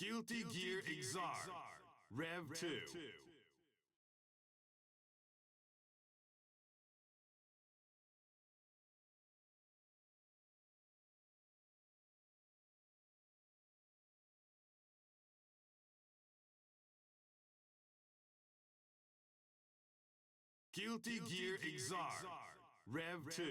Guilty Gear Exar, Rev 2. Guilty Gear Exar, Rev 2.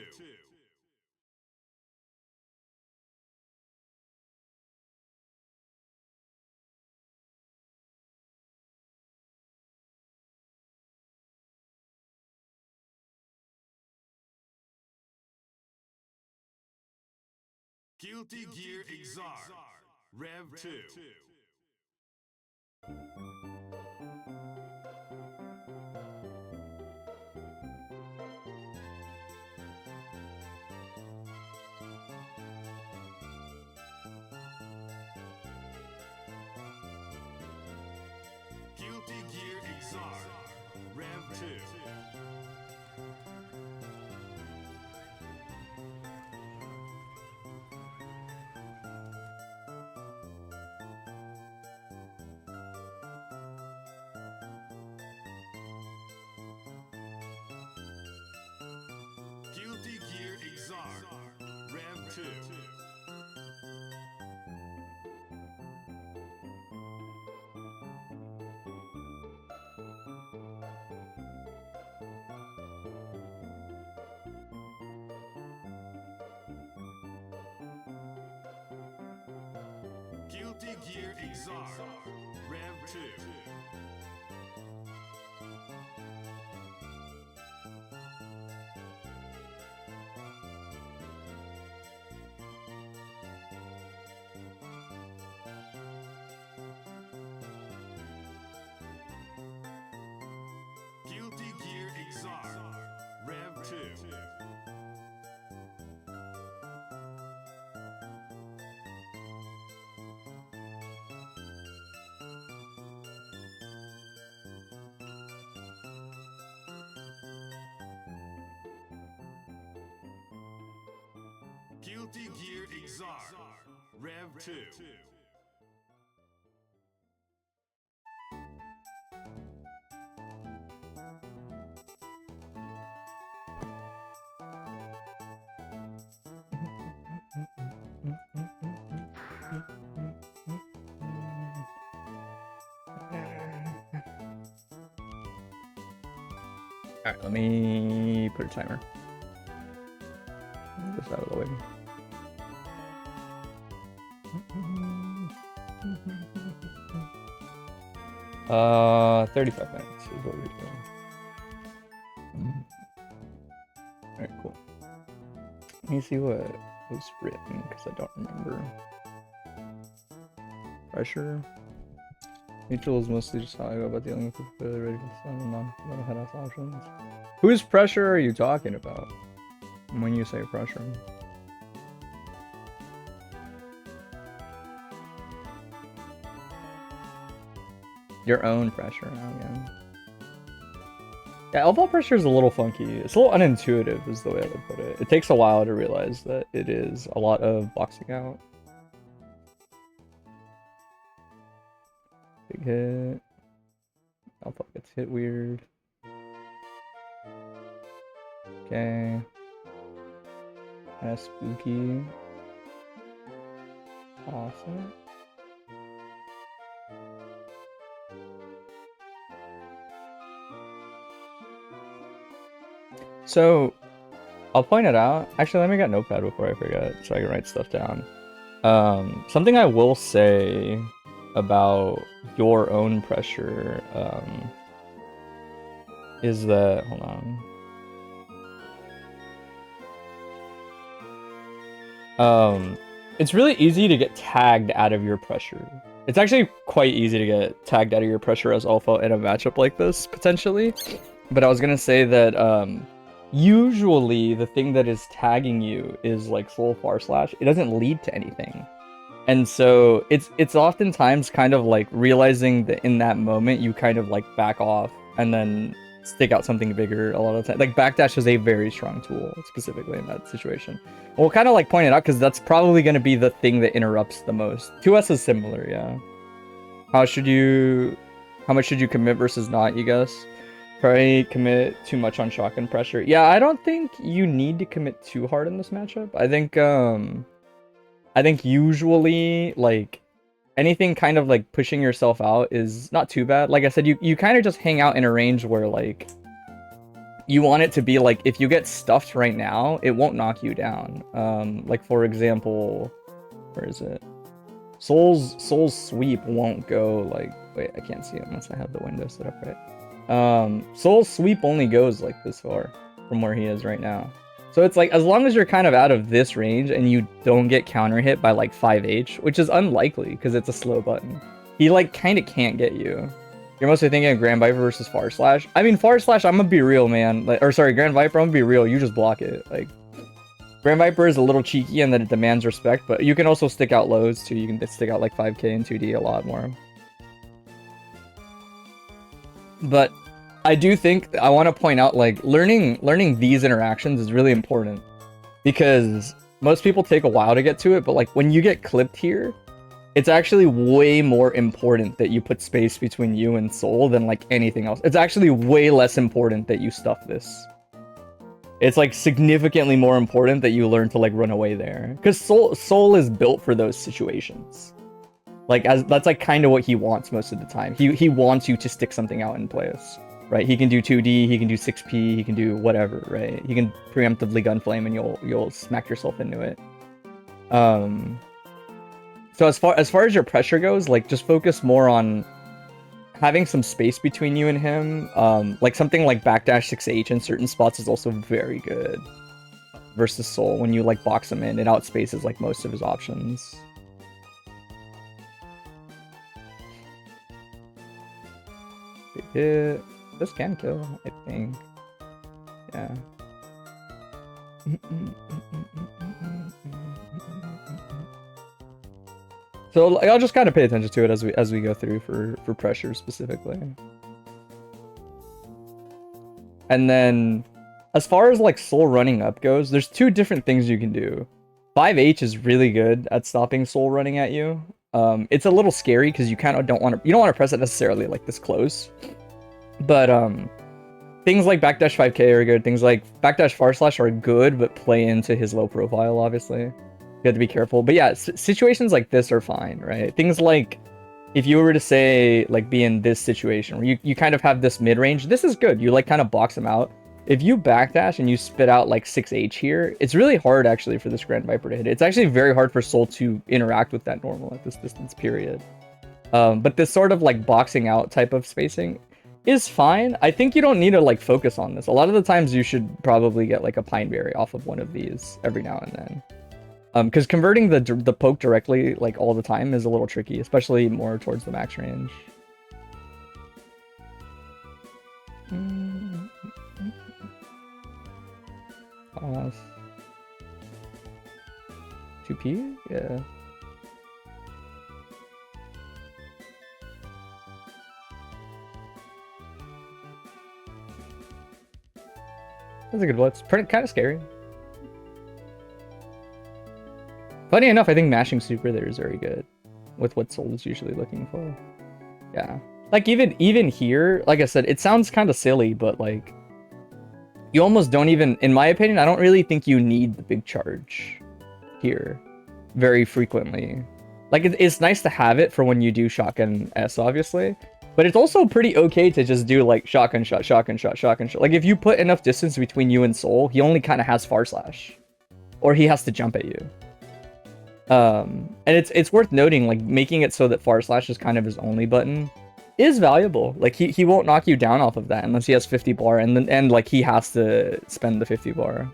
Guilty Gear Exar, Rev 2. Guilty Gear Exar, Rev 2. Guilty Gear Exar, Rev 2. Guilty Gear Exar, Rev 2. Guilty Gear Exar, Rev 2. Guilty Gear Exar, Rev 2. Alright, let me put a timer. Get this out of the way. Uh, 35 minutes is what we're doing. Alright, cool. Let me see what was written, because I don't remember. Pressure. Neutral is mostly just how I go about dealing with people clearly ready for some non-head-off options. Whose pressure are you talking about when you say pressure? Your own pressure, oh yeah. Yeah, Elphelt pressure is a little funky. It's a little unintuitive is the way I would put it. It takes a while to realize that it is a lot of boxing out. Big hit. Elphelt gets hit weird. Okay. That's spooky. Awesome. So, I'll point it out. Actually, let me get a notepad before I forget, so I can write stuff down. Something I will say about your own pressure is that, hold on. It's really easy to get tagged out of your pressure. It's actually quite easy to get tagged out of your pressure as Elphelt in a matchup like this, potentially. But I was gonna say that usually the thing that is tagging you is like full far slash. It doesn't lead to anything. And so it's oftentimes kind of like realizing that in that moment you kind of like back off and then stick out something bigger a lot of the time. Like backdash is a very strong tool, specifically in that situation. We'll kind of like point it out because that's probably going to be the thing that interrupts the most. 2S is similar, yeah. How much should you commit versus not, you guess? Probably commit too much on shotgun pressure. Yeah, I don't think you need to commit too hard in this matchup. I think usually like anything kind of like pushing yourself out is not too bad. Like I said, you kind of just hang out in a range where like you want it to be like if you get stuffed right now, it won't knock you down. Like for example, where is it? Soul's sweep won't go like, wait, I can't see it unless I have the window set up right. Soul's sweep only goes like this far from where he is right now. So it's like, as long as you're kind of out of this range and you don't get counter hit by like 5H, which is unlikely because it's a slow button, he like kind of can't get you. You're mostly thinking of Grand Viper versus Far Slash. I mean, Far Slash, I'm gonna be real, man. Like, or sorry, Grand Viper, I'm gonna be real. You just block it. Like, Grand Viper is a little cheeky and that it demands respect, but you can also stick out lows too. You can stick out like 5k and 2D a lot more. But I do think I want to point out like learning these interactions is really important because most people take a while to get to it, but like when you get clipped here, it's actually way more important that you put space between you and Soul than like anything else. It's actually way less important that you stuff this. It's like significantly more important that you learn to like run away there, because Soul is built for those situations. Like that's like kind of what he wants most of the time. He wants you to stick something out in place, right? He can do 2D, he can do 6P, he can do whatever, right? He can preemptively gunflame and you'll smack yourself into it. So as far as your pressure goes, like just focus more on having some space between you and him. Like something like backdash 6H in certain spots is also very good versus Soul. When you like box him in, it outspaces like most of his options. Big hit. This can kill, I think. Yeah. So like, I'll just kind of pay attention to it as we go through for pressure specifically. And then as far as like Soul running up goes, there's two different things you can do. 5H is really good at stopping Soul running at you. It's a little scary because you kind of don't want to press it necessarily like this close. But things like backdash 5k are good. Things like backdash far slash are good, but play into his low profile, obviously. You have to be careful. But yeah, situations like this are fine, right? Things like if you were to say like be in this situation where you kind of have this mid-range, this is good. You like kind of box him out. If you backdash and you spit out like 6H here, it's really hard actually for this Grand Viper to hit it. It's actually very hard for Soul to interact with that normal at this distance, period. But this sort of like boxing out type of spacing is fine. I think you don't need to like focus on this. A lot of the times you should probably get like a Pineberry off of one of these every now and then. Because converting the poke directly like all the time is a little tricky, especially more towards the max range. Pause. 2P? Yeah. That's a good blitz. Kind of scary. Funny enough, I think mashing super there is very good with what Soul is usually looking for. Yeah. Like even here, like I said, it sounds kind of silly, but like you almost don't even, in my opinion, I don't really think you need the big charge here very frequently. Like it's nice to have it for when you do shotgun S, obviously, but it's also pretty okay to just do like shotgun shot, shotgun shot, shotgun shot. Like if you put enough distance between you and Soul, he only kind of has far slash, or he has to jump at you. And it's worth noting, like making it so that far slash is kind of his only button is valuable. Like he won't knock you down off of that unless he has 50 bar, and like he has to spend the 50 bar.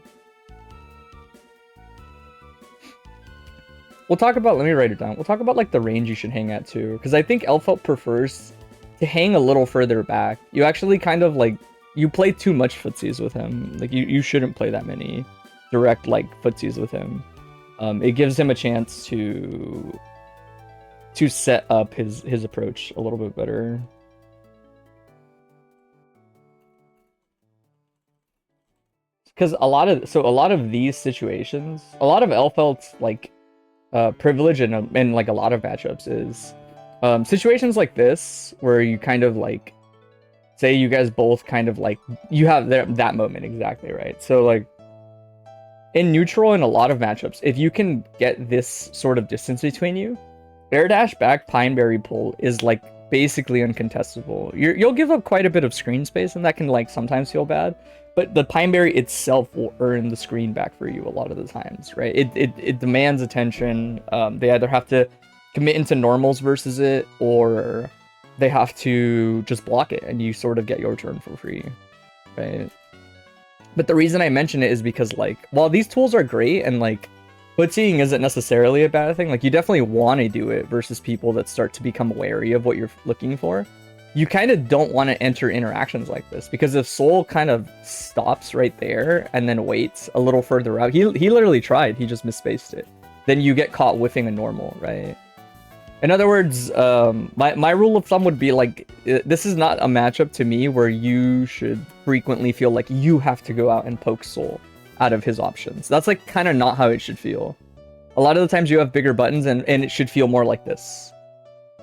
We'll talk about, let me write it down. We'll talk about like the range you should hang at too, because I think Elphelt prefers to hang a little further back. You actually kind of like, you play too much footsies with him. Like you shouldn't play that many direct like footsies with him. It gives him a chance to set up his approach a little bit better. Because a lot of these situations, a lot of Elphelt's like privilege in like a lot of matchups is Situations like this, where you kind of like, say you guys both kind of like, you have that moment exactly, right? So like, in neutral in a lot of matchups, if you can get this sort of distance between you, air dash back pineberry pull is like basically uncontestable. You'll give up quite a bit of screen space, and that can like sometimes feel bad, but the pineberry itself will earn the screen back for you a lot of the times, right? It demands attention. They either have to commit into normals versus it, or they have to just block it, and you sort of get your turn for free, right? But the reason I mention it is because, like, while these tools are great and, like, footseeing isn't necessarily a bad thing, like, you definitely want to do it versus people that start to become wary of what you're looking for. You kind of don't want to enter interactions like this, because if Soul kind of stops right there and then waits a little further out, he literally tried, he just misspaced it. Then you get caught whiffing a normal, right? In other words, my rule of thumb would be like, this is not a matchup to me where you should frequently feel like you have to go out and poke Soul out of his options. That's like kind of not how it should feel. A lot of the times you have bigger buttons, and it should feel more like this,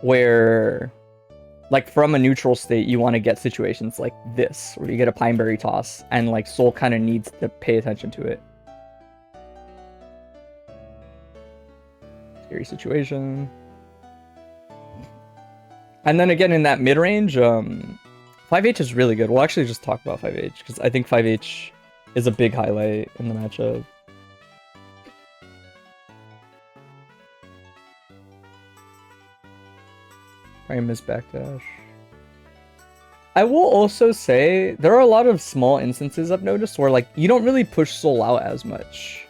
where like from a neutral state, you want to get situations like this, where you get a pineberry toss and like Soul kind of needs to pay attention to it. Scary situation. And then again, in that mid-range, 5H is really good. We'll actually just talk about 5H, because I think 5H is a big highlight in the matchup. I miss backdash. I will also say, there are a lot of small instances I've noticed where, like, you don't really push Soul out as much.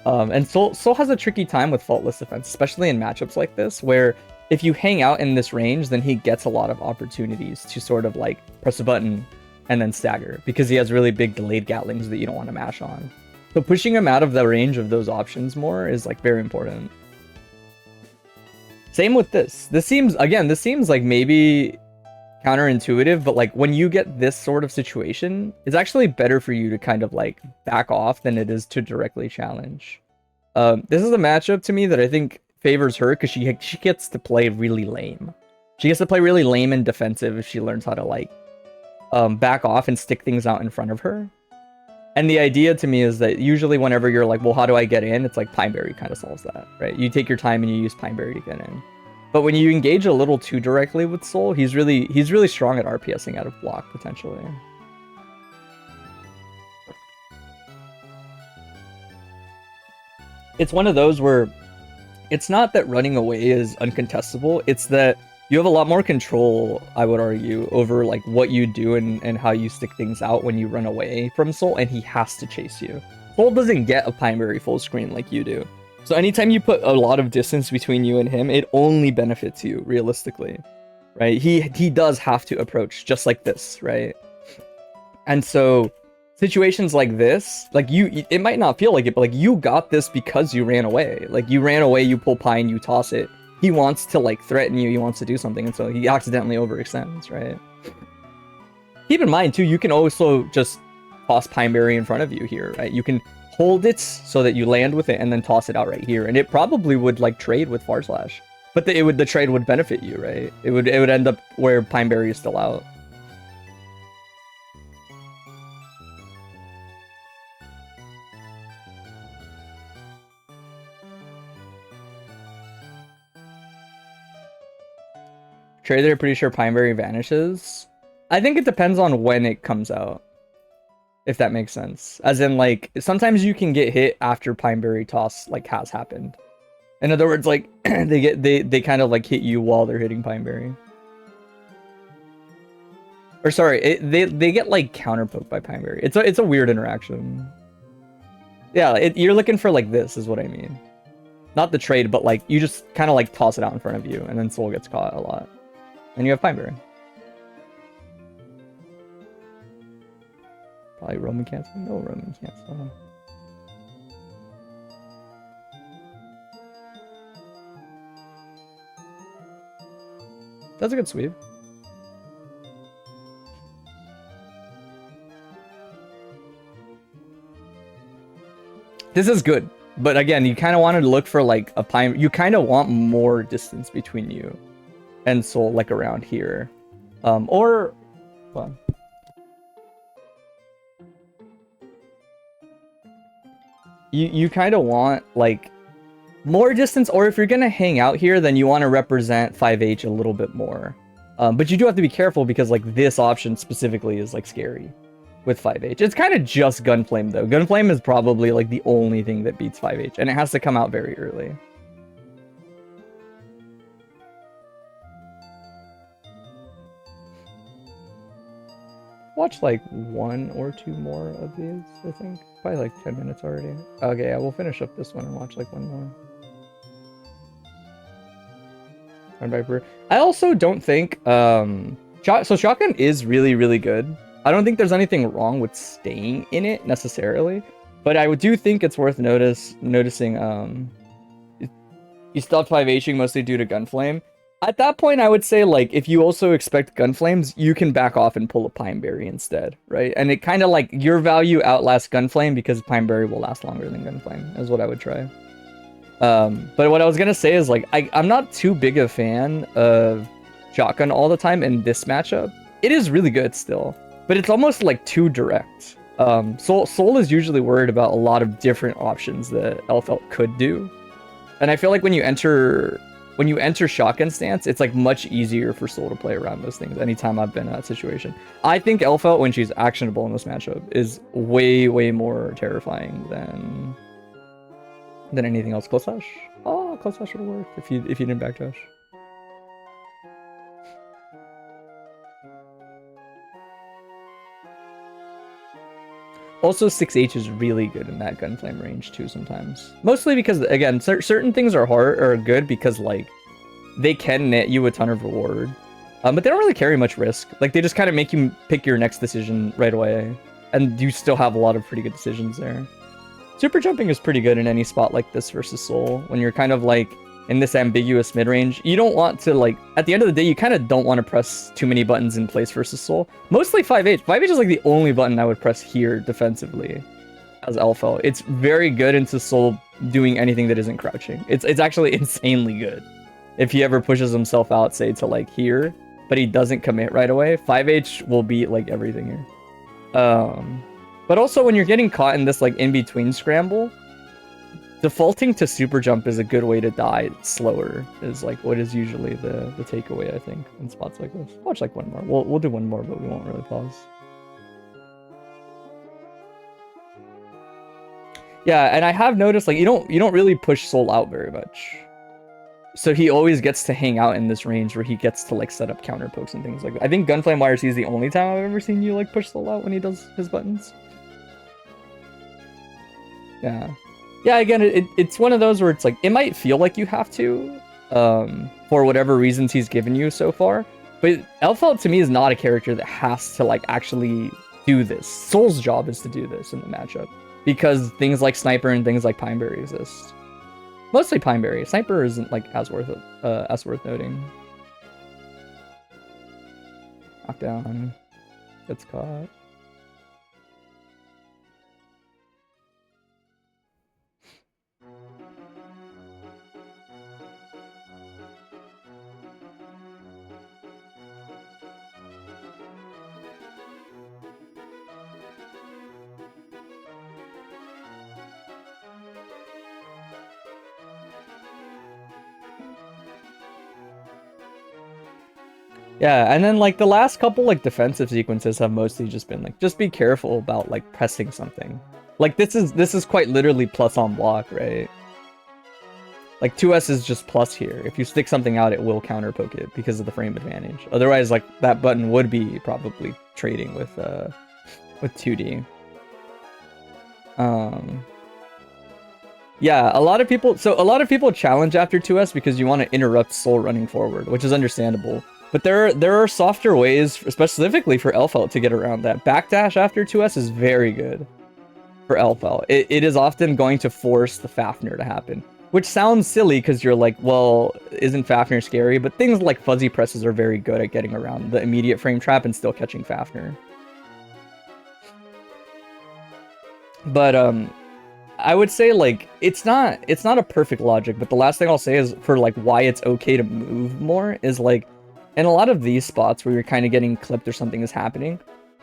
And Soul has a tricky time with faultless defense, especially in matchups like this, where if you hang out in this range, then he gets a lot of opportunities to sort of like press a button and then stagger, because he has really big delayed gatlings that you don't want to mash on. So pushing him out of the range of those options more is like very important. Same with this. This seems like maybe counterintuitive, but like when you get this sort of situation, it's actually better for you to kind of like back off than it is to directly challenge. This is a matchup to me that I think favors her, because she gets to play really lame. She gets to play really lame and defensive if she learns how to like back off and stick things out in front of her. And the idea to me is that usually whenever you're like, well, how do I get in? It's like Pineberry kind of solves that, right? You take your time and you use Pineberry to get in. But when you engage a little too directly with Soul, he's really strong at RPSing out of block potentially. It's one of those where it's not that running away is uncontestable, it's that you have a lot more control, I would argue, over like what you do and how you stick things out when you run away from Soul, and he has to chase you. Soul doesn't get a Pineberry full screen like you do. So anytime you put a lot of distance between you and him, it only benefits you, realistically, right? He does have to approach just like this, right? And so situations like this, like it might not feel like it, but like you got this because you ran away. Like you ran away, you pull Pine, you toss it. He wants to like threaten you, he wants to do something, and so he accidentally overextends, right? Keep in mind too, you can also just toss Pineberry in front of you here, right? You can hold it so that you land with it and then toss it out right here, and it probably would like trade with Far Slash, but the trade would benefit you, right? It would end up where Pineberry is still out. Trader, pretty sure Pineberry vanishes. I think it depends on when it comes out, if that makes sense. As in, like, sometimes you can get hit after Pineberry toss like has happened. In other words, like they kind of like hit you while they're hitting Pineberry. Or sorry, they get like counterpoked by Pineberry. It's a weird interaction. Yeah, you're looking for like this is what I mean. Not the trade, but like you just kind of like toss it out in front of you, and then Soul gets caught a lot. And you have Pineberry. Probably Roman cancel. No Roman cancel. That's a good sweep. This is good. But again, you kind of wanted to look for like a Pine. You kind of want more distance between you. and Soul like around here. Or well, you kind of want like more distance, or if you're gonna hang out here, then you want to represent 5H a little bit more. But you do have to be careful because like this option specifically is like scary with 5H. It's kind of just Gunflame though. Gunflame is probably like the only thing that beats 5H, and it has to come out very early. Watch like 1 or 2 more of these, I think. Probably like 10 minutes already. Okay, yeah, we'll finish up this one and watch like 1 more. Viper. I also don't think so shotgun is really, really good. I don't think there's anything wrong with staying in it necessarily, but I do think it's worth noticing you stopped 5Hing mostly due to Gunflame. At that point, I would say, like, if you also expect Gunflames, you can back off and pull a Pineberry instead, right? And it kind of, like, your value outlasts Gunflame because Pineberry will last longer than Gunflame, is what I would try. But what I was going to say is, like, I'm not too big a fan of Shotgun all the time in this matchup. It is really good still, but it's almost, like, too direct. Soul is usually worried about a lot of different options that Elphelt could do. And I feel like when you enter Shotgun stance, it's like much easier for Soul to play around those things anytime I've been in that situation. I think Elphelt, when she's actionable in this matchup, is way, way more terrifying than anything else. Close slash? Oh, close slash would have worked if you didn't backdash. Also, 6H is really good in that Gunflame range too sometimes. Mostly because, again, certain things are good because, like, they can net you a ton of reward. But they don't really carry much risk. Like, they just kind of make you pick your next decision right away. And you still have a lot of pretty good decisions there. Super jumping is pretty good in any spot like this versus Soul. When you're kind of, like, in this ambiguous mid-range, you don't want to, like, at the end of the day, you kind of don't want to press too many buttons in place versus Soul. Mostly 5H. 5H is, like, the only button I would press here defensively as Elphelt. It's very good into Soul doing anything that isn't crouching. It's actually insanely good. If he ever pushes himself out, say, to, like, here, but he doesn't commit right away, 5H will beat, like, everything here. But also, when you're getting caught in this, like, in-between scramble, defaulting to super jump is a good way to die slower, is like what is usually the takeaway, I think, in spots like this. Watch like 1 more. We'll do 1 more, but we won't really pause. Yeah, and I have noticed, like, you don't really push Soul out very much. So he always gets to hang out in this range where he gets to, like, set up counter pokes and things like that. I think Gunflame YRC is the only time I've ever seen you, like, push Soul out when he does his buttons. Yeah. Yeah, again, it's one of those where it's like, it might feel like you have to, for whatever reasons he's given you so far. But Elphelt, to me, is not a character that has to, like, actually do this. Soul's job is to do this in the matchup. Because things like Sniper and things like Pineberry exist. Mostly Pineberry. Sniper isn't, like, as worth noting. Knockdown. Gets caught. Yeah, and then, like, the last couple, like, defensive sequences have mostly just been, like, just be careful about, like, pressing something. Like, this is quite literally plus on block, right? Like, 2S is just plus here. If you stick something out, it will counter poke it because of the frame advantage. Otherwise, like, that button would be probably trading with 2D. Yeah, a lot of people challenge after 2S because you want to interrupt Soul running forward, which is understandable. But there are softer ways, specifically for Elphelt, to get around that. Backdash after 2S is very good for Elphelt. It is often going to force the Fafnir to happen, which sounds silly because you're like, well, isn't Fafnir scary? But things like fuzzy presses are very good at getting around the immediate frame trap and still catching Fafnir. But I would say, like, it's not a perfect logic, but the last thing I'll say is for, like, why it's okay to move more is, like, in a lot of these spots where you're kind of getting clipped or something is happening,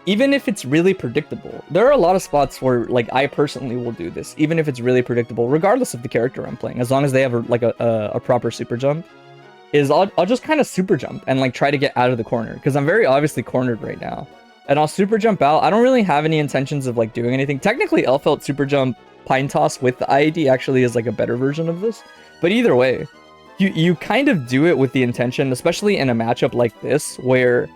even if it's really predictable, there are a lot of spots where, like, I personally will do this, even if it's really predictable, regardless of the character I'm playing, as long as they have a proper super jump, is I'll just kind of super jump and like try to get out of the corner, because I'm very obviously cornered right now. And I'll super jump out. I don't really have any intentions of like doing anything. Technically, Elphelt super jump Pine Toss with the IED actually is like a better version of this. But either way, you kind of do it with the intention, especially in a matchup like this, where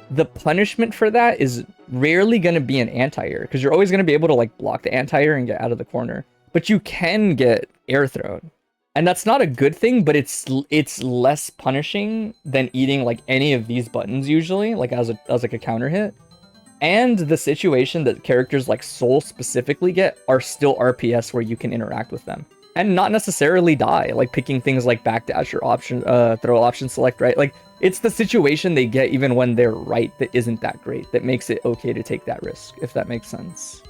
the punishment for that is rarely going to be an anti-air, because you're always going to be able to like block the anti-air and get out of the corner. But you can get air thrown. And that's not a good thing, but it's less punishing than eating like any of these buttons usually, like as like a counter hit. And the situation that characters like Soul specifically get are still RPS where you can interact with them and not necessarily die, like picking things like backdash or option throw option select, right? Like it's the situation they get even when they're right that isn't that great, that makes it okay to take that risk, if that makes sense.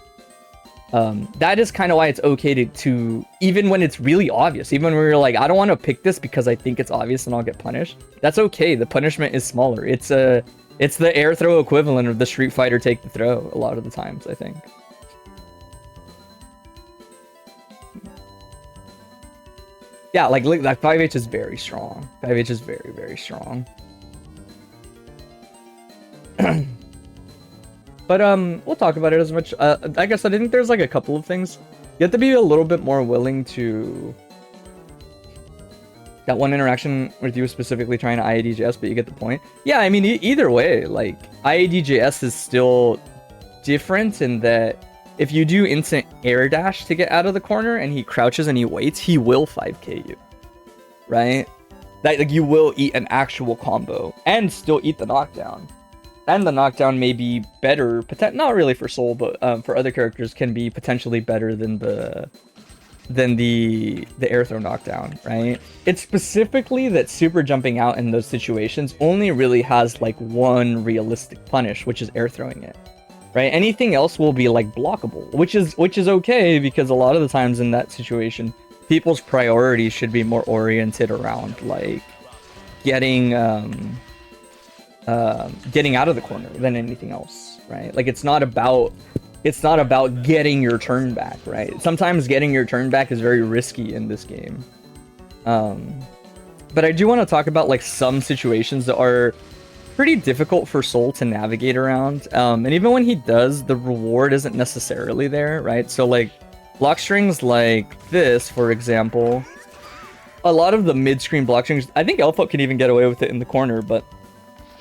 That is kind of why it's okay to even when it's really obvious, even when you're like, I don't want to pick this because I think it's obvious and I'll get punished. That's okay. The punishment is smaller. It's the air throw equivalent of the Street Fighter take the throw a lot of the times, I think. Yeah, like 5H is very strong. 5H is very, very strong. But we'll talk about it as much. I guess I think there's like a couple of things. You have to be a little bit more willing to... That one interaction with you specifically trying to IADJS, but you get the point. Yeah, I mean, either way, like, IADJS is still different in that if you do instant air dash to get out of the corner and he crouches and he waits, he will 5k you, right? That, like, you will eat an actual combo and still eat the knockdown. And the knockdown may be better, not really for Soul, but for other characters can be potentially better than the air throw knockdown, right? It's specifically that super jumping out in those situations only really has like one realistic punish, which is air throwing it, right? Anything else will be like blockable, which is okay, because a lot of the times in that situation, people's priorities should be more oriented around like getting out of the corner than anything else, right? Like it's not about getting your turn back, right? Sometimes getting your turn back is very risky in this game. But I do want to talk about like some situations that are pretty difficult for Soul to navigate around. And even when he does, the reward isn't necessarily there, right? So like block strings like this, for example, a lot of the mid-screen block strings, I think Elphelt can even get away with it in the corner, but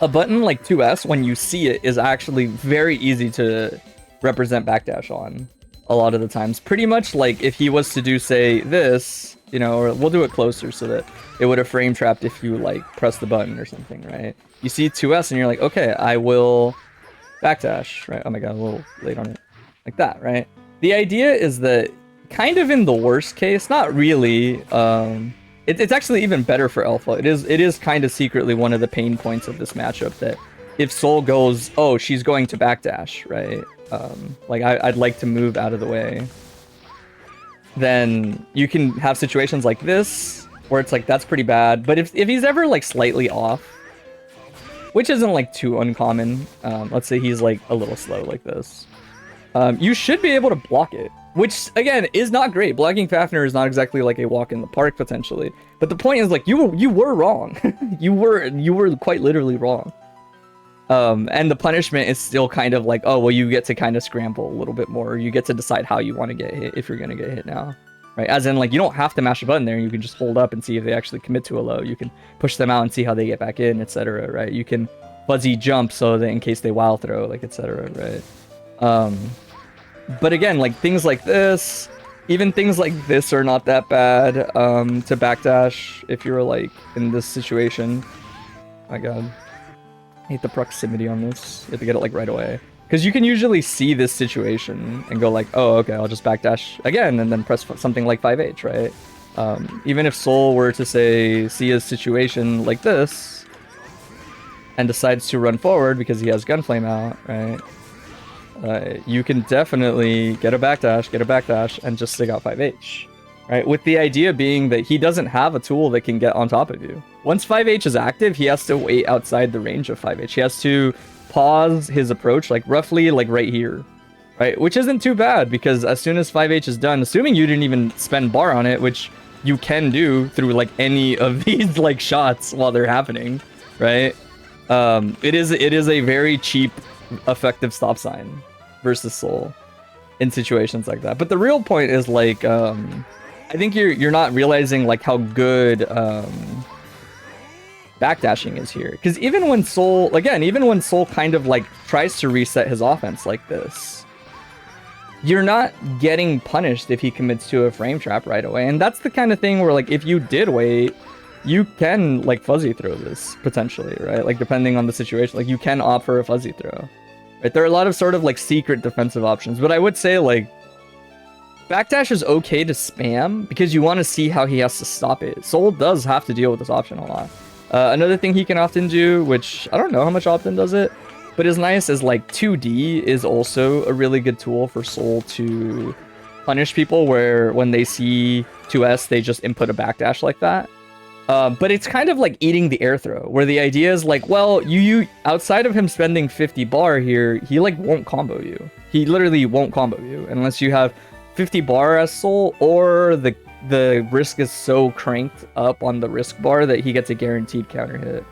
a button like 2S, when you see it, is actually very easy to represent backdash on a lot of the times. Pretty much like if he was to do, say, this, you know, or we'll do it closer so that it would have frame trapped if you like press the button or something, right? You see 2S and you're like, okay, I will backdash, right? Oh my god, a little late on it. Like that, right? The idea is that kind of in the worst case, not really, it's actually even better for Alpha. It is kind of secretly one of the pain points of this matchup, that if Soul goes, oh, she's going to backdash, right? Like I'd like to move out of the way. Then you can have situations like this where it's like, that's pretty bad. But if he's ever like slightly off, which isn't like too uncommon, let's say he's like a little slow like this, you should be able to block it. Which, again, is not great. Blocking Fafnir is not exactly like a walk in the park, potentially. But the point is, like, you were wrong. you were quite literally wrong. And the punishment is still kind of like, oh, well, you get to kind of scramble a little bit more. You get to decide how you want to get hit, if you're going to get hit now. Right? As in, like, you don't have to mash a button there. You can just hold up and see if they actually commit to a low. You can push them out and see how they get back in, etc. Right? You can fuzzy jump so that in case they wild throw, like, etc. Right? But again, like things like this, even things like this are not that bad to backdash if you're like in this situation. My god. I hate the proximity on this. You have to get it like right away. Because you can usually see this situation and go like, oh, okay, I'll just backdash again and then press something like 5H, right? Even if Soul were to say, see a situation like this and decides to run forward because he has Gunflame out, right? You can definitely get a backdash, and just stick out 5H. right? With the idea being that he doesn't have a tool that can get on top of you. Once 5H is active, he has to wait outside the range of 5H. He has to pause his approach, like roughly like right here, right? Which isn't too bad, because as soon as 5H is done, assuming you didn't even spend bar on it, which you can do through like any of these like shots while they're happening, right? It is a very cheap, effective stop sign versus Soul in situations like that. But the real point is like, I think you're not realizing like how good backdashing is here. Because even when Soul kind of like tries to reset his offense like this, you're not getting punished if he commits to a frame trap right away. And that's the kind of thing where like if you did wait, you can like fuzzy throw this potentially, right? Like depending on the situation, like you can opt for a fuzzy throw. Right? There are a lot of sort of like secret defensive options, but I would say like backdash is okay to spam because you want to see how he has to stop it. Soul does have to deal with this option a lot. Another thing he can often do, which I don't know how much often does it, but is nice, is like 2D is also a really good tool for Soul to punish people where when they see 2S, they just input a backdash like that. But it's kind of like eating the air throw, where the idea is like, well, you outside of him spending 50 bar here, he like won't combo you. He literally won't combo you unless you have 50 bar as Soul, or the risk is so cranked up on the risk bar that he gets a guaranteed counter hit.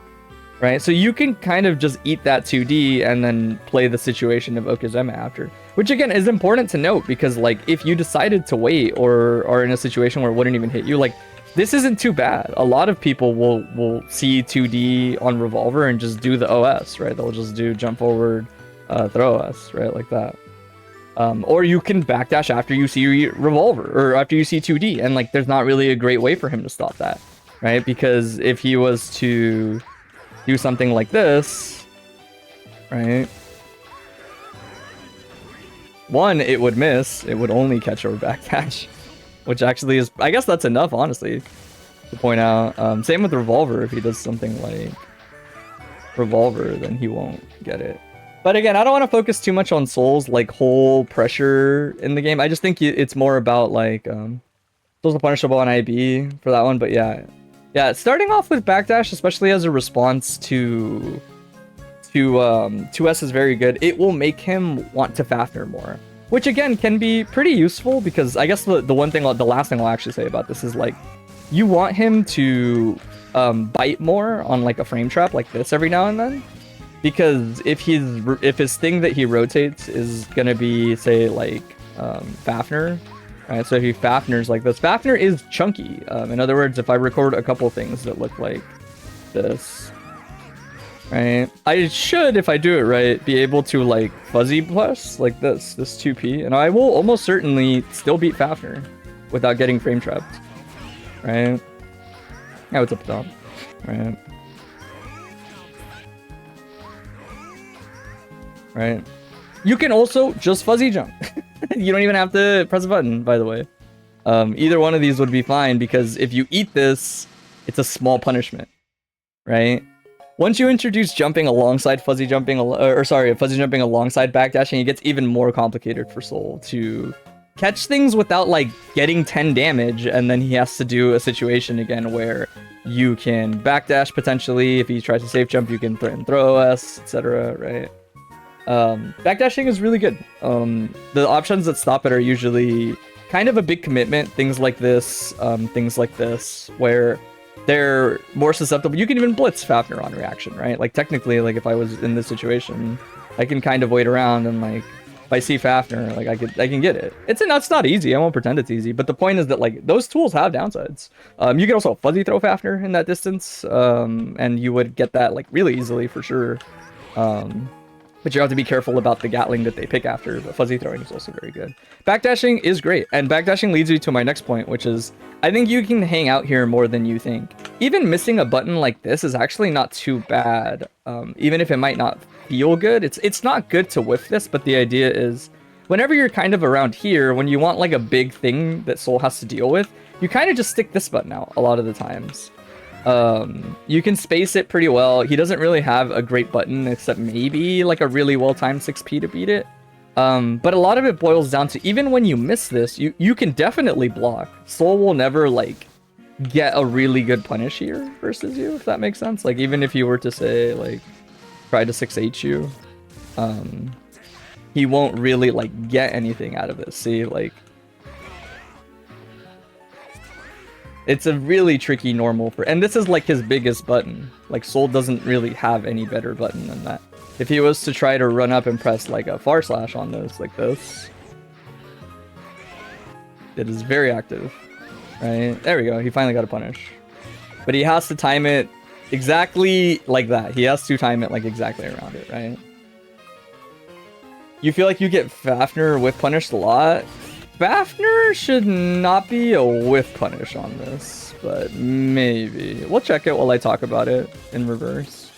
Right? So you can kind of just eat that 2D and then play the situation of Okizeme after. Which again is important to note, because like if you decided to wait or are in a situation where it wouldn't even hit you, like this isn't too bad. A lot of people will see 2D on Revolver and just do the OS, right? They'll just do jump forward, throw OS, right? Like that. Or you can backdash after you see Revolver or after you see 2D, and like there's not really a great way for him to stop that, right? Because if he was to do something like this, right? One, it would miss. It would only catch over backdash, which actually is, I guess that's enough, honestly, to point out. Same with Revolver. If he does something like Revolver, then he won't get it. But again, I don't want to focus too much on Soul's like whole pressure in the game. I just think it's more about like Soul's punishable on IB for that one. But yeah, starting off with backdash, especially as a response to 2S, is very good. It will make him want to Fafnir more, which again can be pretty useful, because I guess the last thing I'll actually say about this is like you want him to bite more on like a frame trap like this every now and then. Because if his thing that he rotates is gonna be, say, like Fafnir, right? So if he Fafnir's like this, Fafnir is chunky. In other words, if I record a couple things that look like this, right? I should, if I do it right, be able to like fuzzy plus like this 2P, and I will almost certainly still beat Fafnir without getting frame trapped, right? Yeah, what's up, Dom? Right. Right. You can also just fuzzy jump. You don't even have to press a button, by the way. Either one of these would be fine, because if you eat this, it's a small punishment, right? Once you introduce jumping alongside fuzzy jumping, fuzzy jumping alongside backdashing, it gets even more complicated for Soul to catch things without like getting 10 damage, and then he has to do a situation again where you can backdash potentially. If he tries to safe jump, you can throw OS, etc., right? Backdashing is really good. The options that stop it are usually kind of a big commitment. Things like this, where they're more susceptible. You can even blitz Fafnir on reaction, right? Like technically, like if I was in this situation, I can kind of wait around and like if I see Fafnir, like I can get it. It's not easy. I won't pretend it's easy, but the point is that like those tools have downsides. You can also fuzzy throw Fafnir in that distance, and you would get that like really easily for sure. But you have to be careful about the Gatling that they pick after. But fuzzy throwing is also very good. Backdashing is great. And backdashing leads you to my next point, which is I think you can hang out here more than you think. Even missing a button like this is actually not too bad. Even if it might not feel good. It's not good to whiff this, but the idea is whenever you're kind of around here, when you want like a big thing that Soul has to deal with, you kind of just stick this button out a lot of the times. You can space it pretty well. He doesn't really have a great button except maybe like a really well-timed 6P to beat it. But a lot of it boils down to, even when you miss this, you can definitely block. Soul will never, like, get a really good punish here versus you, if that makes sense. Like, even if you were to say, like, try to 6H you, he won't really, like, get anything out of this. See, like, it's a really tricky normal for, and this is like his biggest button. Like, Soul doesn't really have any better button than that. If he was to try to run up and press like a far slash on this, like this, it is very active, right? There we go. He finally got a punish, but he has to time it exactly like that. He has to time it like exactly around it, right? You feel like you get Fafnir whiff punished a lot. Fafnir should not be a whiff punish on this, but maybe. We'll check it while I talk about it in reverse.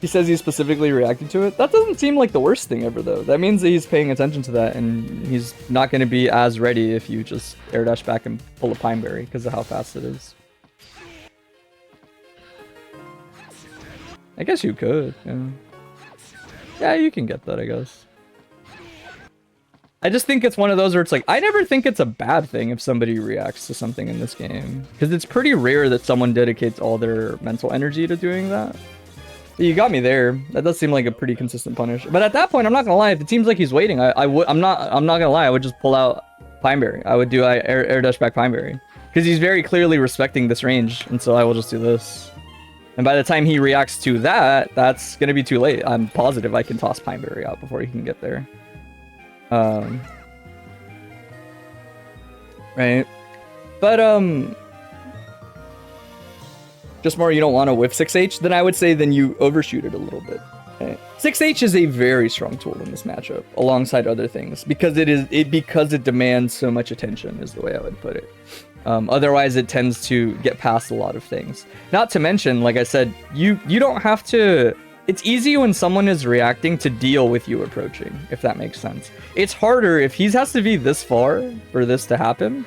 He says he's specifically reacting to it. That doesn't seem like the worst thing ever, though. That means that he's paying attention to that, and he's not going to be as ready if you just air dash back and pull a Pineberry because of how fast it is. I guess you could, yeah. Yeah, you can get that, I guess. I just think it's one of those where it's like, I never think it's a bad thing if somebody reacts to something in this game. Because it's pretty rare that someone dedicates all their mental energy to doing that. You got me there. That does seem like a pretty consistent punish. But at that point, I'm not gonna lie. If it seems like he's waiting, I'm not gonna lie. I would just pull out Pineberry. I would do air dash back Pineberry because he's very clearly respecting this range, and so I will just do this. And by the time he reacts to that, that's gonna be too late. I'm positive I can toss Pineberry out before he can get there. Right. But just more, you don't want to whiff 6H, then I would say then you overshoot it a little bit. Okay. 6H is a very strong tool in this matchup, alongside other things, because it demands so much attention, is the way I would put it. Otherwise, it tends to get past a lot of things. Not to mention, like I said, you don't have to. It's easy when someone is reacting to deal with you approaching, if that makes sense. It's harder if he has to be this far for this to happen.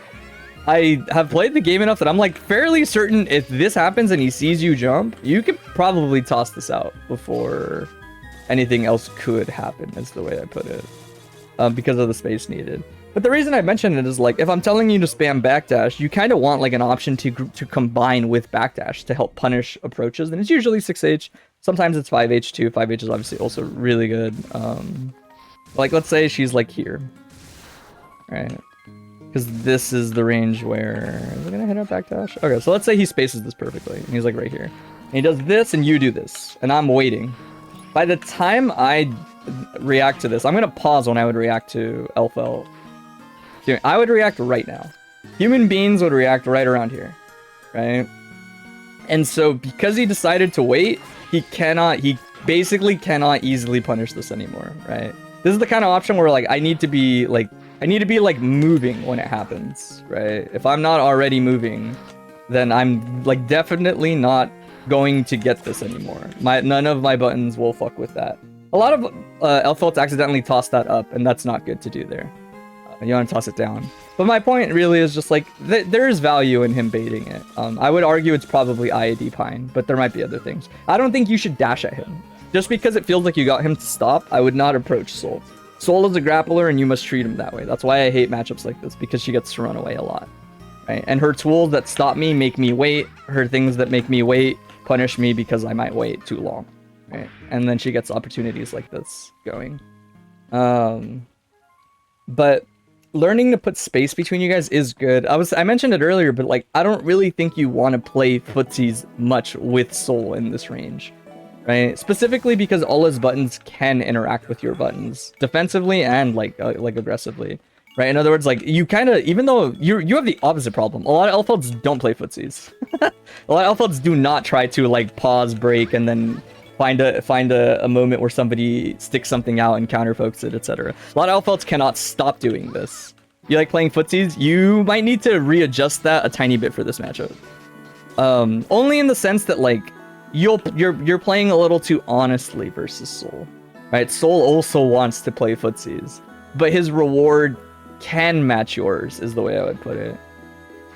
I have played the game enough that I'm like fairly certain if this happens and he sees you jump, you could probably toss this out before anything else could happen, is the way I put it, because of the space needed. But the reason I mentioned it is, like, if I'm telling you to spam backdash, you kind of want like an option to combine with backdash to help punish approaches, and it's usually 6H. Sometimes it's 5H too. 5H is obviously also really good. Like, let's say she's like here, right? Because this is the range where... Is it going to hit up backdash? Okay, so let's say he spaces this perfectly. And he's like right here. And he does this and you do this. And I'm waiting. By the time I react to this, I'm going to pause when I would react to Elphelt. I would react right now. Human beings would react right around here. Right? And so because he decided to wait, he basically cannot easily punish this anymore. Right? This is the kind of option where, like, I need to be like moving when it happens, right? If I'm not already moving, then I'm like definitely not going to get this anymore. None of my buttons will fuck with that. A lot of Elphelt accidentally tossed that up, and that's not good to do there. You want to toss it down. But my point really is just like there is value in him baiting it. I would argue it's probably IAD Pine, but there might be other things. I don't think you should dash at him. Just because it feels like you got him to stop, I would not approach Soul. Soul is a grappler, and you must treat him that way. That's why I hate matchups like this, because she gets to run away a lot. Right? And her tools that stop me make me wait. Her things that make me wait punish me because I might wait too long. Right? And then she gets opportunities like this going. But learning to put space between you guys is good. I mentioned it earlier, but like I don't really think you want to play footsies much with Soul in this range. Right? Specifically because all his buttons can interact with your buttons defensively and like aggressively. Right? In other words, like you kind of, even though you have the opposite problem. A lot of Elphelts don't play footsies. A lot of Elphelts do not try to like pause, break, and then find a moment where somebody sticks something out and counterfocus it, etc. A lot of Elphelts cannot stop doing this. You like playing footsies? You might need to readjust that a tiny bit for this matchup. Only in the sense that like you're playing a little too honestly versus Soul, right? Soul also wants to play footsies, but his reward can match yours, is the way I would put it.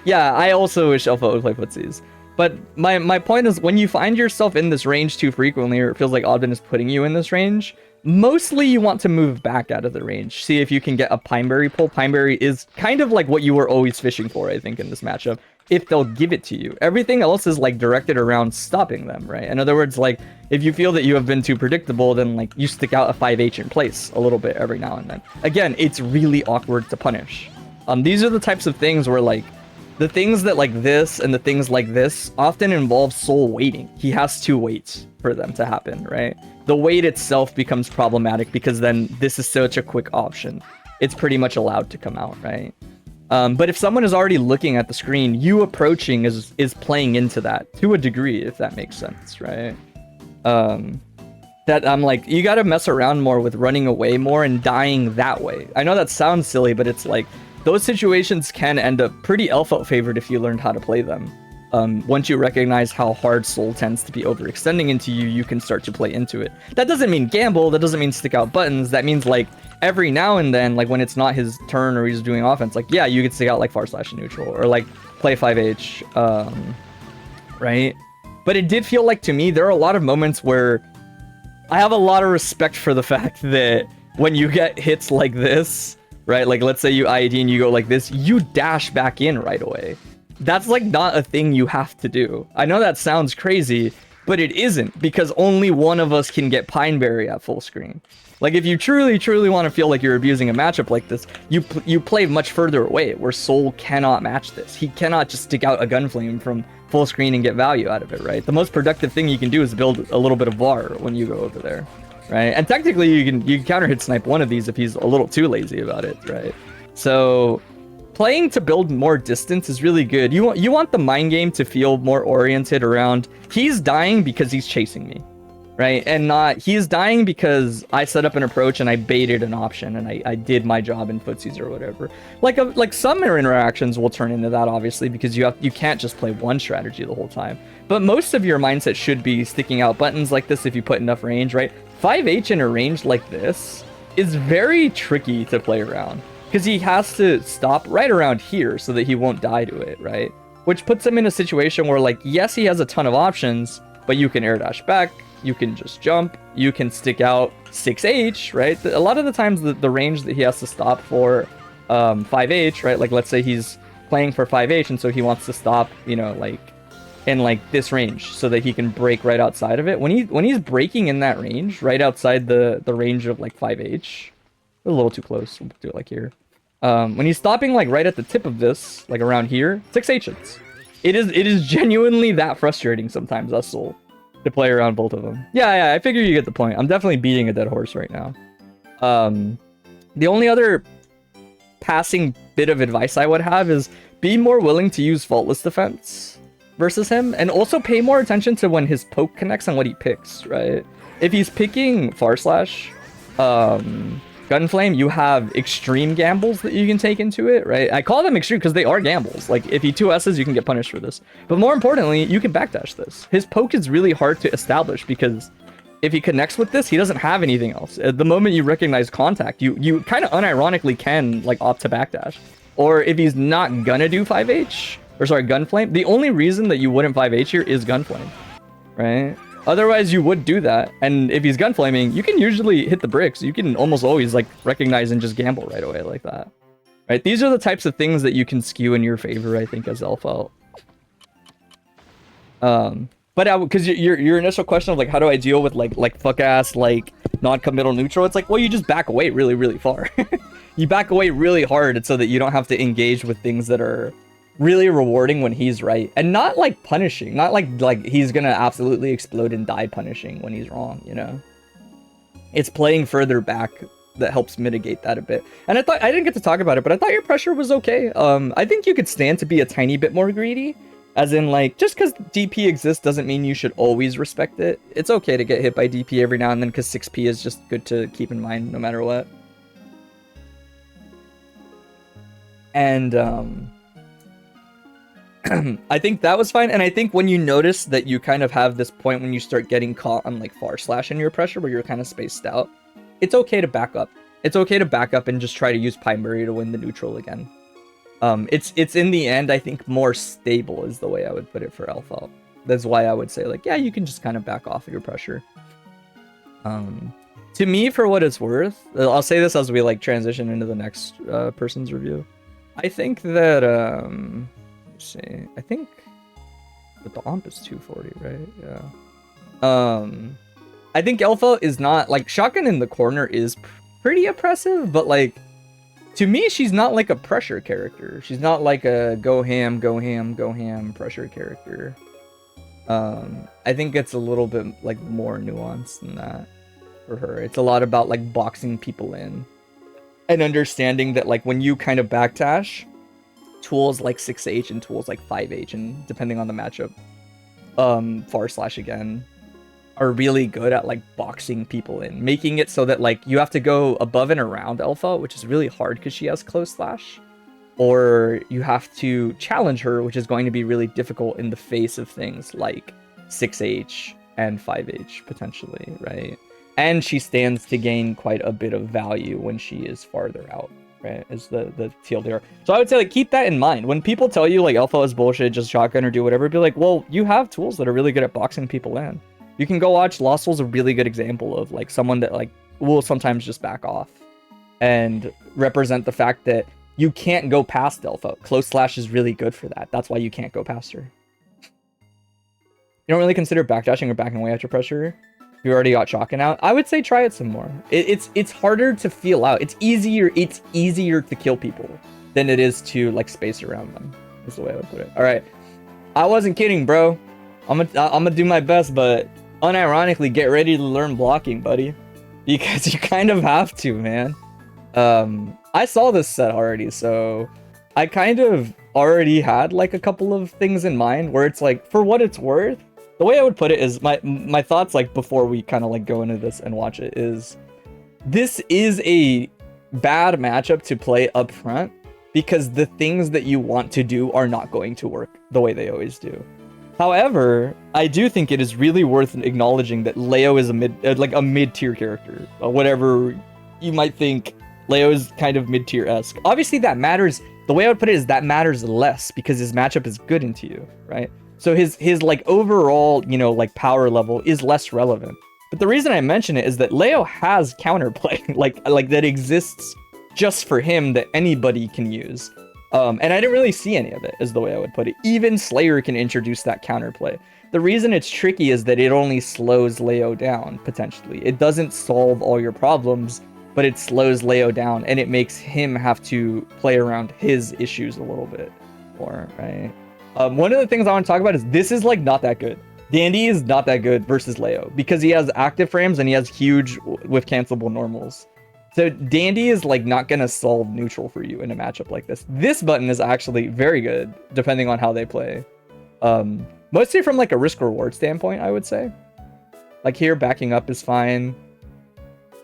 Yeah, I also wish Elphelt would play footsies, But my point is, when you find yourself in this range too frequently, or it feels like Oddman is putting you in this range, mostly you want to move back out of the range. See if you can get a Pineberry pull. Pineberry is kind of like what you were always fishing for, I think, in this matchup, if they'll give it to you. Everything else is like directed around stopping them, right? In other words, like, if you feel that you have been too predictable, then like you stick out a 5H in place a little bit every now and then. Again, it's really awkward to punish. These are the types of things where like, the things that like this and the things like this often involve Soul waiting. He has to wait for them to happen, right? The wait itself becomes problematic because then this is such a quick option. It's pretty much allowed to come out, right? But if someone is already looking at the screen, you approaching is playing into that to a degree, if that makes sense, right? That I'm like, you gotta mess around more with running away more and dying that way. I know that sounds silly, but it's like, those situations can end up pretty Elphelt favored if you learned how to play them. Once you recognize how hard Soul tends to be overextending into you, you can start to play into it. That doesn't mean gamble, that doesn't mean stick out buttons, that means like every now and then, like when it's not his turn or he's doing offense, like yeah, you could stick out like / neutral or like play 5H, right? But it did feel like to me, there are a lot of moments where I have a lot of respect for the fact that when you get hits like this, right? Like, let's say you IED and you go like this, you dash back in right away. That's like not a thing you have to do. I know that sounds crazy, but it isn't, because only one of us can get Pineberry at full screen. Like, if you truly, truly want to feel like you're abusing a matchup like this, you play much further away, where Soul cannot match this. He cannot just stick out a Gunflame from full screen and get value out of it, right? The most productive thing you can do is build a little bit of VAR when you go over there. Right, and technically you can counter hit snipe one of these if he's a little too lazy about it, right? So playing to build more distance is really good. You want the mind game to feel more oriented around he's dying because he's chasing me, right? And not he's dying because I set up an approach and I baited an option and I did my job in footsies or whatever. Like some interactions will turn into that, obviously, because you can't just play one strategy the whole time. But most of your mindset should be sticking out buttons like this if you put enough range, right? 5H in a range like this is very tricky to play around because he has to stop right around here so that he won't die to it, right? Which puts him in a situation where, like, yes, he has a ton of options, but you can air dash back, you can just jump, you can stick out 6H, right? A lot of the times the range that he has to stop for 5H, right? Like, let's say he's playing for 5H and so he wants to stop, you know, like, in like this range so that he can break right outside of it. When he's breaking in that range, right outside the range of like 5H, a little too close, we'll do it like here. When he's stopping like right at the tip of this, like around here, 6Hs. It is genuinely that frustrating sometimes, us Soul, to play around both of them. Yeah, I figure you get the point. I'm definitely beating a dead horse right now. The only other passing bit of advice I would have is be more willing to use faultless defense versus him, and also pay more attention to when his poke connects and what he picks, right? If he's picking far slash, Gunflame, you have extreme gambles that you can take into it, right? I call them extreme because they are gambles. Like, if he 2S's, you can get punished for this. But more importantly, you can backdash this. His poke is really hard to establish because if he connects with this, he doesn't have anything else. At the moment you recognize contact, you kind of unironically can, like, opt to backdash. Or if he's not gonna do 5H, or sorry, Gunflame, the only reason that you wouldn't 5H here is Gunflame, right? Otherwise, you would do that. And if he's Gunflaming, you can usually hit the bricks. You can almost always, like, recognize and just gamble right away like that, right? These are the types of things that you can skew in your favor, I think, as Elphelt. But because your initial question of, like, how do I deal with, like fuck-ass, like, non-committal neutral? It's like, well, you just back away really, really far. You back away really hard so that you don't have to engage with things that are really rewarding when he's right, and not like punishing, not like he's gonna absolutely explode and die punishing when he's wrong, you know? It's playing further back that helps mitigate that a bit. And I thought, I didn't get to talk about it, but I thought your pressure was okay. I think you could stand to be a tiny bit more greedy, as in, like, just because DP exists doesn't mean you should always respect it. It's okay to get hit by DP every now and then because 6P is just good to keep in mind no matter what. And I think that was fine. And I think when you notice that you kind of have this point when you start getting caught on, like, far slash in your pressure where you're kind of spaced out, it's okay to back up. It's okay to back up and just try to use Pineberry to win the neutral again. It's in the end, I think, more stable is the way I would put it for Elphelt. That's why I would say, like, yeah, you can just kind of back off of your pressure. To me, for what it's worth, I'll say this as we like transition into the next person's review. I think that let's see, I think the bdonp is 240, right? Yeah. I think Elphelt is not like shotgun in the corner is pretty oppressive, but like to me, she's not like a pressure character. She's not like a go ham, go ham, go ham pressure character. I think it's a little bit like more nuanced than that for her. It's a lot about like boxing people in and understanding that like when you kind of backdash, tools like 6H and tools like 5H, and depending on the matchup, / again, are really good at like boxing people in, making it so that like you have to go above and around Elphelt, which is really hard because she has close slash, or you have to challenge her, which is going to be really difficult in the face of things like 6H and 5H potentially, right? And she stands to gain quite a bit of value when she is farther out, right? Is the TLDR. So I would say like keep that in mind. When people tell you like Elphelt is bullshit, just shotgun or do whatever, be like, well, you have tools that are really good at boxing people in. You can go watch Lostful's a really good example of like someone that like will sometimes just back off and represent the fact that you can't go past Elphelt. Close slash is really good for that. That's why you can't go past her. You don't really consider backdashing or backing away at your pressure. You already got shotgun out. I would say try it some more. It's harder to feel out. It's easier to kill people than it is to like space around them. Is the way I would put it. All right, I wasn't kidding, bro. I'm gonna do my best, but unironically, get ready to learn blocking, buddy, because you kind of have to, man. I saw this set already, so I kind of already had like a couple of things in mind where it's like, for what it's worth, the way I would put it is my thoughts like before we kind of like go into this and watch it is, this is a bad matchup to play up front because the things that you want to do are not going to work the way they always do. However, I do think it is really worth acknowledging that Leo is a mid-tier character. Whatever you might think, Leo is kind of mid-tier-esque. Obviously, that matters. The way I would put it is that matters less because his matchup is good into you, right? So his like overall, you know, like power level is less relevant. But the reason I mention it is that Leo has counterplay, like that exists just for him that anybody can use. And I didn't really see any of it, is the way I would put it. Even Slayer can introduce that counterplay. The reason it's tricky is that it only slows Leo down, potentially. It doesn't solve all your problems, but it slows Leo down, and it makes him have to play around his issues a little bit more, right? One of the things I want to talk about is this is like not that good. Dandy is not that good versus Leo because he has active frames and he has huge with cancelable normals. So Dandy is like not gonna solve neutral for you in a matchup like this. This button is actually very good depending on how they play. Mostly from like a risk reward standpoint, I would say. Like here, backing up is fine.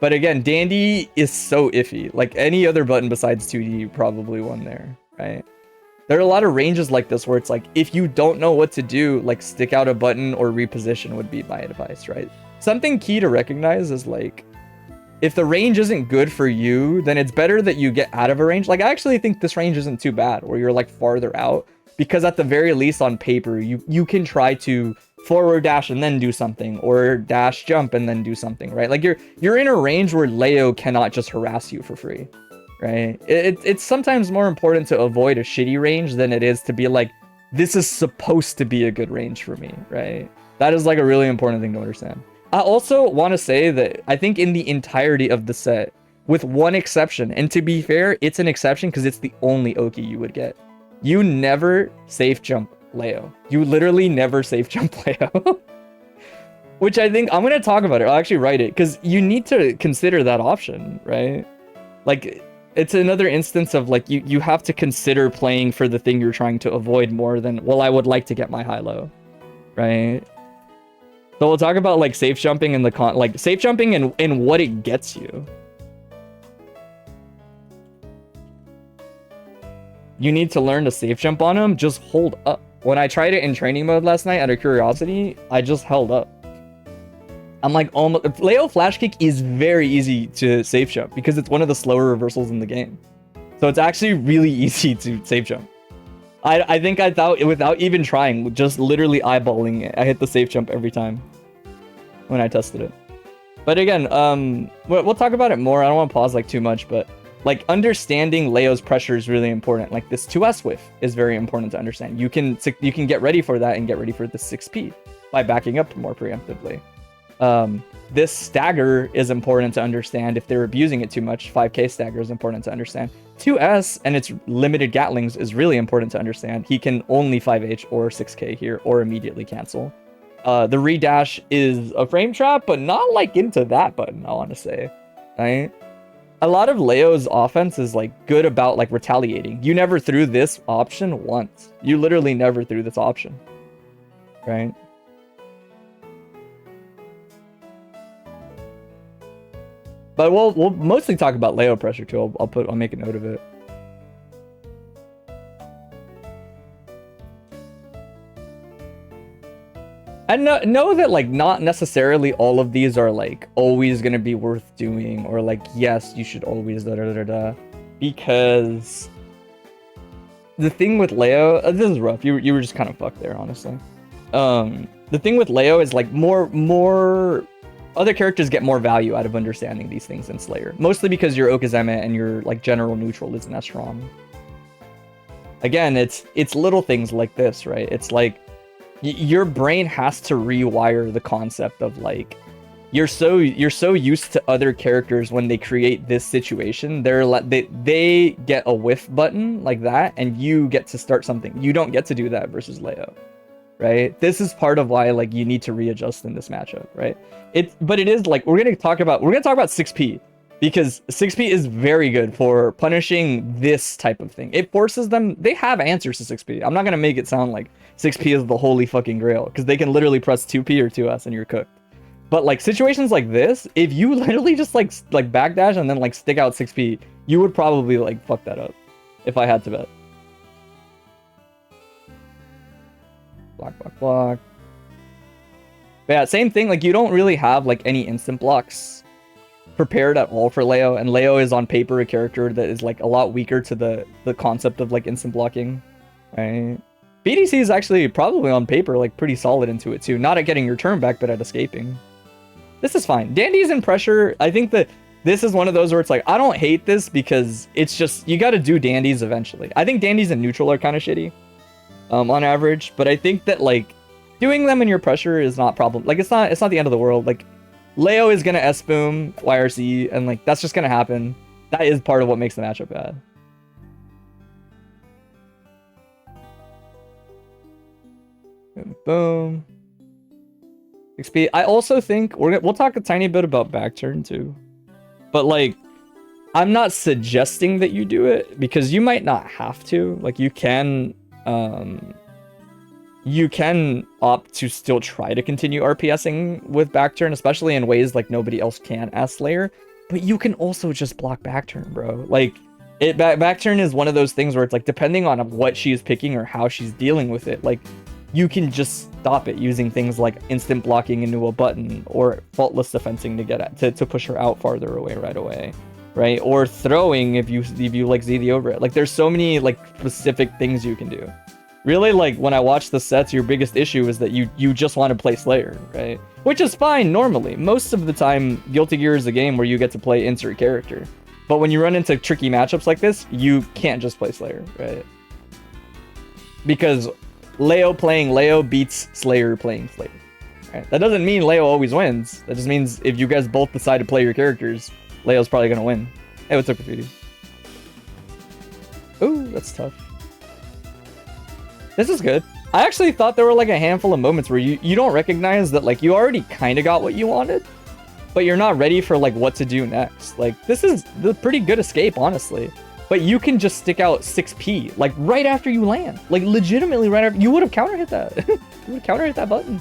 But again, Dandy is so iffy. Like any other button besides 2D, you probably won there, right? There are a lot of ranges like this where it's like, if you don't know what to do, like stick out a button or reposition would be my advice, right? Something key to recognize is like, if the range isn't good for you, then it's better that you get out of a range. Like I actually think this range isn't too bad where you're like farther out, because at the very least on paper, you can try to forward dash and then do something, or dash jump and then do something, right? Like you're in a range where Leo cannot just harass you for free. Right? It's sometimes more important to avoid a shitty range than it is to be like, this is supposed to be a good range for me, right? That is like a really important thing to understand. I also want to say that I think in the entirety of the set, with one exception, and to be fair, it's an exception because it's the only Oki you would get. You never safe jump Leo. You literally never safe jump Leo. Which I think, I'm going to talk about it. I'll actually write it because you need to consider that option, right? Like, it's another instance of like you have to consider playing for the thing you're trying to avoid more than, well, I would like to get my high-low, right? So we'll talk about like safe jumping and safe jumping and what it gets you. You need to learn to safe jump on him. Just hold up. When I tried it in training mode last night out of curiosity, I just held up. I'm like, Leo flash kick is very easy to safe jump because it's one of the slower reversals in the game. So it's actually really easy to safe jump. I think I thought, without even trying, just literally eyeballing it, I hit the safe jump every time when I tested it. But again, we'll talk about it more. I don't want to pause like too much, but like understanding Leo's pressure is really important. Like this 2S whiff is very important to understand. You can get ready for that and get ready for the 6P by backing up more preemptively. This stagger is important to understand if they're abusing it too much. 5k stagger is important to understand. 2S and its limited Gatlings is really important to understand. He can only 5H or 6k here or immediately cancel. The redash is a frame trap, but not like into that button, I want to say. Right? A lot of Leo's offense is like good about like retaliating. You never threw this option once. You literally never threw this option. Right? But we'll mostly talk about Leo pressure too. I'll make a note of it. And know that like not necessarily all of these are like always gonna be worth doing, or like yes you should always because the thing with Leo, this is rough. You were just kind of fucked there, honestly. The thing with Leo is like more other characters get more value out of understanding these things than Slayer, mostly because your Okazeme and your like general neutral isn't as strong. Again, it's little things like this, right? It's like your brain has to rewire the concept of like you're so used to other characters when they create this situation, they get a whiff button like that and you get to start something. You don't get to do that versus Leo, right? This is part of why like you need to readjust in this matchup, right? But it is like we're gonna talk about 6P, because 6P is very good for punishing this type of thing. It forces them, they have answers to 6P. I'm not gonna make it sound like 6P is the holy fucking grail, because they can literally press 2P or 2S and you're cooked. But like situations like this, if you literally just like backdash and then like stick out 6P, you would probably like fuck that up, if I had to bet. Block. But yeah, same thing, like you don't really have like any instant blocks prepared at all for Leo, and Leo is on paper a character that is like a lot weaker to the concept of like instant blocking, right? BDC is actually probably on paper like pretty solid into it too, not at getting your turn back, but at escaping. This is fine. Dandy's in pressure. I think that this is one of those where it's like, I don't hate this because it's just, you got to do dandies eventually. I think dandies and neutral are kind of shitty on average, but I think that like doing them in your pressure is not problem. Like it's not the end of the world. Like Leo is gonna S-boom YRC and like that's just gonna happen. That is part of what makes the matchup bad. Boom. XP. I also think we'll talk a tiny bit about back turn too, but like I'm not suggesting that you do it because you might not have to. Like you can opt to still try to continue RPSing with back turn, especially in ways like nobody else can as Slayer. But you can also just block back turn, bro. Like back turn is one of those things where it's like depending on what she is picking or how she's dealing with it, like you can just stop it using things like instant blocking into a button or faultless defensing to get at to push her out farther away right away, right? Or throwing if you like Z the over it. Like there's so many like specific things you can do. Really, like when I watch the sets, your biggest issue is that you just want to play Slayer, right? Which is fine normally. Most of the time, Guilty Gear is a game where you get to play insert character. But when you run into tricky matchups like this, you can't just play Slayer, right? Because Leo playing Leo beats Slayer playing Slayer. Right? That doesn't mean Leo always wins. That just means if you guys both decide to play your characters, Leo's probably gonna win. Hey, what's up, Graffiti? Ooh, that's tough. This is good. I actually thought there were like a handful of moments where you don't recognize that like you already kind of got what you wanted, but you're not ready for like what to do next. Like this is the pretty good escape, honestly. But you can just stick out 6P like right after you land. Like legitimately right after. You would have counter hit that. You would have counter hit that button.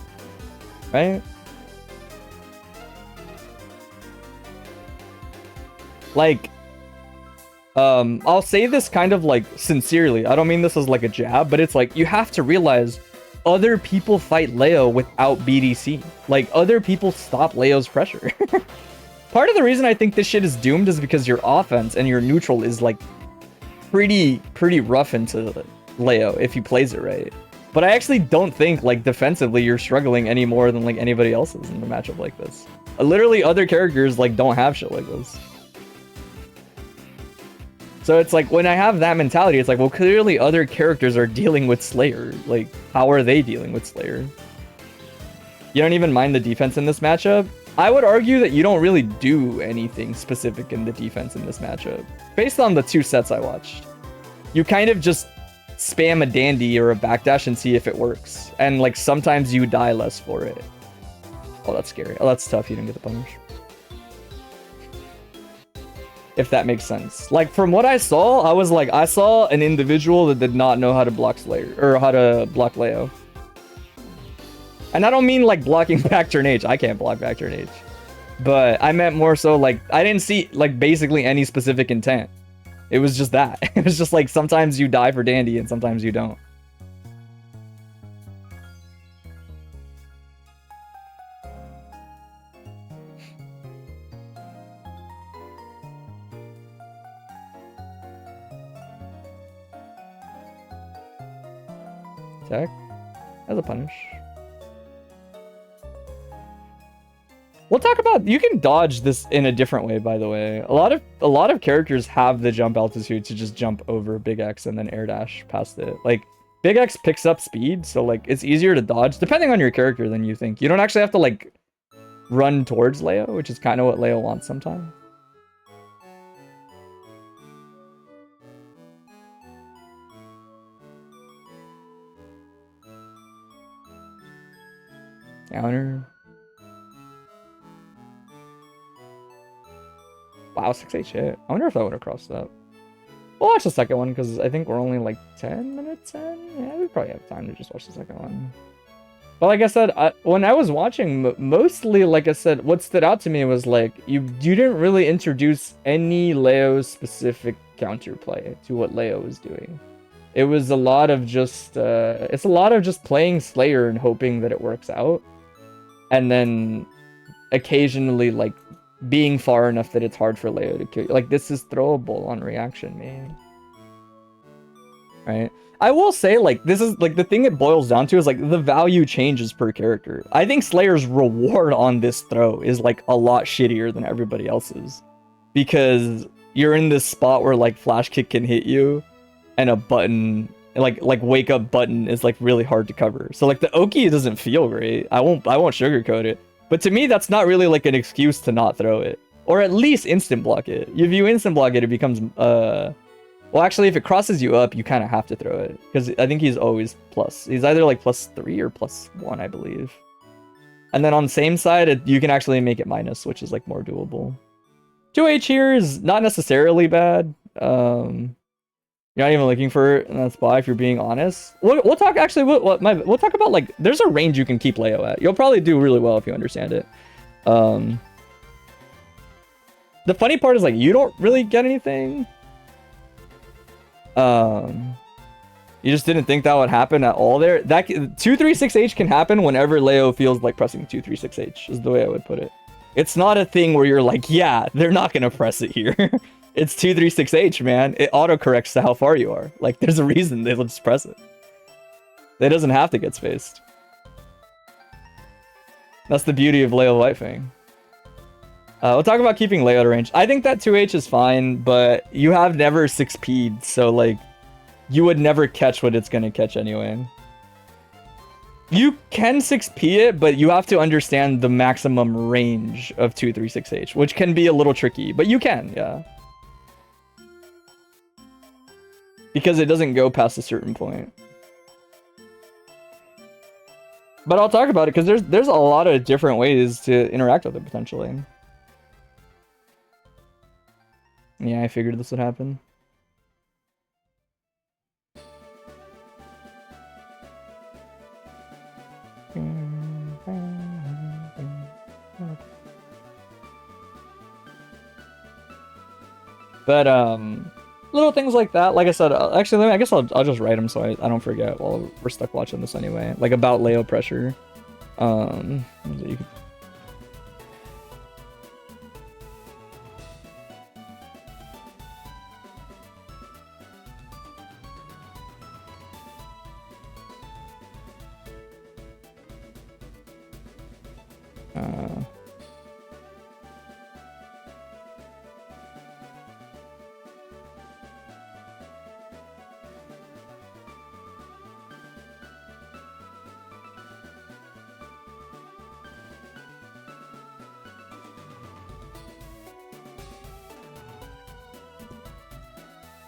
Right? Like I'll say this kind of like sincerely. I don't mean this as like a jab, but it's like you have to realize other people fight Leo without BDC. Like other people stop Leo's pressure. Part of the reason I think this shit is doomed is because your offense and your neutral is like pretty rough into Leo if he plays it right. But I actually don't think like defensively you're struggling any more than like anybody else is in a matchup like this. Literally other characters like don't have shit like this. So it's like when I have that mentality, it's like, well, clearly other characters are dealing with Slayer. Like, how are they dealing with Slayer? You don't even mind the defense in this matchup? I would argue that you don't really do anything specific in the defense in this matchup. Based on the 2 sets I watched. You kind of just spam a dandy or a backdash and see if it works. And like sometimes you die less for it. Oh, that's scary. Oh, that's tough. You didn't get the punish. If that makes sense. Like from what I saw, I was like, I saw an individual that did not know how to block Slayer or how to block Leo. And I don't mean like blocking back turn H. I can't block back turn H. But I meant more so like I didn't see like basically any specific intent. It was just that. It was just like sometimes you die for dandy and sometimes you don't. Attack as a punish. We'll talk about, you can dodge this in a different way, by the way. A lot of characters have the jump altitude to just jump over Big X and then air dash past it. Like Big X picks up speed, so like it's easier to dodge depending on your character than you think. You don't actually have to like run towards Leo, which is kind of what Leo wants sometimes. Counter. Wow, 6H hit. I wonder if I would have crossed that. We'll watch the second one because I think we're only like 10 minutes in. Yeah, we probably have time to just watch the second one. But like I said, when I was watching, mostly, like I said, what stood out to me was like, you didn't really introduce any Leo-specific counterplay to what Leo was doing. It was a lot of just, it's a lot of just playing Slayer and hoping that it works out. And then occasionally, like, being far enough that it's hard for Leo to kill you. Like, this is throwable on reaction, man. Right? I will say, like, this is, like, the thing it boils down to is, like, the value changes per character. I think Slayer's reward on this throw is, like, a lot shittier than everybody else's. Because you're in this spot where, like, flash kick can hit you, and a button, like wake up button is, like, really hard to cover. So, like, the Oki doesn't feel great. I won't sugarcoat it. But to me, that's not really like an excuse to not throw it. Or at least instant block it. If you instant block it, it becomes, well, actually, if it crosses you up, you kind of have to throw it. Because I think he's always plus. He's either like +3 or +1, I believe. And then on the same side, you can actually make it minus, which is like more doable. 2H here is not necessarily bad. You're not even looking for it in that spot if you're being honest. We'll talk, actually, we'll talk about, like, there's a range you can keep Leo at. You'll probably do really well if you understand it. The funny part is, like, you don't really get anything. You just didn't think that would happen at all there. That 236H can happen whenever Leo feels like pressing 236H, is the way I would put it. It's not a thing where you're like, yeah, they're not going to press it here. It's 236H, man. It autocorrects to how far you are. Like, there's a reason they'll just press it. It doesn't have to get spaced. That's the beauty of Leo Whitefang. We'll talk about keeping Leo to range. I think that 2H is fine, but you have never 6P'd, so, like, you would never catch what it's going to catch anyway. You can 6P it, but you have to understand the maximum range of 236H, which can be a little tricky, but you can, yeah. Because it doesn't go past a certain point. But I'll talk about it, because there's a lot of different ways to interact with it, potentially. Yeah, I figured this would happen. But, little things like that. Like I said, actually, I guess I'll just write them so I don't forget while we're stuck watching this anyway. Like, about Leo pressure.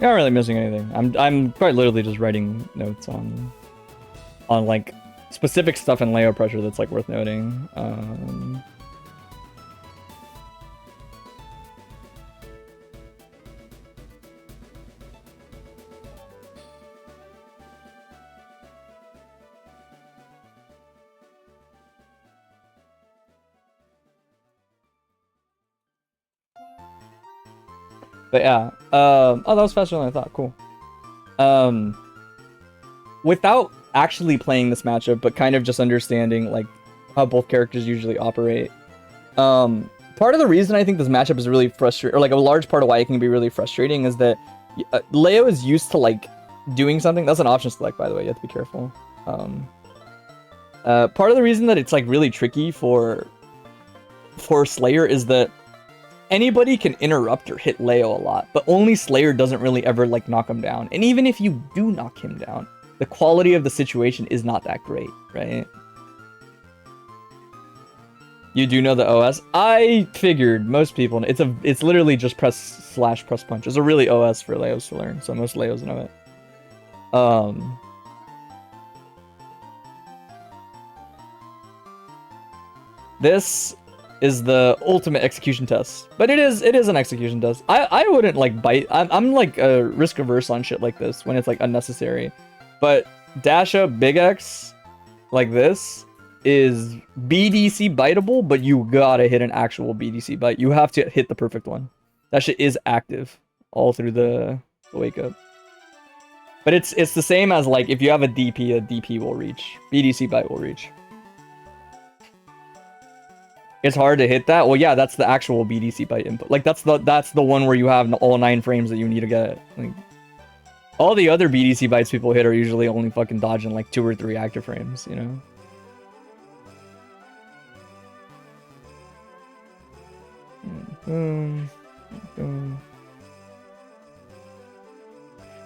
Not really missing anything. I'm quite literally just writing notes on like specific stuff in layout pressure that's like worth noting. But yeah, oh, that was faster than I thought. Cool. Without actually playing this matchup, but kind of just understanding like how both characters usually operate. Part of the reason I think this matchup is really frustrating, or like a large part of why it can be really frustrating, is that Leo is used to like doing something. That's an option select, by the way. You have to be careful. Part of the reason that it's like really tricky for Slayer is that anybody can interrupt or hit Leo a lot, but only Slayer doesn't really ever like knock him down. And even if you do knock him down, the quality of the situation is not that great, right? You do know the OS? I figured most people. It's literally just press punch. It's a really OS for Leos to learn, so most Leos know it. This is the ultimate execution test, but it is an execution test. I wouldn't like bite. I'm like risk averse on shit like this when it's like unnecessary, but dash up big X like this is BDC biteable, but you gotta hit an actual BDC bite. You have to hit the perfect one. That shit is active all through the wake up. But it's the same as like if you have a DP will reach. BDC bite will reach. It's hard to hit that. Well, yeah, that's the actual BDC bite input. Like that's the one where you have all 9 frames that you need to get. Like, all the other BDC bites people hit are usually only fucking dodging like 2 or 3 active frames, you know?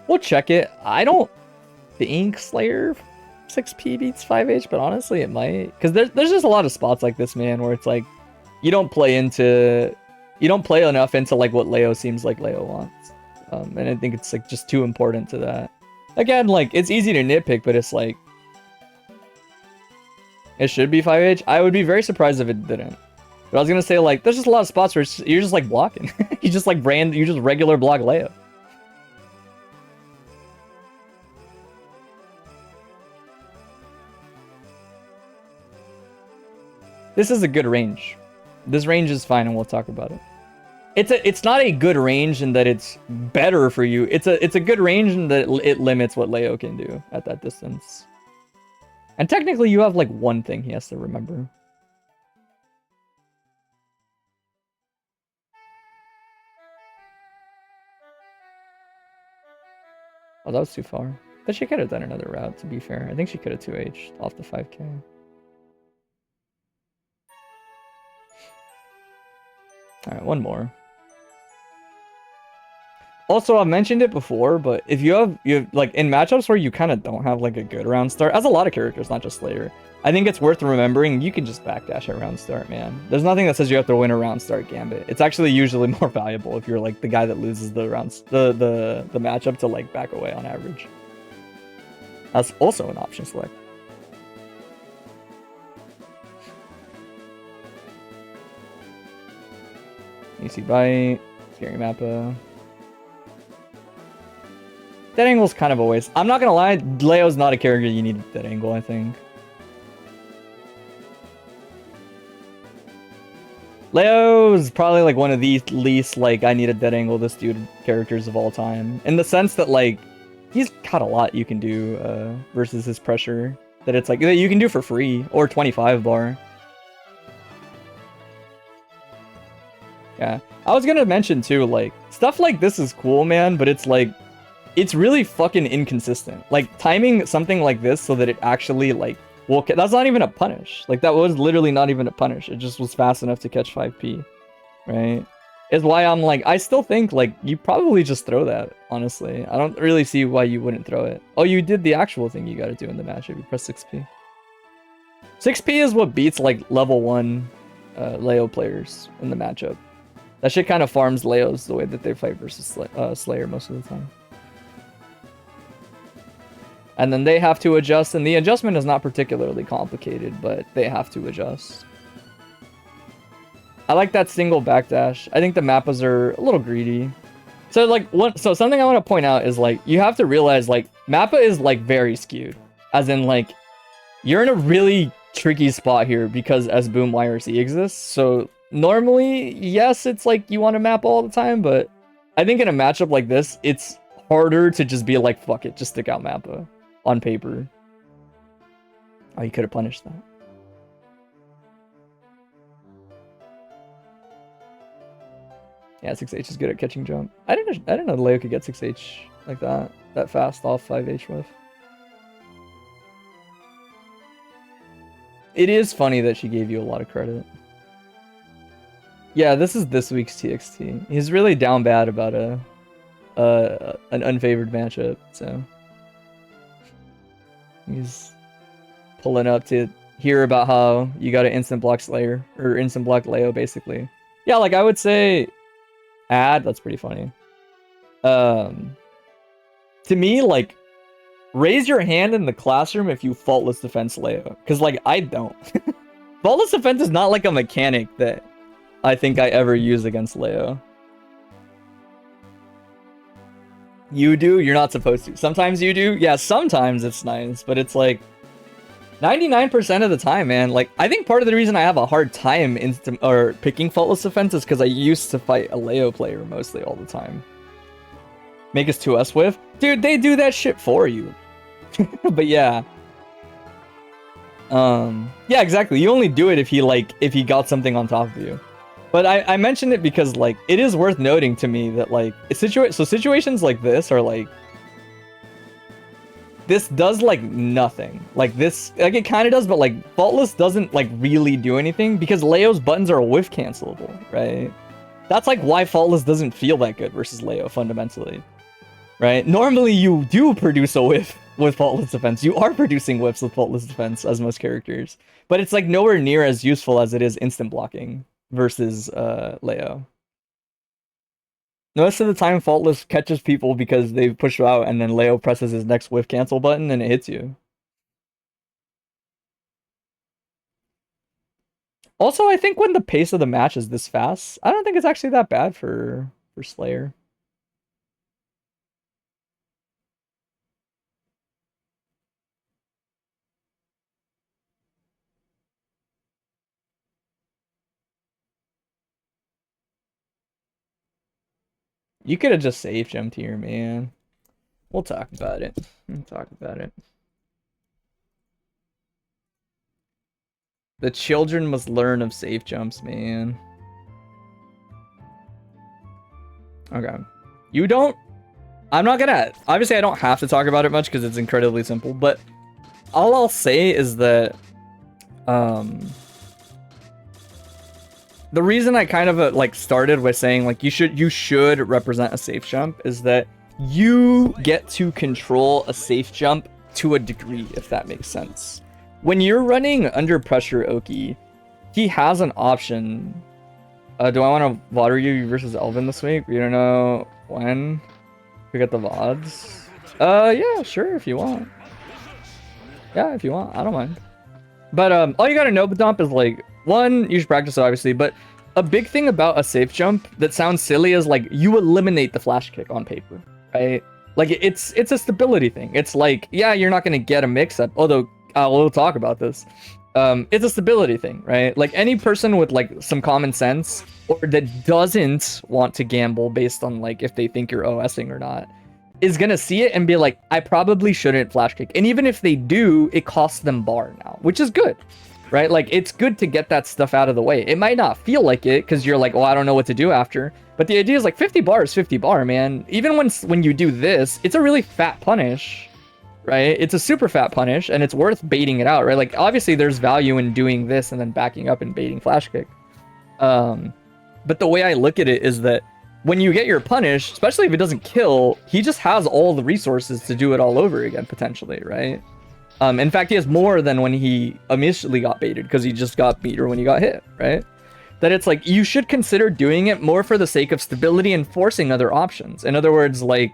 We'll check it. I don't think Slayer 6P beats 5H, but honestly it might. Because there's just a lot of spots like this, man, where it's like you don't play enough into like what Leo seems like Leo wants. And I think it's like just too important to that. Again, like it's easy to nitpick, but it's like it should be 5H. I would be very surprised if it didn't. But I was gonna say like there's just a lot of spots where you're just like blocking. You just regular block Leo. This is a good range. This range is fine, and we'll talk about it. It's not a good range in that it's better for you. It's a good range in that it limits what Leo can do at that distance. And technically, you have like one thing he has to remember. Oh, that was too far. But she could have done another route, to be fair. I think she could have 2H'd off the 5K. Alright, one more. Also, I've mentioned it before, but if you have like in matchups where you kind of don't have like a good round start, as a lot of characters, not just Slayer, I think it's worth remembering you can just backdash a round start, man. There's nothing that says you have to win a round start gambit. It's actually usually more valuable if you're like the guy that loses the rounds, the matchup to like back away on average. That's also an option select. Easy bite, scary mappa. Dead angle's kind of a waste. I'm not gonna lie, Leo's not a character you need dead angle, I think. Leo's probably like one of the least like I need a dead angle this dude characters of all time. In the sense that like he's got a lot you can do versus his pressure that it's like that you can do for free or 25 bar. Yeah. I was gonna mention too, like stuff like this is cool, man, but it's like it's really fucking inconsistent. Like timing something like this so that it actually like Well, that's not even a punish. Like, that was literally not even a punish. It just was fast enough to catch 5p, right? Is why I'm like, I still think, like, you probably just throw that, honestly. I don't really see why you wouldn't throw it. Oh, you did the actual thing you gotta do in the matchup. You press 6p. 6p is what beats, like, level 1 Leo players in the matchup. That shit kind of farms Leos the way that they fight versus Slayer most of the time. And then they have to adjust, and the adjustment is not particularly complicated, but they have to adjust. I like that single backdash. I think the Mappas are a little greedy. So like so something I want to point out is like you have to realize like Mappa is like very skewed. As in like you're in a really tricky spot here because S-Boom YRC exists. So normally, yes, it's like you want to map all the time, but I think in a matchup like this, it's harder to just be like, fuck it, just stick out Mappa on paper. Oh, you could have punished that. Yeah, 6H is good at catching jump. I didn't know Leo could get 6H like that fast off 5H with. It is funny that she gave you a lot of credit. Yeah, this is this week's TXT. He's really down bad about an unfavored matchup, so he's pulling up to hear about how you got to instant block Slayer or instant block Leo, basically. Yeah, like I would say. That's pretty funny. To me, like, raise your hand in the classroom if you faultless defense Leo. Because, like, I don't. Faultless defense is not, like, a mechanic that I think I ever use against Leo. You do? You're not supposed to. Sometimes you do? Yeah, sometimes it's nice. But it's, like, 99% of the time, man. Like, I think part of the reason I have a hard time picking faultless defense is because I used to fight a Leo player mostly all the time. Make us 2S with? Dude, they do that shit for you. But yeah. Yeah, exactly. You only do it if he got something on top of you. But I mentioned it because, like, it is worth noting to me that, like, situations like this are, like, this does, like, nothing. Like, this, like, it kind of does, but, like, faultless doesn't, like, really do anything because Leo's buttons are whiff cancelable, right? That's, like, why faultless doesn't feel that good versus Leo, fundamentally, right? Normally, you do produce a whiff with faultless defense. You are producing whiffs with faultless defense, as most characters. But it's, like, nowhere near as useful as it is instant blocking versus Leo. Most of the time, faultless catches people because they push you out, and then Leo presses his next whiff cancel button, and it hits you. Also, I think when the pace of the match is this fast, I don't think it's actually that bad for Slayer. You could have just safe jumped here, man. We'll talk about it. The children must learn of safe jumps, man. Okay. You don't... I'm not gonna... Obviously, I don't have to talk about it much because it's incredibly simple, but all I'll say is that... the reason I kind of like started with saying like you should represent a safe jump is that you get to control a safe jump to a degree, if that makes sense. When you're running under pressure Oki, he has an option. Do I want to water you versus Elvin this week? We don't know when. We got the VODs. Yeah, sure, if you want. Yeah, if you want, I don't mind. But all you gotta know, bdonp, is like, one, you should practice it, obviously, but a big thing about a safe jump that sounds silly is like you eliminate the flash kick on paper, right? Like it's a stability thing. It's like, yeah, you're not gonna get a mix-up, although we'll talk about this. It's a stability thing, right? Like any person with like some common sense or that doesn't want to gamble based on like if they think you're OSing or not is gonna see it and be like, I probably shouldn't flash kick. And even if they do, it costs them bar now, which is good. Right? Like, it's good to get that stuff out of the way. It might not feel like it, because you're like, well, I don't know what to do after. But the idea is, like, 50 bar is 50 bar, man. Even when you do this, it's a really fat punish. right? It's a super fat punish, and it's worth baiting it out, right? Like, obviously, there's value in doing this and then backing up and baiting flash kick. But the way I look at it is that when you get your punish, especially if it doesn't kill, he just has all the resources to do it all over again, potentially, right? In fact, he has more than when he initially got baited, because he just got beater when he got hit, right? That it's like, you should consider doing it more for the sake of stability and forcing other options. In other words, like,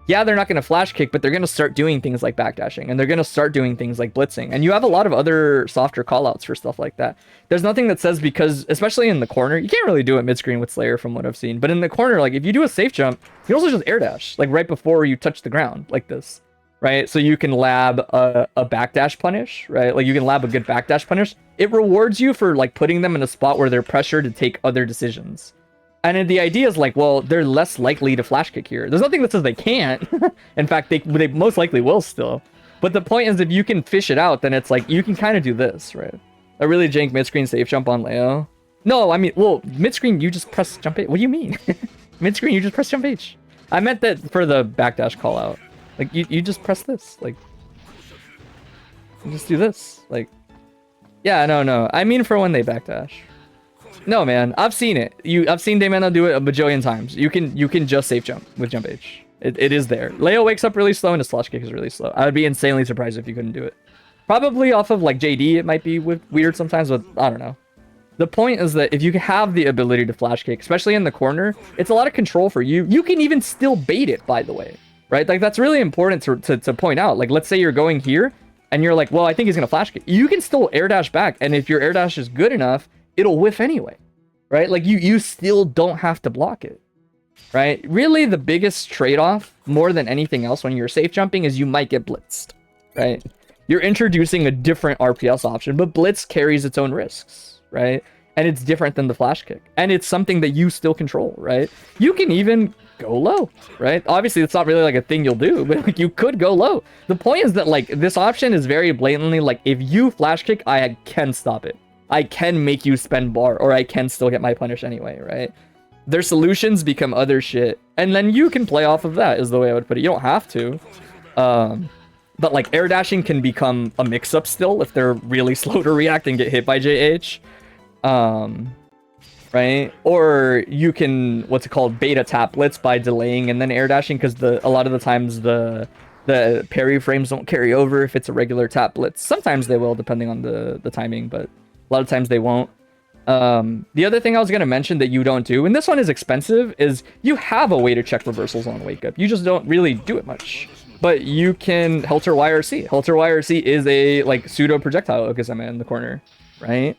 yeah, they're not going to flash kick, but they're going to start doing things like backdashing, and they're going to start doing things like blitzing. And you have a lot of other softer callouts for stuff like that. There's nothing that says, because, especially in the corner, you can't really do it mid-screen with Slayer from what I've seen. But in the corner, like, if you do a safe jump, you can also just air dash, like right before you touch the ground, like this, right? So you can lab a backdash punish, right? Like, you can lab a good backdash punish. It rewards you for, like, putting them in a spot where they're pressured to take other decisions. And the idea is like, well, they're less likely to flash kick here. There's nothing that says they can't. In fact, they most likely will still. But the point is, if you can fish it out, then it's like, you can kind of do this, right? A really jank mid-screen safe jump on Leo. No, I mean, well, mid-screen, you just press jump H. What do you mean? Mid-screen, you just press jump H. I meant that for the backdash call out. Like, you just press this. Like, you just do this. Like, yeah, no. I mean for when they backdash. No, man, I've seen it. I've seen Daemeno do it a bajillion times. You can just safe jump with jump H. It is there. Leo wakes up really slow and his slash kick is really slow. I would be insanely surprised if you couldn't do it. Probably off of like JD, it might be weird sometimes, but I don't know. The point is that if you have the ability to flash kick, especially in the corner, it's a lot of control for you. You can even still bait it, by the way, right? Like, that's really important to point out. Like, let's say you're going here and you're like, well, I think he's gonna flash kick. You can still air dash back, and if your air dash is good enough, it'll whiff anyway, right? Like, you still don't have to block it, right? Really, the biggest trade-off, more than anything else, when you're safe jumping is you might get blitzed, right? You're introducing a different RPS option, but blitz carries its own risks, right? And it's different than the flash kick, and it's something that you still control, right? You can even go low, right? Obviously, it's not really like a thing you'll do, but like, you could go low. The point is that, like, this option is very blatantly like, if you flash kick, I can stop it. I can make you spend bar, or I can still get my punish anyway, right? Their solutions become other shit, and then you can play off of that, is the way I would put it. You don't have to. But like, air dashing can become a mix-up still if they're really slow to react and get hit by JH. Right? Or you can, what's it called, beta tap blitz by delaying and then air dashing, because a lot of the times the parry frames don't carry over if it's a regular tap blitz. Sometimes they will, depending on the timing, but a lot of times they won't. The other thing I was going to mention that you don't do, and this one is expensive, is you have a way to check reversals on wake up. You just don't really do it much. But you can Helter YRC. Helter YRC is a like pseudo projectile Okazeme in the corner, right?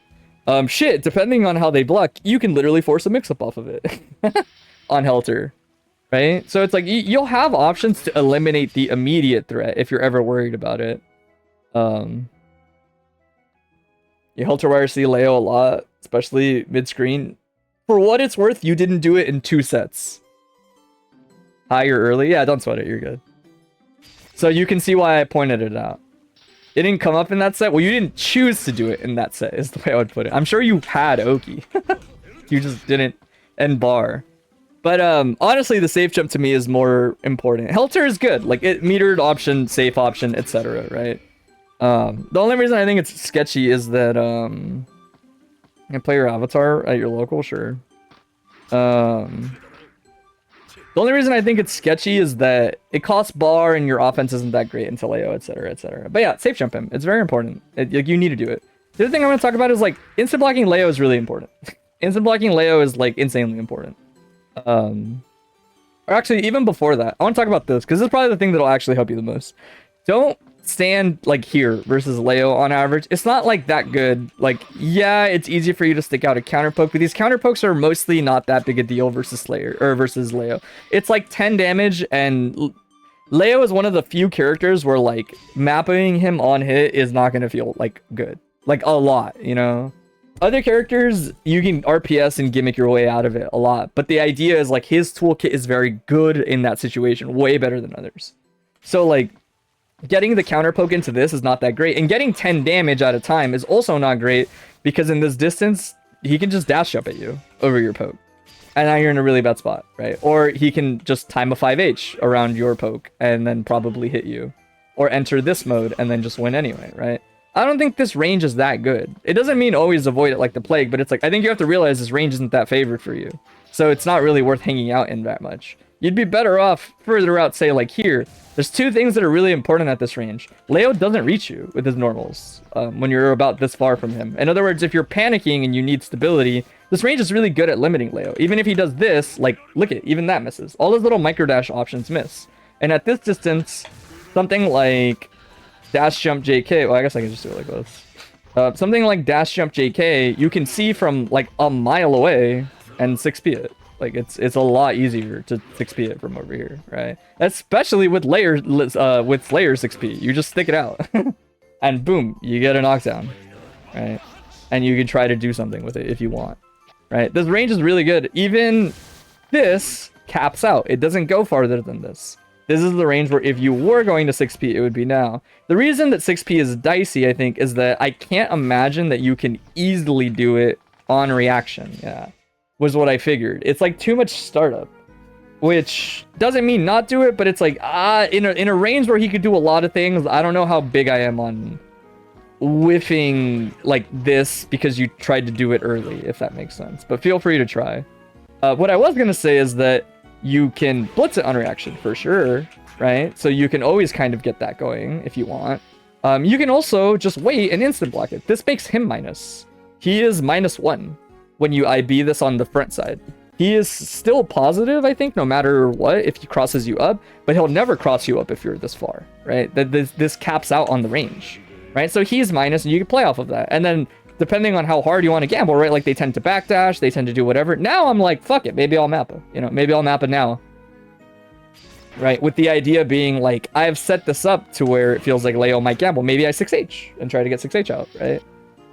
Shit, depending on how they block, you can literally force a mix-up off of it on Helter, right? So it's like, you'll have options to eliminate the immediate threat if you're ever worried about it. You Helter YRC Leo a lot, especially mid-screen. For what it's worth, you didn't do it in 2 sets. High or early? Yeah, don't sweat it, you're good. So you can see why I pointed it out. It didn't come up in that set. Well, you didn't choose to do it in that set, is the way I would put it. I'm sure you had Oki. You just didn't end bar. But honestly, the safe jump to me is more important. Helter is good. Like, it metered option, safe option, etc., right? The only reason I think it's sketchy is that you can play your avatar at your local, sure. The only reason I think it's sketchy is that it costs bar and your offense isn't that great until AO, etc., etc. But yeah, safe jump him. It's very important. Like, you need to do it. The other thing I'm going to talk about is, like, instant blocking Leo is really important. Instant blocking Leo is, like, insanely important. Or actually, even before that, I want to talk about this, because this is probably the thing that'll actually help you the most. Don't stand, like, here versus Leo on average. It's not, like, that good. Like, yeah, it's easy for you to stick out a counter poke, but these counter pokes are mostly not that big a deal versus Slayer, or versus Leo. It's, like, 10 damage, and Leo is one of the few characters where, like, mapping him on hit is not going to feel, like, good. Like, a lot, you know? Other characters, you can RPS and gimmick your way out of it a lot, but the idea is, like, his toolkit is very good in that situation, way better than others. So, like, getting the counter poke into this is not that great, and getting 10 damage at a time is also not great, because in this distance, he can just dash jump at you over your poke, and now you're in a really bad spot, right? Or he can just time a 5H around your poke, and then probably hit you. or enter this mode and then just win anyway, right? I don't think this range is that good. It doesn't mean always avoid it like the plague, but it's like, I think you have to realize this range isn't that favored for you. So it's not really worth hanging out in that much. You'd be better off further out, say like here. There's two things that are really important at this range. Leo doesn't reach you with his normals when you're about this far from him. In other words, if you're panicking and you need stability, this range is really good at limiting Leo. Even if he does this, like, look at, even that misses. All his little micro dash options miss. And at this distance, something like dash jump JK, well, I guess I can just do it like this. Something like dash jump JK, you can see from like a mile away and 6p it. Like it's a lot easier to 6p it from over here, right? Especially with layer 6p. You just stick it out. And boom, you get a knockdown. Right? And you can try to do something with it if you want. Right? This range is really good. Even this caps out. It doesn't go farther than this. This is the range where if you were going to 6p, it would be now. The reason that 6p is dicey, I think, is that I can't imagine that you can easily do it on reaction. Yeah. Was what I figured. It's like too much startup, which doesn't mean not do it, but it's like in a range where he could do a lot of things. I don't know how big I am on whiffing like this because you tried to do it early, if that makes sense. But feel free to try. What I was gonna say is that you can blitz it on reaction for sure, right? So you can always kind of get that going if you want. You can also just wait and instant block it. This makes him minus. He is -1. When you IB this on the front side. He is still positive, I think, no matter what, if he crosses you up, but he'll never cross you up if you're this far, right? This caps out on the range, right? So he's minus, and you can play off of that. And then, depending on how hard you want to gamble, right? Like, they tend to backdash, they tend to do whatever. Now I'm like, fuck it, maybe I'll map it. You know, maybe I'll map it now. Right? With the idea being, like, I've set this up to where it feels like Leo might gamble. Maybe I 6H and try to get 6H out, right?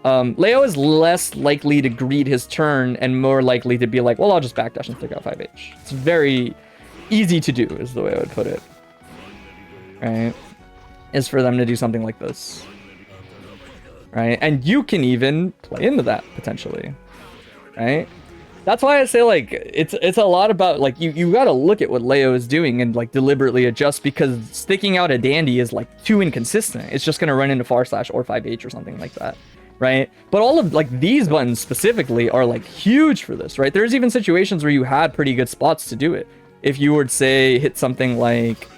Leo is less likely to greed his turn and more likely to be like, well, I'll just backdash and stick out 5H. It's very easy to do, is the way I would put it. Right? Is for them to do something like this. Right? And you can even play into that, potentially. Right? That's why I say, like, it's a lot about, like, you gotta look at what Leo is doing and, like, deliberately adjust, because sticking out a dandy is, like, too inconsistent. It's just gonna run into // or 5H or something like that. Right? But all of, like, these buttons specifically are, like, huge for this, right? There's even situations where you had pretty good spots to do it. If you were to, say, hit something like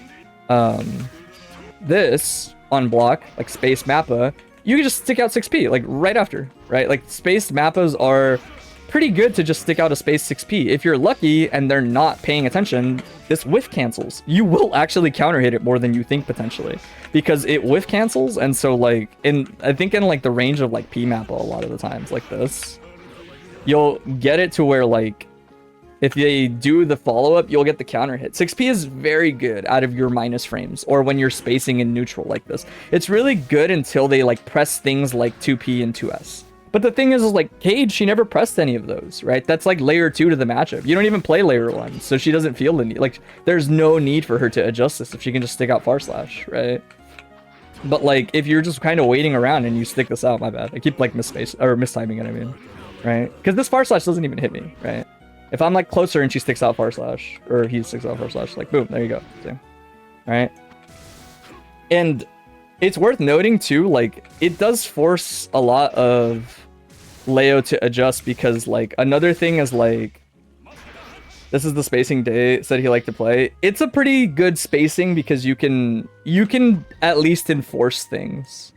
this on block, like Space Mappa, you could just stick out 6p, like, right after, right? Like, Spaced Mappas are pretty good to just stick out a space 6p. If you're lucky and they're not paying attention, this whiff cancels. You will actually counter hit it more than you think, potentially, because it whiff cancels. And so, like, I think in like the range of like P Mappa, a lot of the times like this, you'll get it to where, like, if they do the follow-up, you'll get the counter hit. 6p is very good out of your minus frames, or when you're spacing in neutral like this. It's really good until they, like, press things like 2p and 2s. But the thing is like, Cade, she never pressed any of those, right? That's like layer 2 to the matchup. You don't even play layer 1, so she doesn't feel the need. Like, there's no need for her to adjust this if she can just stick out //, right? But, like, if you're just kind of waiting around and you stick this out, my bad. I keep, like, mistiming it, I mean, right? Because this // doesn't even hit me, right? If I'm, like, closer and she sticks out // or he sticks out // like, boom, there you go. See? Right? And it's worth noting, too, like, it does force a lot of Leo to adjust, because, like, another thing is, like, this is the spacing Day said he liked to play. It's a pretty good spacing because you can at least enforce things.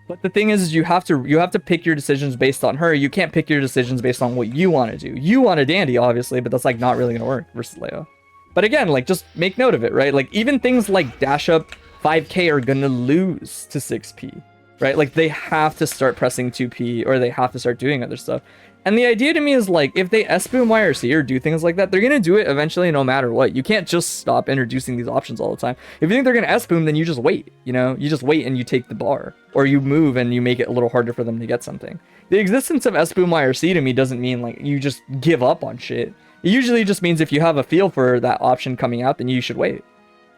But the thing is you have to pick your decisions based on her. You can't pick your decisions based on what you want to do. You want a dandy, obviously, but that's, like, not really gonna work versus Leo. But again, like, just make note of it, right? Like, even things like dash up 5k are gonna lose to 6p, right? Like, they have to start pressing 2p, or they have to start doing other stuff. And the idea to me is, like, if they S-boom YRC or do things like that, they're gonna do it eventually no matter what. You can't just stop introducing these options all the time. If you think they're gonna S-boom, then you just wait, you know? You just wait and you take the bar. Or you move and you make it a little harder for them to get something. The existence of S-boom YRC to me doesn't mean, like, you just give up on shit. It usually just means if you have a feel for that option coming out, then you should wait,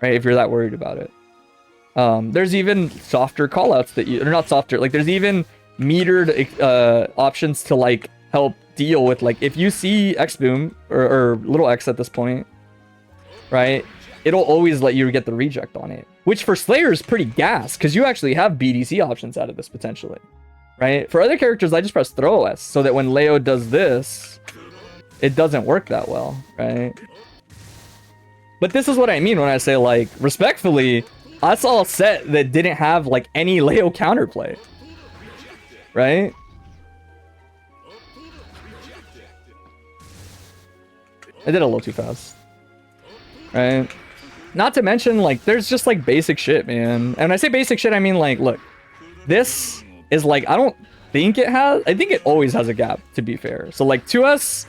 right? If you're that worried about it. There's even softer callouts that or not softer, like, there's even metered options to, like, help deal with, like, if you see X boom or little X at this point, right, it'll always let you get the reject on it. which for Slayer is pretty gas, because you actually have BDC options out of this potentially, right? For other characters, I just press throw S, so that when Leo does this, it doesn't work that well, right? But this is what I mean when I say, like, respectfully, I saw a set that didn't have, like, any Leo counterplay, right? I did a little too fast, right? Not to mention, like, there's just, like, basic shit, man. And when I say basic shit, I mean, like, look, this is, like, I don't think it has, I think it always has a gap, to be fair. So, like, 2S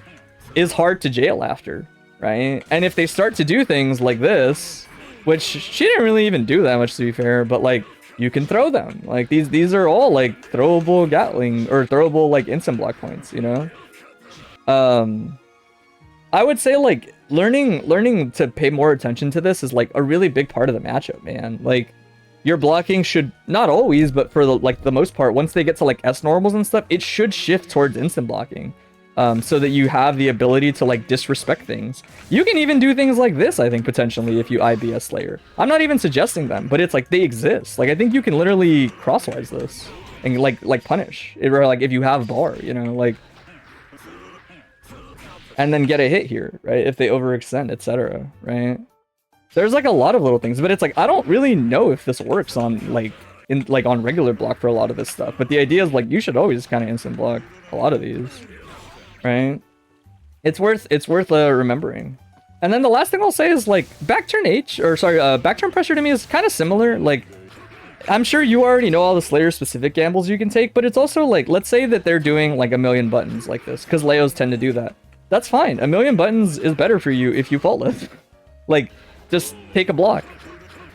is hard to jail after, right? And if they start to do things like this, which she didn't really even do that much, to be fair, but, like, you can throw them. Like, these are all, like, throwable Gatling, or throwable, like, instant block points, you know? I would say, like, learning to pay more attention to this is, like, a really big part of the matchup, man. Like, your blocking should, not always, but for, the most part, once they get to, like, S normals and stuff, it should shift towards instant blocking. So that you have the ability to, like, disrespect things. You can even do things like this, I think, potentially, if you IBS Slayer. I'm not even suggesting them, but it's, like, they exist. Like, I think you can literally crosswise this and, like punish. Or, like, if you have bar, you know, like... And then get a hit here, right? If they overextend, etc., right? There's, like, a lot of little things, but it's, like, I don't really know if this works on, like, on regular block for a lot of this stuff. But the idea is, like, you should always kind of instant block a lot of these. Right, it's worth remembering. And then the last thing I'll say is, like, back turn pressure to me is kind of similar. Like, I'm sure you already know all the Slayer specific gambles you can take, but it's also, like, let's say that they're doing, like, a million buttons like this, because Leos tend to do that. That's fine. A million buttons is better for you if you faultless. Like, just take a block,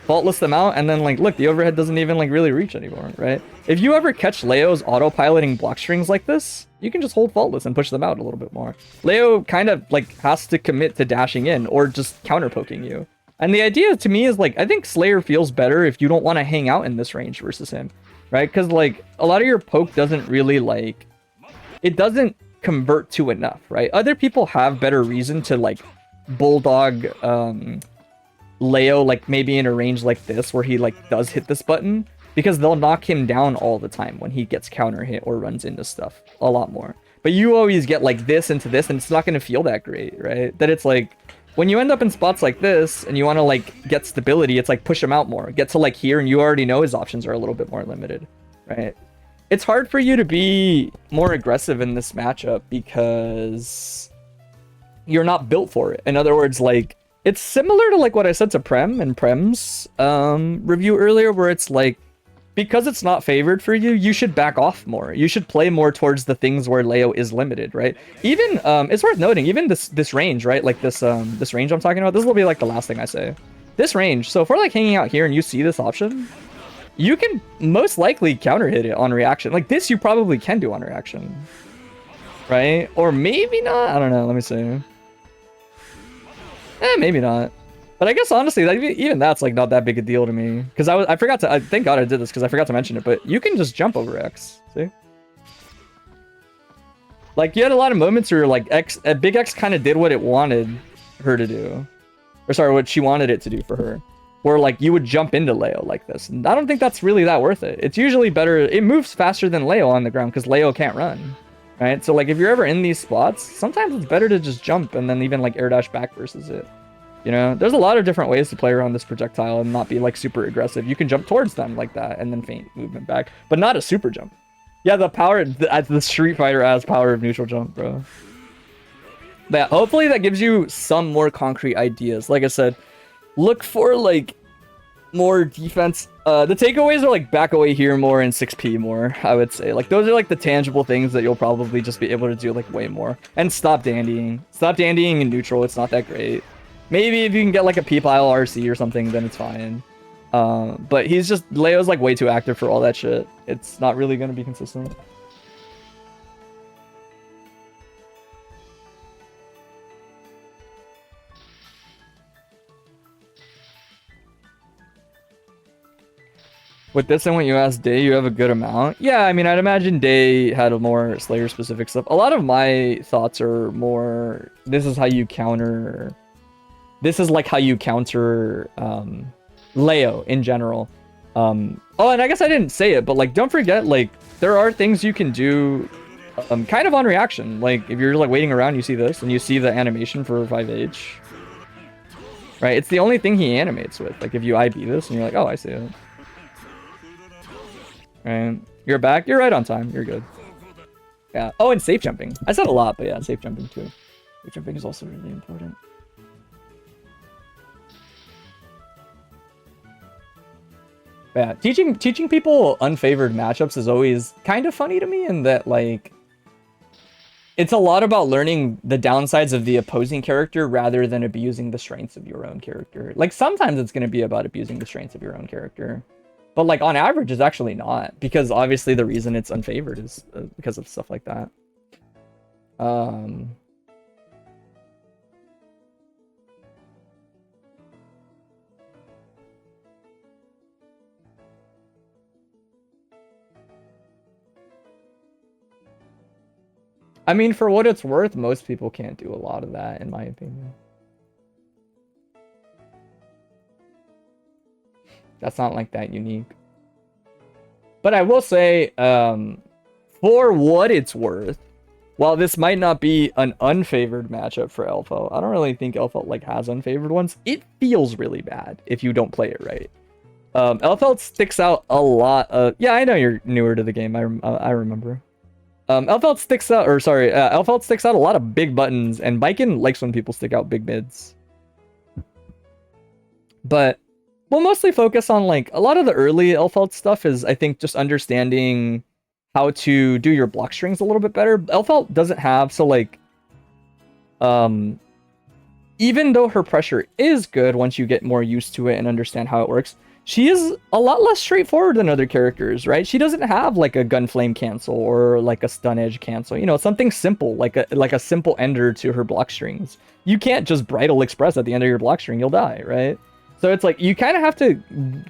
faultless them out, and then, like, look, the overhead doesn't even, like, really reach anymore, right? If you ever catch Leos autopiloting block strings like this, you can just hold faultless and push them out a little bit more. Leo kind of, like, has to commit to dashing in or just counter poking you. And the idea to me is, like, I think Slayer feels better if you don't want to hang out in this range versus him, right? Because, like, a lot of your poke doesn't really, like, it doesn't convert to enough, right? Other people have better reason to, like, bulldog Leo, like, maybe in a range like this where he, like, does hit this button, because they'll knock him down all the time when he gets counter hit or runs into stuff a lot more. But you always get, like, this into this, and it's not going to feel that great, right? That it's like, when you end up in spots like this and you want to, like, get stability, it's like push him out more. Get to, like, here, and you already know his options are a little bit more limited, right? It's hard for you to be more aggressive in this matchup because you're not built for it. In other words, like, it's similar to, like, what I said to Prem and Prem's review earlier, where it's like, because it's not favored for you, you should back off more. You should play more towards the things where Leo is limited, right? Even, it's worth noting, even this range, right? Like this range I'm talking about, this will be, like, the last thing I say. This range, so if we're, like, hanging out here and you see this option, you can most likely counter hit it on reaction. Like, this you probably can do on reaction, right? Or maybe not, I don't know, let me see. Maybe not. But I guess, honestly, like, even that's, like, not that big a deal to me. Because I forgot to... thank God I did this, because I forgot to mention it. But you can just jump over X. See? Like, you had a lot of moments where, like, Big X kind of did what it wanted her to do. Or, sorry, what she wanted it to do for her. Where, like, you would jump into Leo like this. And I don't think that's really that worth it. It's usually better... It moves faster than Leo on the ground, because Leo can't run. Right? So, like, if you're ever in these spots, sometimes it's better to just jump and then even, like, air dash back versus it. You know, there's a lot of different ways to play around this projectile and not be, like, super aggressive. You can jump towards them like that and then feint movement back, but not a super jump. Yeah, the Street Fighter has power of neutral jump, bro. But yeah, hopefully that gives you some more concrete ideas. Like I said, look for, like, more defense. The takeaways are, like, back away here more and 6P more, I would say. Like, those are, like, the tangible things that you'll probably just be able to do, like, way more. And stop dandying. Stop dandying in neutral. It's not that great. Maybe if you can get, like, a P-pile RC or something, then it's fine. But Leo's, like, way too active for all that shit. It's not really going to be consistent. With this and what you asked Day, you have a good amount. Yeah, I mean, I'd imagine Day had a more Slayer-specific stuff. A lot of my thoughts are more, this is how you counter... This is, like, how you counter Leo in general. Oh, and I guess I didn't say it, but like, don't forget, like, there are things you can do kind of on reaction. Like, if you're like waiting around, you see this, and you see the animation for 5H. Right? It's the only thing he animates with. Like, if you IB this, and you're like, oh, I see it. Right? You're back. You're right on time. You're good. Yeah. Oh, and safe jumping. I said a lot, but yeah, safe jumping too. Safe jumping is also really important. Yeah, teaching people unfavored matchups is always kind of funny to me in that, like, it's a lot about learning the downsides of the opposing character rather than abusing the strengths of your own character. Like, sometimes it's going to be about abusing the strengths of your own character. But, like, on average, it's actually not. Because, obviously, the reason it's unfavored is because of stuff like that. I mean, for what it's worth, most people can't do a lot of that, in my opinion. That's not like that unique. But I will say, for what it's worth, while this might not be an unfavored matchup for Elphelt, I don't really think Elphelt like has unfavored ones. It feels really bad if you don't play it right. Elphelt sticks out a lot of... Yeah, I know you're newer to the game. I remember. Elphelt sticks out, or sorry, Elphelt sticks out a lot of big buttons, and Baiken likes when people stick out big mids. But we'll mostly focus on, like, a lot of the early Elphelt stuff is, I think, just understanding how to do your block strings a little bit better. Elphelt doesn't have, so, like, even though her pressure is good once you get more used to it and understand how it works, she is a lot less straightforward than other characters, right? She doesn't have like a gun flame cancel or like a stun edge cancel. You know, something simple, like a simple ender to her block strings. You can't just bridal express at the end of your block string, you'll die, right? So it's like, you kind of have to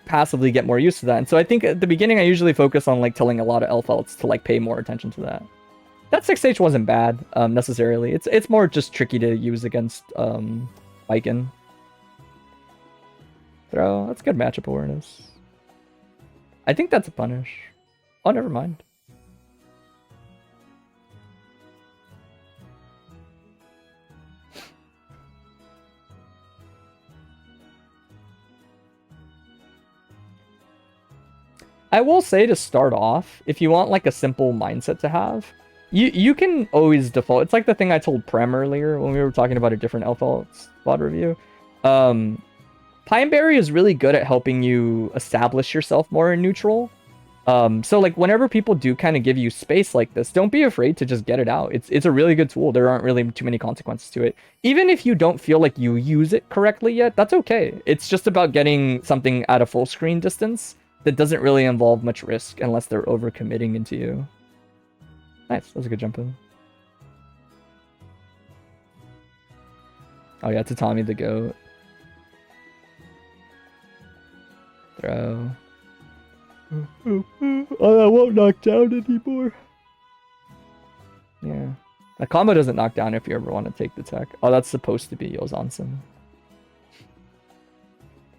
passively get more used to that. And so I think at the beginning, I usually focus on like telling a lot of Elphelts to like pay more attention to that. That 6H wasn't bad, necessarily. It's more just tricky to use against Baiken. Throw. That's good matchup awareness. I think that's a punish. Oh, never mind. I will say to start off, if you want like a simple mindset to have, you can always default. It's like the thing I told Prem earlier when we were talking about a different Elphelt VOD review. Pineberry is really good at helping you establish yourself more in neutral. So like whenever people do kind of give you space like this, don't be afraid to just get it out. It's a really good tool. There aren't really too many consequences to it. Even if you don't feel like you use it correctly yet, that's okay. It's just about getting something at a full screen distance that doesn't really involve much risk unless they're overcommitting into you. Nice, that was a good jump in. Oh yeah, Tatami the goat. Throw. Oh, that won't knock down anymore. Yeah. The combo doesn't knock down if you ever want to take the tech. Oh, that's supposed to be Yozansen.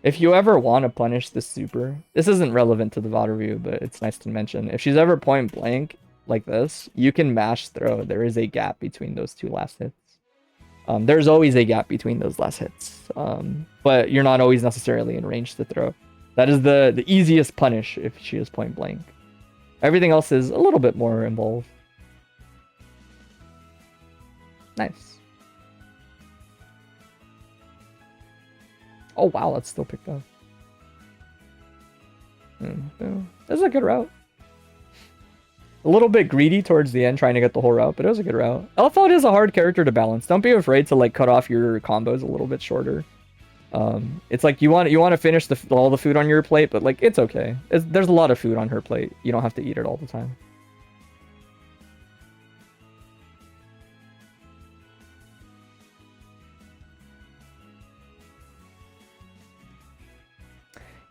If you ever want to punish the super, this isn't relevant to the VOD review, but it's nice to mention. If she's ever point blank like this, you can mash throw. There is a gap between those two last hits. There's always a gap between those last hits. But you're not always necessarily in range to throw. That is the easiest punish if she is point blank. Everything else is a little bit more involved. Nice. Oh wow, that's still picked up. This is a good route. A little bit greedy towards the end trying to get the whole route, but it was a good route. Elphelt is a hard character to balance. Don't be afraid to like cut off your combos a little bit shorter. It's like you want to finish all the food on your plate, but like it's okay. There's a lot of food on her plate. You don't have to eat it all the time.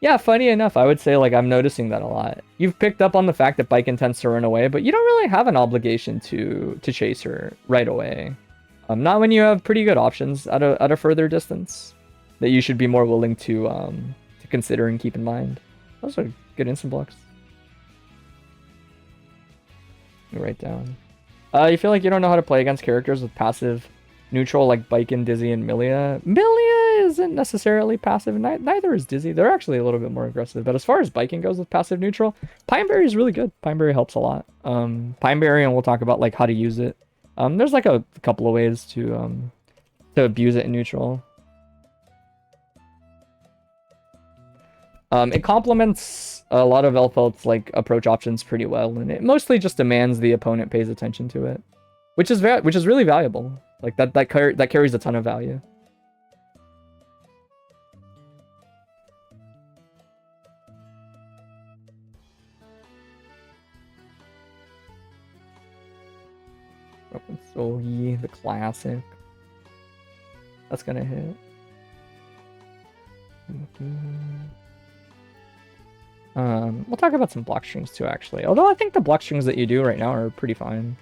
Yeah, funny enough, I would say like I'm noticing that a lot. You've picked up on the fact that Baiken tends to run away, but you don't really have an obligation to chase her right away. Not when you have pretty good options at a further distance. That you should be more willing to to consider and keep in mind. Those are good instant blocks. You write down. You feel like you don't know how to play against characters with passive neutral like Baiken, Dizzy, and Milia. Milia isn't necessarily passive, neither is Dizzy. They're actually a little bit more aggressive. But as far as Baiken goes with passive neutral, Pineberry is really good. Pineberry helps a lot. Pineberry, and we'll talk about like how to use it. There's like a couple of ways to abuse it in neutral. It complements a lot of Elphelt's like approach options pretty well, and it mostly just demands the opponent pays attention to it, which is really valuable. Like that carries a ton of value. Sohi, the classic. That's gonna hit. We'll talk about some block strings too, actually. Although I think the block strings that you do right now are pretty fine.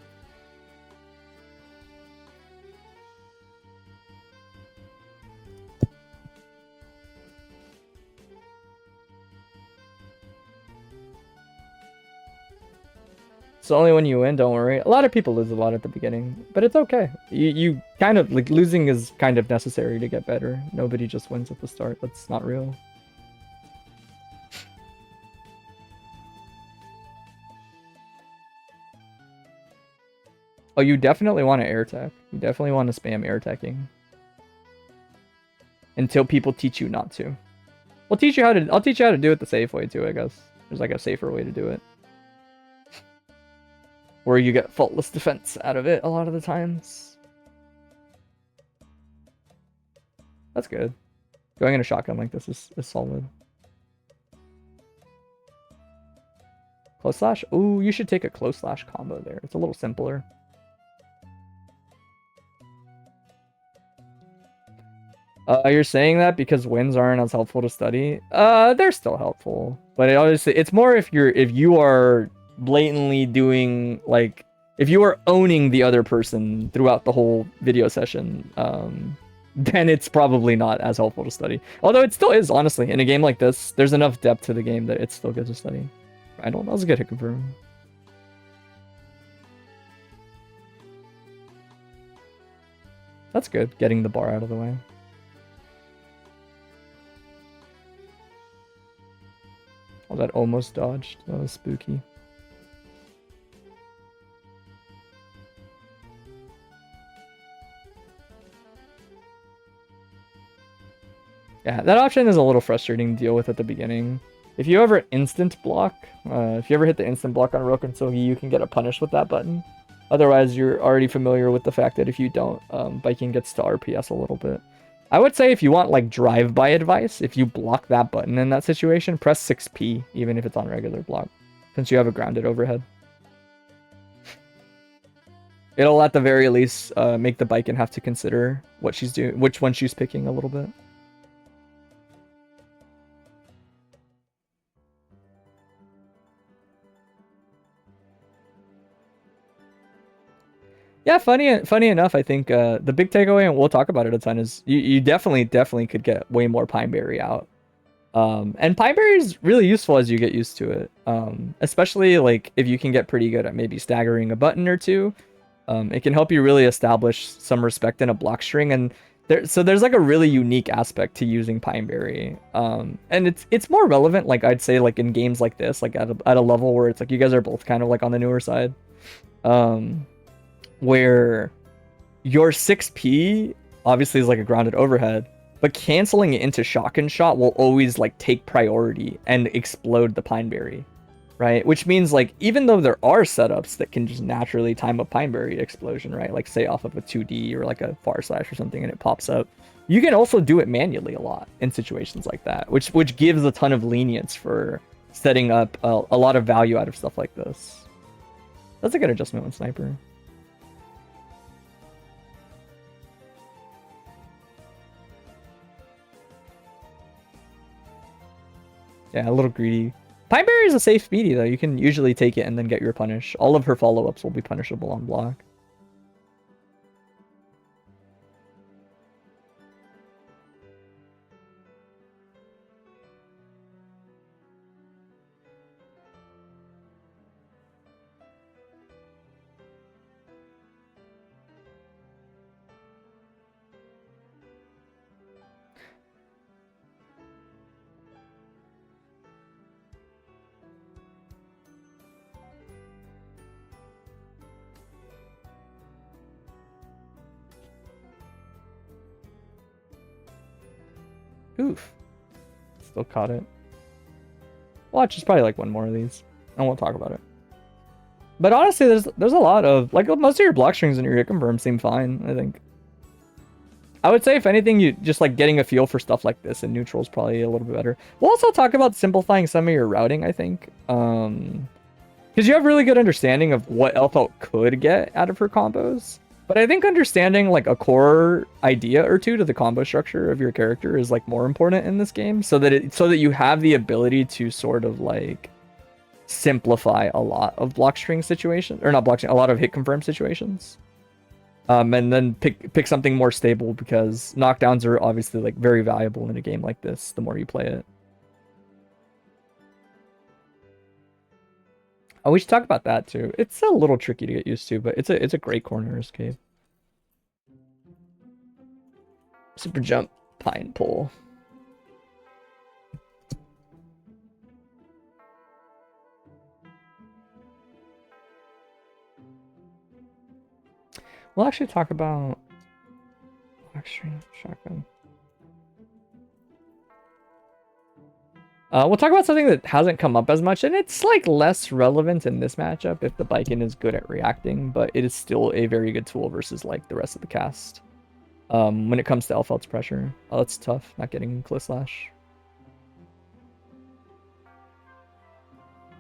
It's only when you win, don't worry. A lot of people lose a lot at the beginning, but it's okay. You kind of, like, losing is kind of necessary to get better. Nobody just wins at the start. That's not real. Oh, you definitely want to air tech. You definitely want to spam air teching. Until people teach you not to. I'll teach you how to do it the safe way too, I guess. There's like a safer way to do it. Where you get faultless defense out of it a lot of the times. That's good. Going in a shotgun like this is solid. Close slash? Ooh, you should take a close slash combo there. It's a little simpler. You're saying that because wins aren't as helpful to study? They're still helpful. But it's more if you are blatantly doing, like, if you are owning the other person throughout the whole video session, then it's probably not as helpful to study. Although it still is, honestly. In a game like this, there's enough depth to the game that it's still good to study. That was a good hit confirm. That's good, getting the bar out of the way. Oh, that almost dodged. That was spooky. Yeah, that option is a little frustrating to deal with at the beginning. If you ever instant block, if you ever hit the instant block on Roken Sogi, you can get a punish with that button. Otherwise, you're already familiar with the fact that if you don't, Baiken gets to RPS a little bit. I would say if you want like drive-by advice, if you block that button in that situation, press 6P, even if it's on regular block, since you have a grounded overhead. It'll at the very least make the Baiken have to consider what she's doing, which one she's picking a little bit. Yeah, funny enough, I think the big takeaway, and we'll talk about it a ton, is you definitely could get way more Pineberry out. And Pineberry is really useful as you get used to it. Especially like if you can get pretty good at maybe staggering a button or two. It can help you really establish some respect in a block string, and there's like a really unique aspect to using Pineberry. And it's more relevant, like I'd say, like in games like this, like at a level where it's like you guys are both kind of like on the newer side. Where your 6P obviously is like a grounded overhead, but canceling it into shotgun shot will always like take priority and explode the Pineberry, right? Which means like even though there are setups that can just naturally time a Pineberry explosion, right? Like say off of a 2D or like a far slash or something and it pops up, you can also do it manually a lot in situations like that, which gives a ton of lenience for setting up a lot of value out of stuff like this. That's a good adjustment with Sniper. Yeah, a little greedy. Pineberry is a safe speedy, though. You can usually take it and then get your punish. All of her follow-ups will be punishable on block. Oof. Still caught it. Watch, there's probably like one more of these. I won't talk about it. But honestly, there's a lot of, like, most of your block strings and your hit confirm seem fine, I think. I would say, if anything, you just like getting a feel for stuff like this in neutral is probably a little bit better. We'll also talk about simplifying some of your routing, I think. Because you have really good understanding of what Elphelt could get out of her combos. But I think understanding like a core idea or two to the combo structure of your character is like more important in this game, so that you have the ability to sort of like simplify a lot of block string situations, or not block string, a lot of hit confirm situations. And then pick something more stable, because knockdowns are obviously like very valuable in a game like this the more you play it. Oh, we should talk about that too. It's a little tricky to get used to, but it's a great corner escape. Super jump, pine pull. We'll actually talk about extreme shotgun. We'll talk about something that hasn't come up as much, and it's like less relevant in this matchup if the Baiken is good at reacting, but it is still a very good tool versus like the rest of the cast. When it comes to Elphelt's pressure. Oh, that's tough, not getting Cliff Slash.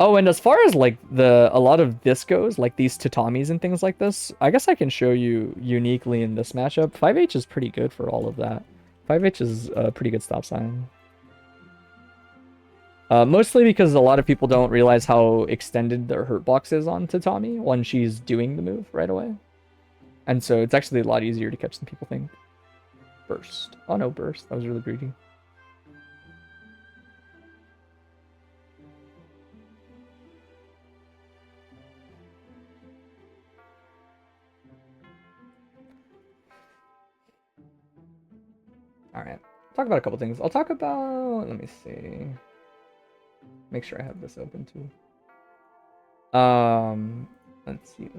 Oh, and as far as like a lot of this goes, like these tatamis and things like this, I guess I can show you uniquely in this matchup. 5H is pretty good for all of that. 5H is a pretty good stop sign. Mostly because a lot of people don't realize how extended their hurt box is on Tatami when she's doing the move right away. And so it's actually a lot easier to catch than people think. Burst. Oh no, burst. That was really greedy. Alright. Talk about a couple things. I'll talk about... Let me see. Make sure I have this open too. Let's see.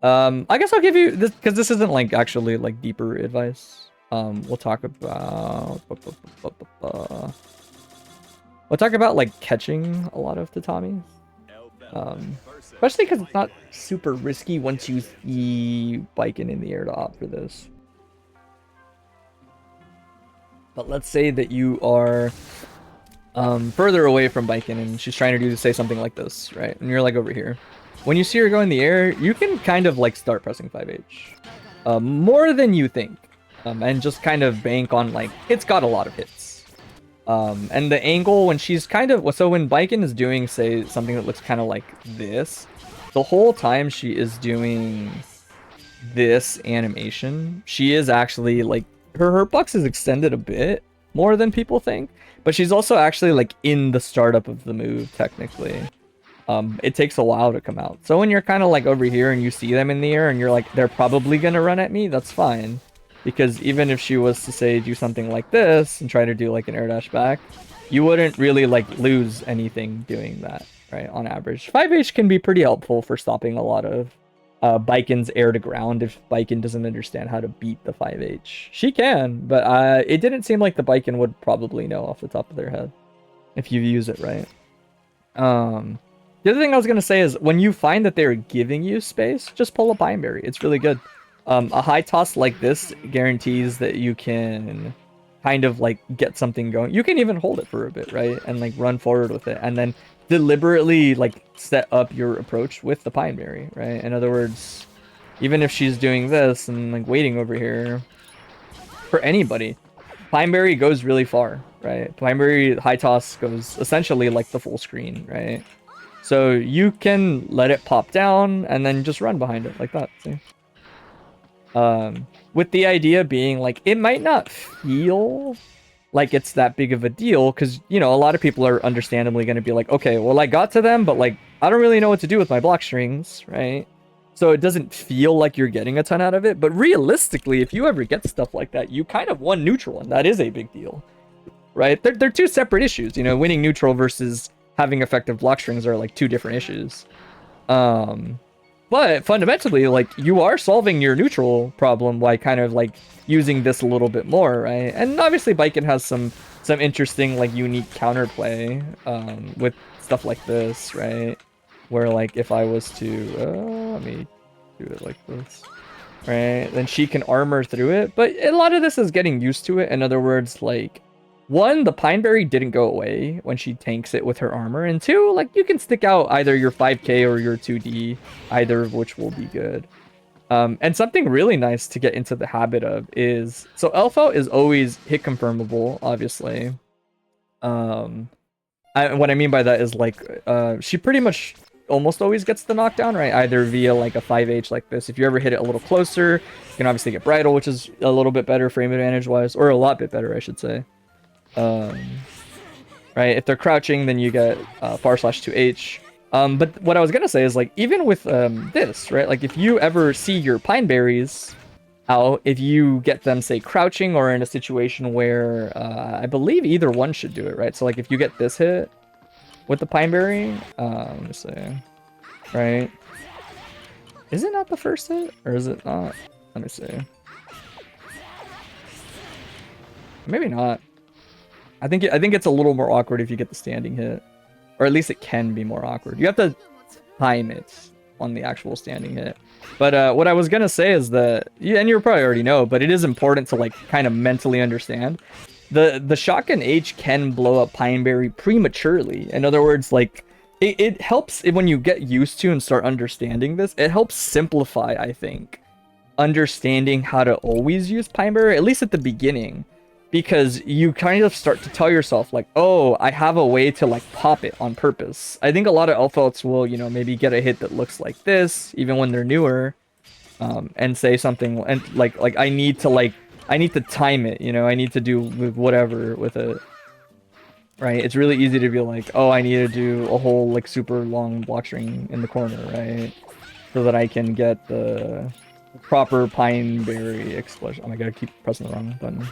I guess I'll give you this, because this isn't like actually like deeper advice. We'll talk about like catching a lot of tatamis. Especially because it's not super risky once you see Baiken in the air to opt for this. But let's say that you are further away from Baiken and she's trying to say something like this, right? And you're like over here. When you see her go in the air, you can kind of like start pressing 5H. More than you think. And just kind of bank on like, it's got a lot of hits. And the angle when she's kind of, so when Baiken is doing, say, something that looks kind of like this, the whole time she is doing this animation, she is actually like, her hurt box is extended a bit more than people think, but she's also actually like in the startup of the move technically. It takes a while to come out. So when you're kind of like over here and you see them in the air and you're like, they're probably gonna run at me, that's fine. Because even if she was to say do something like this and try to do like an air dash back, you wouldn't really like lose anything doing that, right? On average, 5H can be pretty helpful for stopping a lot of Baiken's air to ground if Baiken doesn't understand how to beat the 5H. She can, but it didn't seem like the Baiken would probably know off the top of their head if you use it right. The other thing I was going to say is when you find that they're giving you space, just pull a Pine Berry. It's really good. A high toss like this guarantees that you can kind of like get something going. You can even hold it for a bit, right? And like run forward with it and then deliberately like set up your approach with the Pine Berry, right? In other words, even if she's doing this and like waiting over here, for anybody, Pine Berry goes really far, right? Pine Berry high toss goes essentially like the full screen, right? So you can let it pop down and then just run behind it like that. See? With the idea being like, it might not feel like it's that big of a deal because, you know, a lot of people are understandably going to be like, okay, well, I got to them, but like, I don't really know what to do with my block strings, right? So it doesn't feel like you're getting a ton out of it. But realistically, if you ever get stuff like that, you kind of won neutral, and that is a big deal, right? They're two separate issues. You know, winning neutral versus having effective block strings are like two different issues. But fundamentally, like, you are solving your neutral problem by kind of like using this a little bit more, right? And obviously Baiken has some interesting, like, unique counterplay with stuff like this, right? Where, like, if I was to let me do it like this, right? Then she can armor through it. But a lot of this is getting used to it. In other words, like, one, the Pineberry didn't go away when she tanks it with her armor. And two, like, you can stick out either your 5k or your 2d, either of which will be good. And something really nice to get into the habit of is... So Elphelt is always hit confirmable, obviously. What I mean by that is, like, she pretty much almost always gets the knockdown, right? Either via, like, a 5h like this. If you ever hit it a little closer, you can obviously get Bridle, which is a little bit better frame advantage-wise. Or a lot bit better, I should say. Right, if they're crouching, then you get far/2h. But what I was gonna say is, like, even with this, right, like, if you ever see your Pineberries out, if you get them, say, crouching or in a situation where I believe either one should do it, right? So, like, if you get this hit with the Pineberry, let me see, right? Is it not the first hit, or is it not? Let me see. Maybe not. I think it's a little more awkward if you get the standing hit, or at least it can be more awkward. You have to time it on the actual standing hit. But what I was gonna say is that, yeah, and you probably already know, but it is important to, like, kind of mentally understand the shotgun H can blow up Pineberry prematurely. In other words, like, it helps when you get used to and start understanding this. It helps simplify, I think, understanding how to always use Pineberry, at least at the beginning. Because you kind of start to tell yourself, like, oh, I have a way to, like, pop it on purpose. I think a lot of Elphelts will, you know, maybe get a hit that looks like this, even when they're newer, and say something, and, like I need to time it, you know, I need to do whatever with it. Right? It's really easy to be like, oh, I need to do a whole, like, super long block string in the corner, right? So that I can get the proper Pineberry explosion. Oh my god, I keep pressing the wrong button.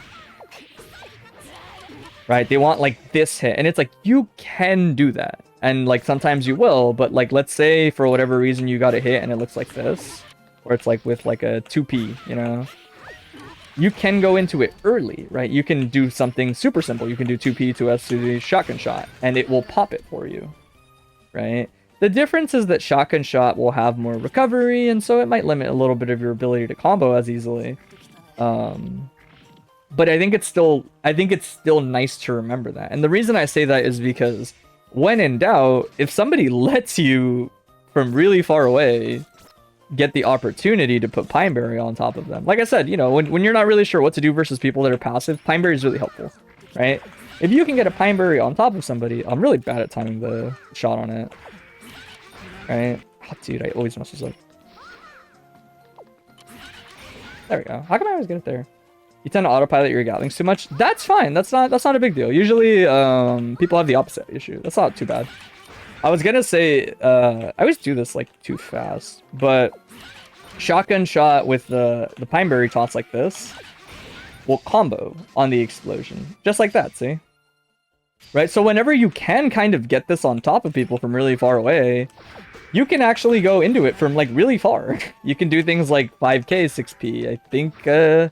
Right, they want, like, this hit, and it's like, you can do that, and, like, sometimes you will, but, like, let's say for whatever reason you got a hit and it looks like this, or it's like with, like, a 2p, you know, you can go into it early, right? You can do something super simple. You can do 2p to S to the shotgun shot, and it will pop it for you, right? The difference is that shotgun shot will have more recovery, and so it might limit a little bit of your ability to combo as easily. But I think it's still nice to remember that. And the reason I say that is because when in doubt, if somebody lets you from really far away get the opportunity to put Pineberry on top of them. Like I said, you know, when you're not really sure what to do versus people that are passive, Pineberry is really helpful, right? If you can get a Pineberry on top of somebody, I'm really bad at timing the shot on it. Right? Oh, dude, I always mess this up. There we go. How come I always get it there? You tend to autopilot your Gatlings too much. That's fine. That's not a big deal. Usually, people have the opposite issue. That's not too bad. I was gonna say, I always do this, like, too fast, but shotgun shot with the Pineberry toss like this will combo on the explosion, just like that. See, right? So whenever you can kind of get this on top of people from really far away, you can actually go into it from, like, really far. You can do things like 5k 6p. I think 5k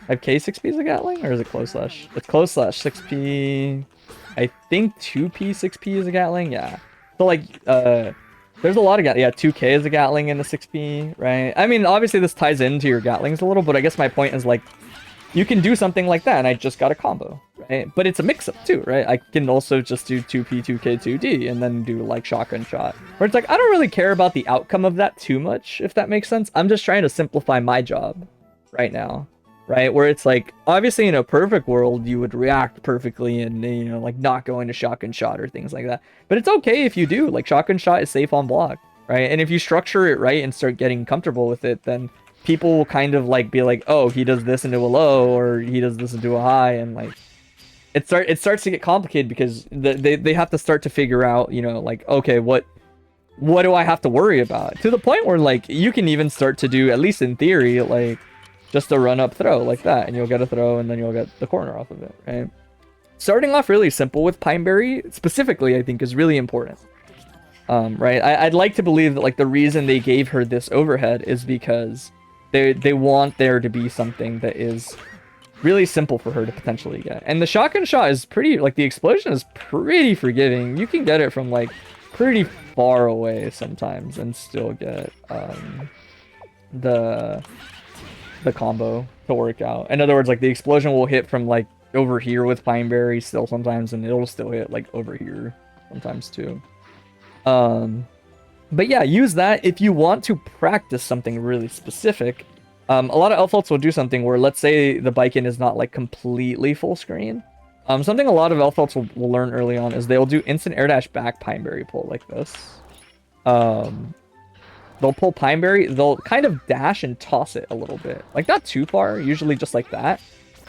6p is a Gatling, or is it close slash? It's close slash 6p. I think 2p 6p is a Gatling. Yeah. So, like, there's a lot of yeah, 2k is a Gatling and a 6p, right? I mean, obviously this ties into your Gatlings a little, but I guess my point is, like, you can do something like that, and I just got a combo, right? But it's a mix-up too, right? I can also just do 2p 2k 2d and then do, like, shotgun shot, where it's like, I don't really care about the outcome of that too much, if that makes sense. I'm just trying to simplify my job right now. Right, where it's like, obviously in a perfect world, you would react perfectly and, you know, like, not go into shotgun shot or things like that. But it's okay if you do. Like, shotgun shot is safe on block, right? And if you structure it right and start getting comfortable with it, then people will kind of, like, be like, oh, he does this into a low, or he does this into a high, and, like, it starts to get complicated because they have to start to figure out, you know, like, okay, what do I have to worry about? To the point where, like, you can even start to do, at least in theory, like, just a run up throw like that, and you'll get a throw, and then you'll get the corner off of it, right? Starting off really simple with Pineberry, specifically, I think, is really important. Right? I'd like to believe that like the reason they gave her this overhead is because they want there to be something that is really simple for her to potentially get. And the shotgun shot is pretty, like the explosion is pretty forgiving. You can get it from like pretty far away sometimes and still get the combo to work out. In other words, like the explosion will hit from like over here with Pineberry still sometimes, and it'll still hit like over here sometimes too. But yeah, use that if you want to practice something really specific. A lot of Elphelts will do something where, let's say the Baiken is not like completely full screen. Something a lot of Elphelts will learn early on is they'll do instant air dash back Pineberry pull like this. They'll pull Pineberry, they'll kind of dash and toss it a little bit. Like not too far, usually just like that.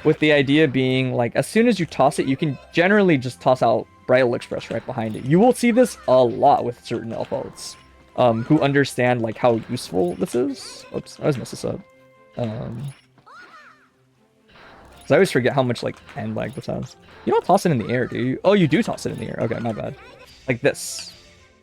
With the idea being like, as soon as you toss it, you can generally just toss out Bridal Express right behind it. You will see this a lot with certain Elphelts who understand like how useful this is. Oops, I always mess this up. So I always forget how much like hand lag this has. You don't toss it in the air, do you? Oh, you do toss it in the air. Okay, my bad. Like this.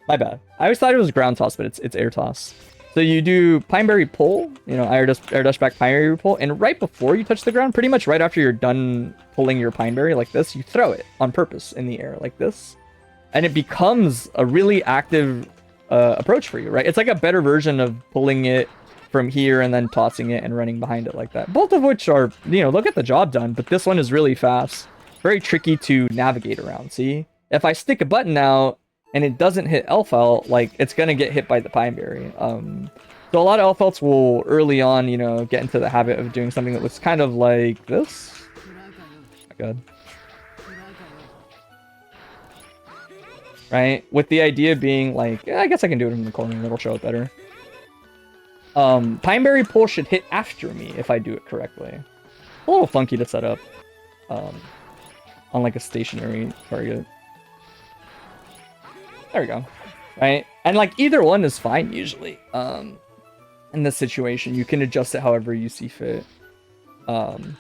My bad. I always thought it was ground toss, but it's air toss. So you do Pineberry pull, you know, air dash back Pineberry pull, and right before you touch the ground, pretty much right after you're done pulling your Pineberry like this, you throw it on purpose in the air like this. And it becomes a really active approach for you, right? It's like a better version of pulling it from here and then tossing it and running behind it like that. Both of which are, you know, they'll get the job done, but this one is really fast. Very tricky to navigate around, see? If I stick a button out and it doesn't hit Elphelt, like, it's gonna get hit by the Pineberry. So a lot of Elphelts will, early on, you know, get into the habit of doing something that looks kind of like this. Oh my god. Right? With the idea being like, yeah, I guess I can do it in the corner and it'll show it better. Pineberry pull should hit after me if I do it correctly. A little funky to set up on like a stationary target. There we go. Right? And like either one is fine usually. In this situation, you can adjust it however you see fit. But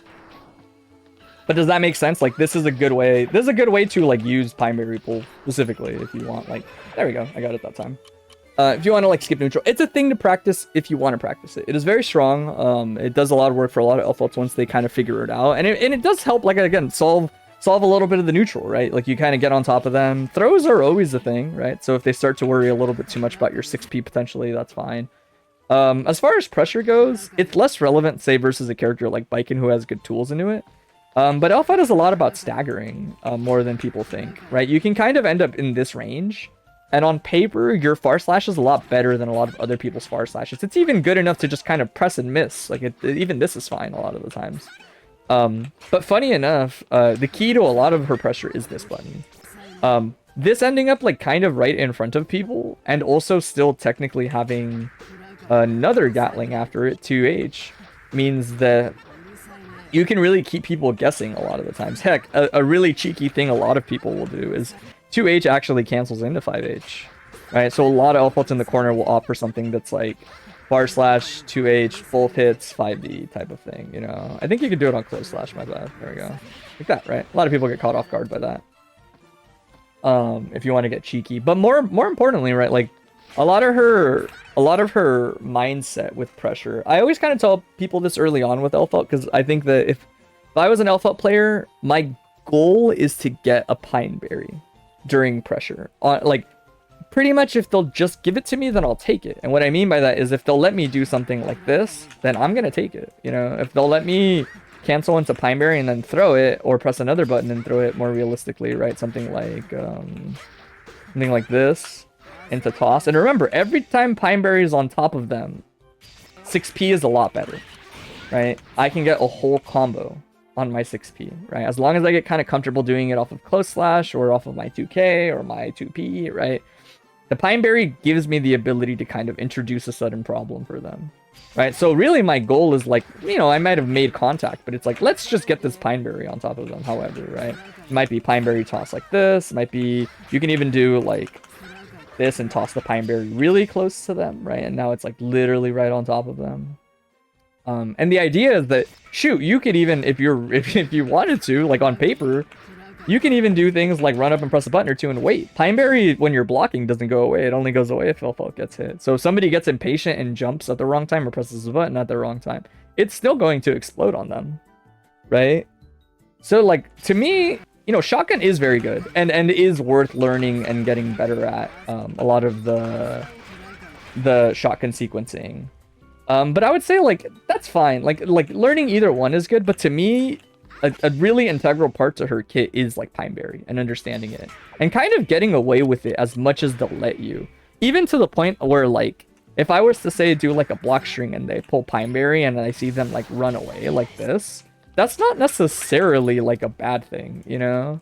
does that make sense? Like this is a good way. This is a good way to like use Pineberry pull specifically if you want. Like there we go. I got it that time. If you want to like skip neutral, it's a thing to practice if you want to practice it. It is very strong. It does a lot of work for a lot of Elphelts once they kind of figure it out, and it does help. Like again, solve a little bit of the neutral, right? Like you kind of get on top of them. Throws are always a thing, right? So if they start to worry a little bit too much about your 6p potentially, that's fine. As far as pressure goes, it's less relevant, say, versus a character like Baiken who has good tools into it. But Elphelt is a lot about staggering more than people think, right? You can kind of end up in this range. And on paper, your far slash is a lot better than a lot of other people's far slashes. It's even good enough to just kind of press and miss. Like, even this is fine a lot of the times. But funny enough, the key to a lot of her pressure is this button. This ending up, like, kind of right in front of people, and also still technically having another Gatling after it, 2H, means that you can really keep people guessing a lot of the times. Heck, a really cheeky thing a lot of people will do is 2H actually cancels into 5H, right? So a lot of Elphelts in the corner will opt for something that's like bar slash 2H, both hits, 5D type of thing, you know? I think you could do it on close slash, my bad. There we go. Like that, right? A lot of people get caught off guard by that. If you want to get cheeky. But more importantly, right, like a lot of her mindset with pressure. I always kind of tell people this early on with Elphelt, because I think that if I was an Elphelt player, my goal is to get a Pineberry during pressure. Like, pretty much if they'll just give it to me, then I'll take it. And what I mean by that is if they'll let me do something like this, then I'm gonna take it. You know, if they'll let me cancel into Pineberry and then throw it, or press another button and throw it more realistically, right? Something like this into toss. And remember, every time Pineberry is on top of them, 6p is a lot better, right? I can get a whole combo on my 6p, right? As long as I get kind of comfortable doing it off of close slash or off of my 2k or my 2p, right? The Pineberry gives me the ability to kind of introduce a sudden problem for them, right? So really my goal is like, you know, I might have made contact, but it's like, let's just get this Pineberry on top of them, however, right? It might be Pineberry toss like this, it might be, you can even do like this and toss the Pineberry really close to them, right? And now it's like literally right on top of them. And the idea is that, shoot, you could even, if you wanted to, like on paper, You can even do things like run up and press a button or two and wait. Pineberry, when you're blocking, doesn't go away. It only goes away if Elphelt gets hit. So if somebody gets impatient and jumps at the wrong time or presses a button at the wrong time, it's still going to explode on them, right? So like, to me, you know, shotgun is very good and is worth learning and getting better at a lot of the shotgun sequencing. But I would say like that's fine. Like learning either one is good. But to me, a really integral part to her kit is like Pineberry and understanding it and kind of getting away with it as much as they'll let you. Even to the point where like if I was to say do like a block string and they pull Pineberry and I see them like run away like this, that's not necessarily like a bad thing, you know?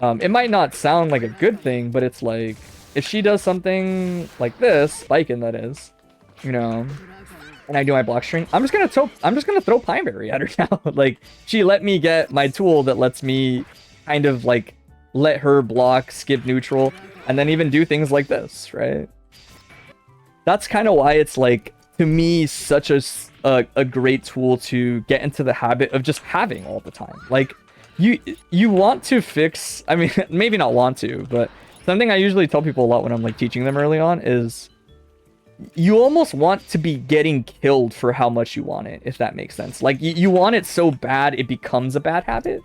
It might not sound like a good thing, but it's like if she does something like this, Baiken that is, you know, and I do my block string, I'm just gonna throw Pineberry at her now. Like she let me get my tool that lets me kind of like let her block, skip neutral, and then even do things like this, right? That's kind of why it's like to me such a great tool to get into the habit of just having all the time. Like you want to fix, I mean maybe not want to, but something I usually tell people a lot when I'm like teaching them early on is you almost want to be getting killed for how much you want it, if that makes sense. Like you want it so bad it becomes a bad habit,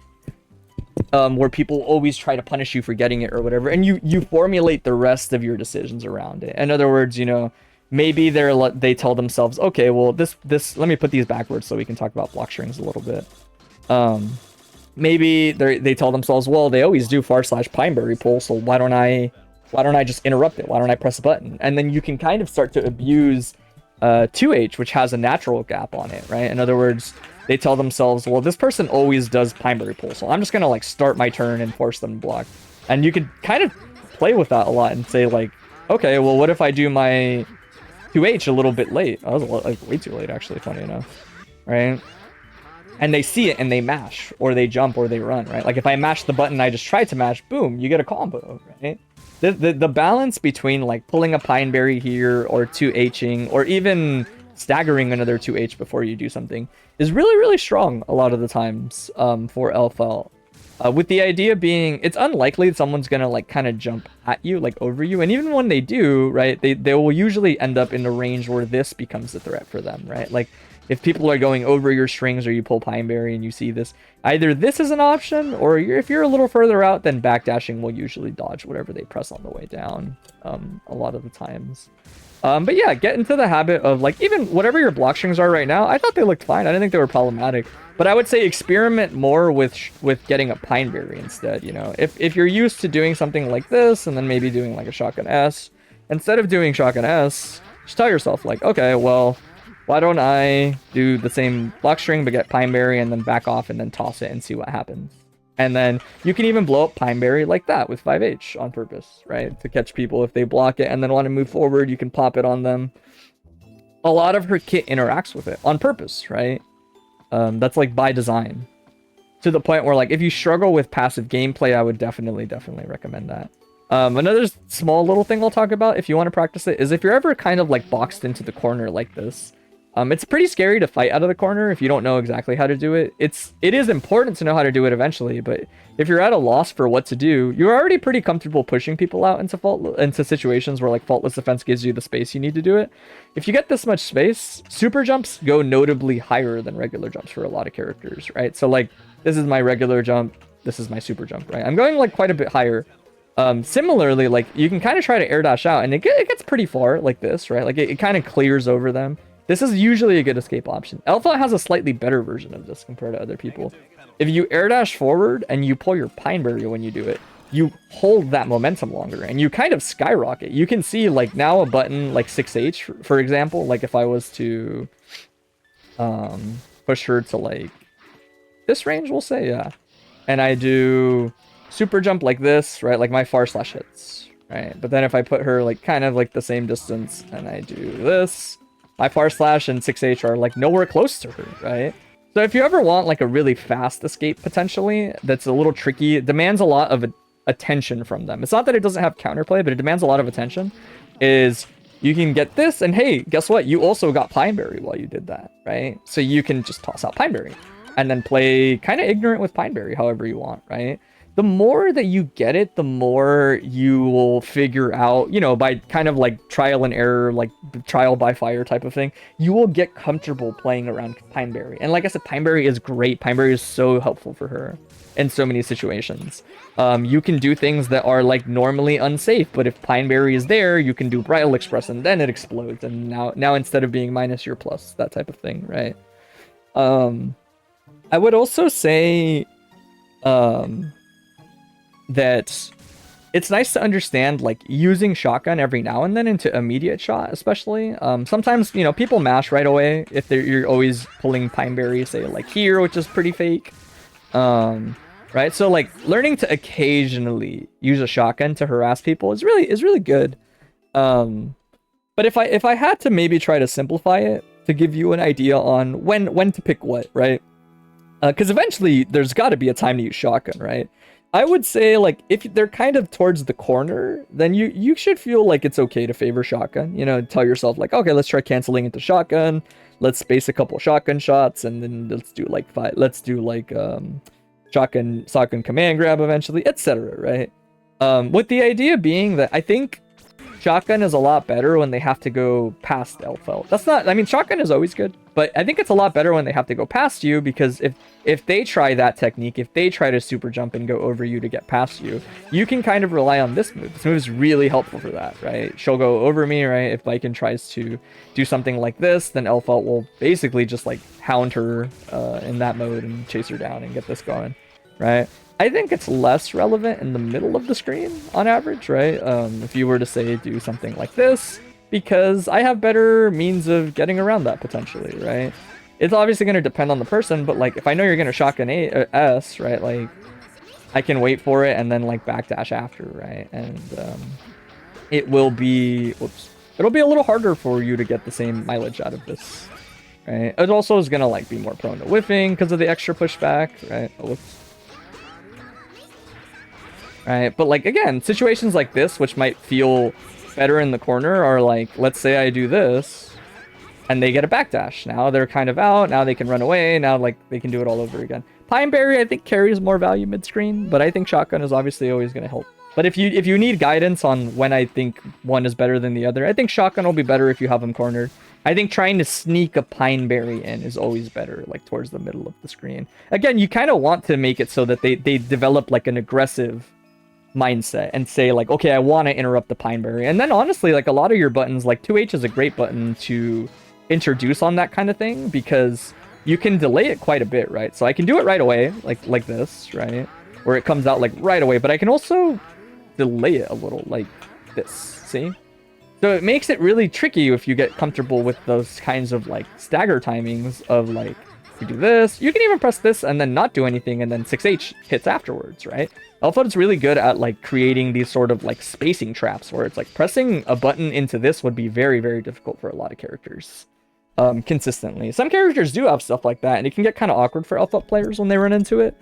where people always try to punish you for getting it or whatever, and you formulate the rest of your decisions around it. In other words, you know, maybe they tell themselves, okay, well this let me put these backwards so we can talk about block strings a little bit. Maybe they tell themselves, well, they always do /Pineberry pull, so why don't I just interrupt it? Why don't I press a button? And then you can kind of start to abuse 2H, which has a natural gap on it, right? In other words, they tell themselves, well, this person always does Pineberry pull, so I'm just gonna like start my turn and force them to block. And you could kind of play with that a lot and say like, okay, well, what if I do my 2H a little bit late? Oh, that was like way too late, actually, funny enough, right? And they see it and they mash, or they jump, or they run, right? Like if I mash the button I just tried to mash, boom, you get a combo, right? The balance between like pulling a Pineberry here or 2Hing or even staggering another 2H before you do something is really, really strong a lot of the times for Elphelt. With the idea being, it's unlikely that someone's gonna like kind of jump at you, like over you. And even when they do, right, they will usually end up in a range where this becomes a threat for them, right? Like if people are going over your strings or you pull Pineberry and you see this, either this is an option, or if you're a little further out, then backdashing will usually dodge whatever they press on the way down a lot of the times. But yeah, get into the habit of like, even whatever your block strings are right now, I thought they looked fine. I didn't think they were problematic. But I would say experiment more with getting a Pineberry instead, you know? If you're used to doing something like this, and then maybe doing like a shotgun S, instead of doing shotgun S, just tell yourself like, okay, well, why don't I do the same block string but get Pineberry and then back off and then toss it and see what happens. And then you can even blow up Pineberry like that with 5H on purpose, right? To catch people if they block it and then want to move forward, you can pop it on them. A lot of her kit interacts with it on purpose, right? That's like by design. To the point where like if you struggle with passive gameplay, I would definitely recommend that. Another small little thing I'll talk about if you want to practice it is if you're ever kind of like boxed into the corner like this. It's pretty scary to fight out of the corner if you don't know exactly how to do it. It is important to know how to do it eventually, but if you're at a loss for what to do, you're already pretty comfortable pushing people out into situations where like faultless defense gives you the space you need to do it. If you get this much space, super jumps go notably higher than regular jumps for a lot of characters, right? So like this is my regular jump, this is my super jump, right? I'm going like quite a bit higher. Similarly, like you can kind of try to air dash out and it gets pretty far like this, right? Like it kind of clears over them. This is usually a good escape option. Elphelt has a slightly better version of this compared to other people. If you air dash forward and you pull your Pineberry when you do it, you hold that momentum longer and you kind of skyrocket. You can see like now a button like 6H, for example, like if I was to push her to like this range, we'll say, yeah. And I do super jump like this, right? Like my / hits, right? But then if I put her like kind of like the same distance and I do this, my / and 6H are like nowhere close to her, right? So if you ever want like a really fast escape potentially, that's a little tricky, it demands a lot of attention from them. It's not that it doesn't have counterplay, but it demands a lot of attention, is you can get this and hey, guess what? You also got Pineberry while you did that, right? So you can just toss out Pineberry and then play kind of ignorant with Pineberry however you want, right? the more that you get it, the more you will figure out, you know, by kind of like trial and error, like trial by fire type of thing, you will get comfortable playing around Pineberry. And like I said, Pineberry is great. Pineberry is so helpful for her in so many situations. You can do things that are like normally unsafe, but if Pineberry is there, you can do Bridal Express and then it explodes. And now instead of being minus, you're plus, that type of thing, right? I would also say that it's nice to understand like using shotgun every now and then into immediate shot, especially. Sometimes, you know, people mash right away if you're always pulling Pineberry, say like here, which is pretty fake. Right? So like learning to occasionally use a shotgun to harass people is really good. But if I had to maybe try to simplify it to give you an idea on when to pick what, right? Because eventually there's got to be a time to use shotgun, right? I would say, like, if they're kind of towards the corner, then you should feel like it's okay to favor shotgun. You know, tell yourself, like, okay, let's try canceling into shotgun. Let's space a couple shotgun shots, and then let's do, like, shotgun command grab eventually, etc., right? With the idea being that I think shotgun is a lot better when they have to go past Elphelt. That's not, I mean, shotgun is always good, but I think it's a lot better when they have to go past you, because if they try that technique, if they try to super jump and go over you to get past you, you can kind of rely on this move. This move is really helpful for that, right? She'll go over me, right? If Baiken tries to do something like this, then Elphelt will basically just like hound her in that mode and chase her down and get this going, right? I think it's less relevant in the middle of the screen on average, right? If you were to say do something like this, because I have better means of getting around that potentially, right? It's obviously going to depend on the person, but like if I know you're going to shotgun S, right? Like I can wait for it and then like backdash after, right? And it will be, it'll be a little harder for you to get the same mileage out of this, right? It also is going to like be more prone to whiffing because of the extra pushback, right? Whoops. Right, but like again, situations like this, which might feel better in the corner, are like, let's say I do this, and they get a backdash. Now they're kind of out. Now they can run away. Now like they can do it all over again. Pineberry, I think, carries more value mid-screen, but I think shotgun is obviously always going to help. But if you need guidance on when I think one is better than the other, I think shotgun will be better if you have them cornered. I think trying to sneak a Pineberry in is always better, like towards the middle of the screen. Again, you kind of want to make it so that they develop like an aggressive mindset and say like, okay, I want to interrupt the Pineberry. And then honestly, like a lot of your buttons, like 2H is a great button to introduce on that kind of thing, because you can delay it quite a bit, right? So I can do it right away, like this, right? Where it comes out like right away, but I can also delay it a little like this, see? So it makes it really tricky if you get comfortable with those kinds of like stagger timings of like, you do this, you can even press this and then not do anything, and then 6H hits afterwards, right? Elphelt is really good at like creating these sort of like spacing traps where it's like pressing a button into this would be very, very difficult for a lot of characters consistently. Some characters do have stuff like that, and it can get kind of awkward for Elphelt players when they run into it.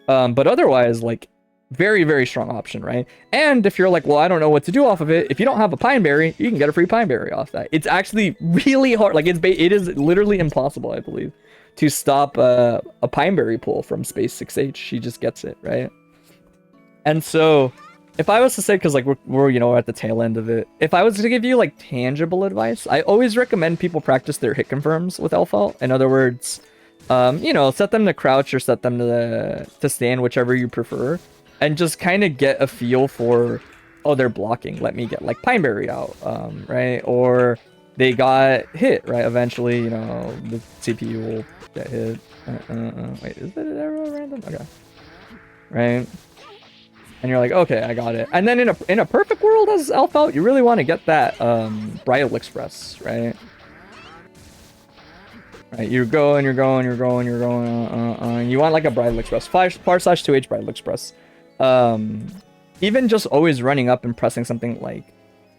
But otherwise, like, very, very strong option, right? And if you're like, well, I don't know what to do off of it, if you don't have a Pineberry, you can get a free Pineberry off that. It's actually really hard. Like, it is literally impossible, I believe, to stop a Pineberry pull from space 6H. She just gets it, right? And so if I was to say, because like we're you know, at the tail end of it, if I was to give you like tangible advice, I always recommend people practice their hit confirms with Elphelt. In other words, you know, set them to crouch or set them to stand, whichever you prefer, and just kind of get a feel for, oh, they're blocking, let me get like Pineberry out, right? Or they got hit, right? Eventually, you know, the CPU will get hit. Wait, is that arrow random? Okay, right. And you're like, okay, I got it. And then in a perfect world as Elphelt, you really want to get that Bridal Express, right? Right, you're going, and you want like a Bridal Express. /2H Bridal Express. Even just always running up and pressing something like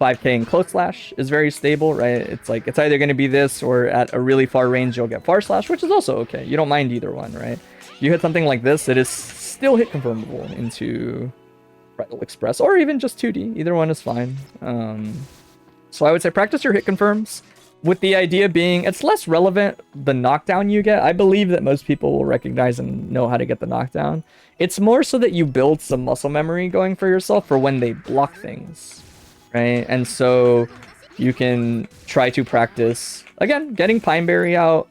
5k and close slash is very stable, right? It's like, it's either going to be this, or at a really far range, you'll get far slash, which is also okay. You don't mind either one, right? You hit something like this, it is still hit confirmable into Bridal Express, or even just 2D. Either one is fine. So I would say practice your hit confirms. with the idea being it's less relevant the knockdown you get. I believe that most people will recognize and know how to get the knockdown. It's more so that you build some muscle memory going for yourself for when they block things, right? And so you can try to practice, again, getting Pineberry out,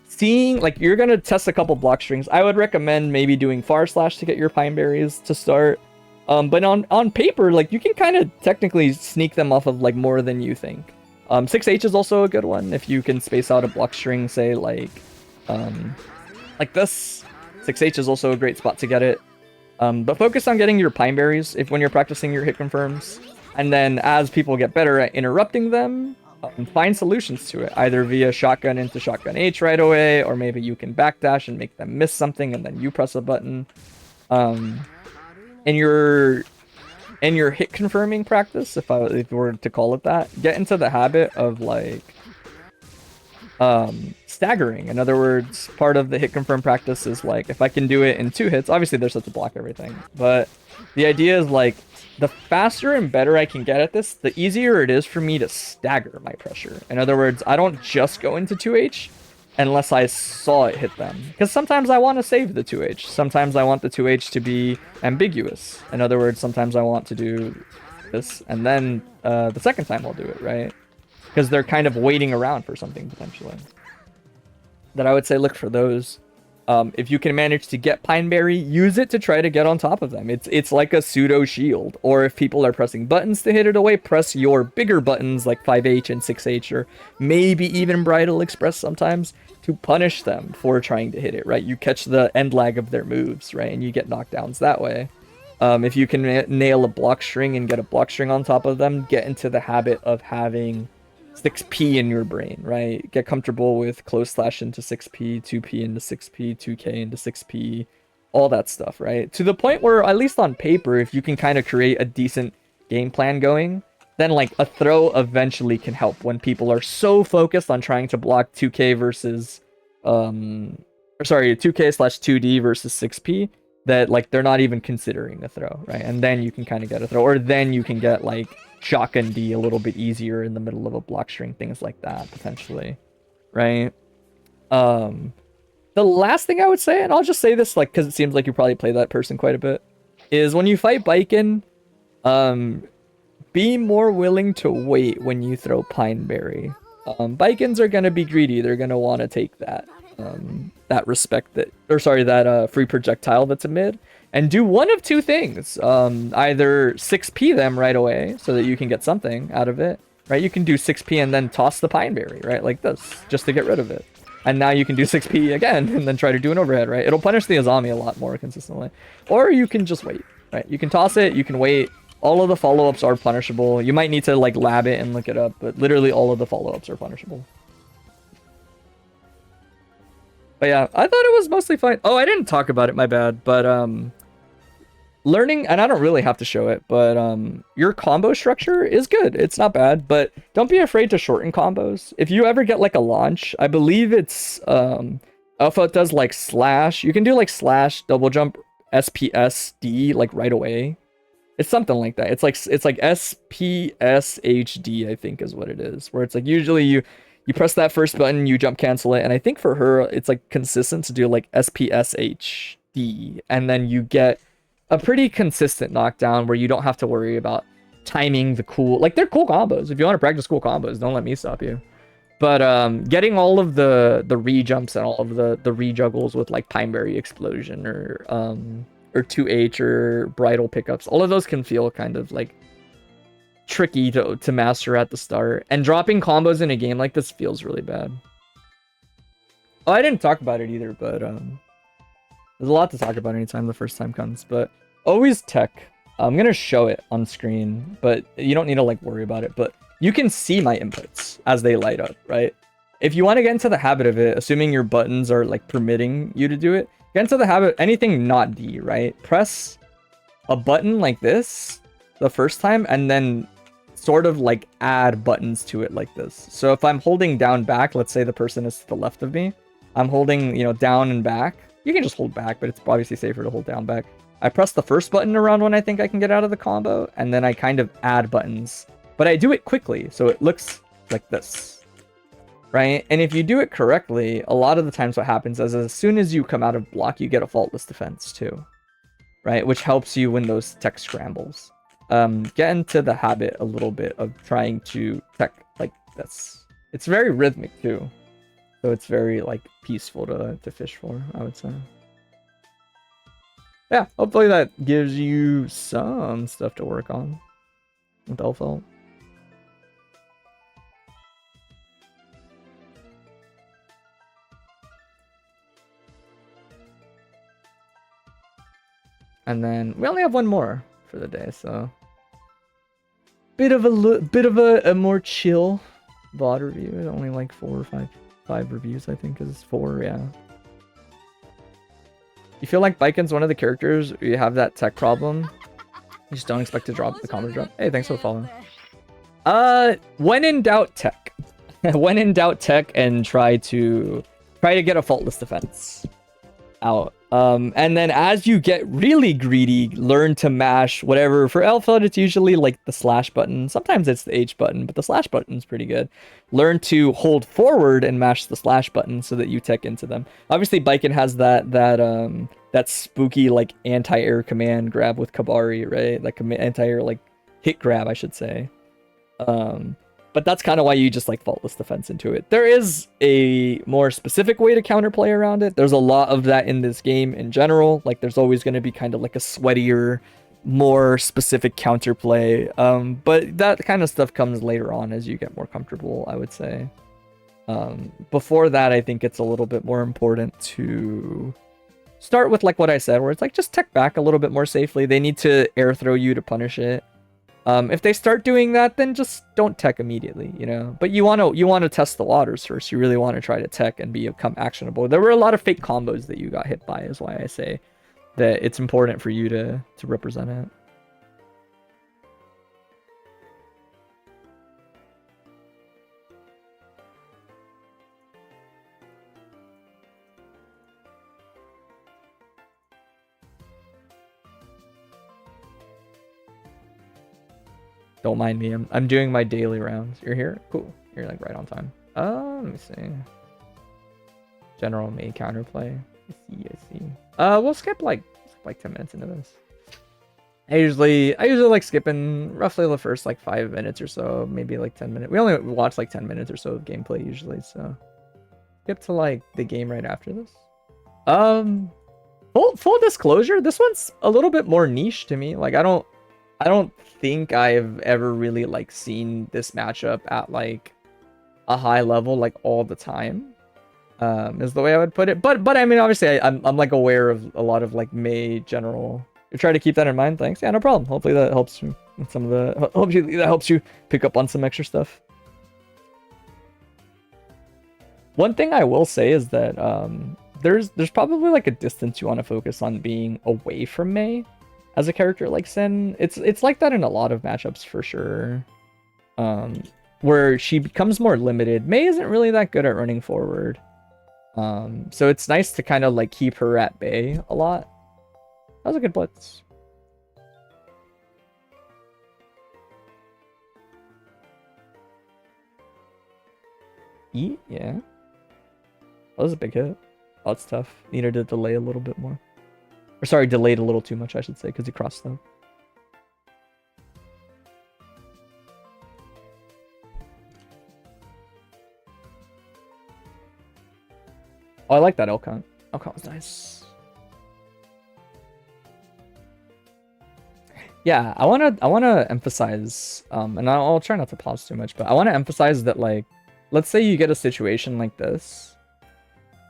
seeing, like, you're going to test a couple block strings. I would recommend maybe doing Far Slash to get your Pineberries to start. But on paper, like, you can kind of technically sneak them off of, like, more than you think. 6H is also a good one if you can space out a block string, say, like this. 6H is also a great spot to get it. But focus on getting your Pineberries when you're practicing your hit confirms. And then as people get better at interrupting them, find solutions to it, either via shotgun into shotgun H right away, or maybe you can backdash and make them miss something and then you press a button. In your hit confirming practice, if we were to call it that, get into the habit of like staggering. In other words, part of the hit confirm practice is like, if I can do it in 2 hits, obviously there's such a block everything, but the idea is like, the faster and better I can get at this, the easier it is for me to stagger my pressure. In other words, I don't just go into 2H unless I saw it hit them. Because sometimes I want to save the 2H. Sometimes I want the 2H to be ambiguous. In other words, sometimes I want to do this, and then the second time I'll do it, right? Because they're kind of waiting around for something, potentially. That I would say look for those. If you can manage to get Pineberry, use it to try to get on top of them. It's like a pseudo shield. Or if people are pressing buttons to hit it away, press your bigger buttons like 5H and 6H, or maybe even Bridal Express sometimes, to punish them for trying to hit it, right? You catch the end lag of their moves, right? And you get knockdowns that way. If you can nail a block string and get a block string on top of them, get into the habit of having 6P in your brain, right? Get comfortable with close slash into 6P, 2P into 6P, 2K into 6P, all that stuff, right? To the point where, at least on paper, if you can kind of create a decent game plan going, then like a throw eventually can help when people are so focused on trying to block 2K versus 2K/2D versus 6P that like they're not even considering a throw, right? And then you can kind of get a throw, or then you can get like shotgun D a little bit easier in the middle of a block string, things like that, potentially, right? The last thing I would say, and I'll just say this like because it seems like you probably play that person quite a bit, is when you fight Baiken, be more willing to wait when you throw Pineberry. Baikens are gonna be greedy. They're gonna want to take that free projectile that's a mid, and do one of two things. Either 6P them right away so that you can get something out of it, right? You can do 6P and then toss the Pineberry, right? Like this, just to get rid of it. And now you can do 6P again and then try to do an overhead, right? It'll punish the Azami a lot more consistently. Or you can just wait, right? You can toss it, you can wait. All of the follow-ups are punishable. You might need to like lab it and look it up, but literally all of the follow-ups are punishable. But yeah, I thought it was mostly fine. Oh, I didn't talk about it, my bad. But learning, and I don't really have to show it, but your combo structure is good. It's not bad, but don't be afraid to shorten combos. If you ever get like a launch, I believe it's Elphelt does like slash. You can do like slash double jump SPSD like right away. It's something like that. It's like SPSHD, I think is what it is. Where it's like usually you press that first button, you jump cancel it, and I think for her it's like consistent to do like SPSHD, and then you get a pretty consistent knockdown where you don't have to worry about timing the cool, like they're cool combos. If you want to practice cool combos, don't let me stop you. But getting all of the re-jumps and all of the re-juggles with like Pineberry Explosion or 2H or Bridal pickups, all of those can feel kind of like tricky to master at the start, and dropping combos in a game like this feels really bad. Oh, I didn't talk about it either, but there's a lot to talk about anytime the first time comes. But always tech. I'm gonna show it on screen, but you don't need to like worry about it, but you can see my inputs as they light up, right? If you want to get into the habit of it, assuming your buttons are like permitting you to do it, get into the habit, anything not D, right? Press a button like this the first time, and then sort of like add buttons to it like this. So if I'm holding down back, let's say the person is to the left of me, I'm holding, down and back. You can just hold back, but it's obviously safer to hold down back. I press the first button around when I think I can get out of the combo, and then I kind of add buttons. But I do it quickly, so it looks like this, right? And if you do it correctly, a lot of the times what happens is as soon as you come out of block, you get a faultless defense too, right? Which helps you win those tech scrambles. Get into the habit a little bit of trying to tech like this. It's very rhythmic too, so it's very like peaceful to fish for, I would say. Yeah, hopefully that gives you some stuff to work on with Elphelt. And then we only have one more for the day, so bit of a more chill VOD review. Only like 4 or 5 reviews, I think, is 4. Yeah. You feel like Baiken's one of the characters where you have that tech problem? You just don't expect to drop the combo drop. Hey, thanks for following. When in doubt, tech. When in doubt, tech, and try to get a faultless defense out. And then as you get really greedy, learn to mash whatever. For Elphelt, it's usually like the slash button. Sometimes it's the H button, but the slash button is pretty good. Learn to hold forward and mash the slash button so that you tech into them. Obviously, Baiken has that spooky like anti-air command grab with Kabari, right? Like anti-air like hit grab, I should say. But that's kind of why you just like faultless defense into it. There is a more specific way to counterplay around it. There's a lot of that in this game in general. Like there's always going to be kind of like a sweatier, more specific counterplay. But that kind of stuff comes later on as you get more comfortable, I would say. Before that, I think it's a little bit more important to start with like what I said, where it's like just tech back a little bit more safely. They need to air throw you to punish it. If they start doing that, then just don't tech immediately, you know. But you want to test the waters first. You really want to try to tech and become actionable. There were a lot of fake combos that you got hit by, is why I say that it's important for you to represent it. Don't mind me. I'm doing my daily rounds. You're here? Cool. You're like right on time. Let me see. General May counterplay. I see. We'll skip like 10 minutes into this. I usually like skipping roughly the first like 5 minutes or so, maybe like 10 minutes. We only watch like 10 minutes or so of gameplay usually, so skip to like the game right after this. Full disclosure, this one's a little bit more niche to me. Like I don't think I've ever really like seen this matchup at like a high level like all the time. Is the way I would put it. But I mean, obviously I'm like aware of a lot of like May general. You try to keep that in mind. Thanks. Yeah, no problem. Hopefully that helps you with some of the. Hopefully that helps you pick up on some extra stuff. One thing I will say is that there's probably like a distance you want to focus on being away from May as a character like Sin. It's like that in a lot of matchups for sure. Where she becomes more limited. May isn't really that good at running forward. So it's nice to kind of like keep her at bay a lot. That was a good blitz. Eat? Yeah. That was a big hit. Oh, that's tough. Needed to delay a little bit more. Or sorry, delayed a little too much, I should say, because he crossed them. Oh, I like that Elphelt. Elphelt was nice. Yeah, I wanna emphasize, and I'll try not to pause too much, but I want to emphasize that, like, let's say you get a situation like this.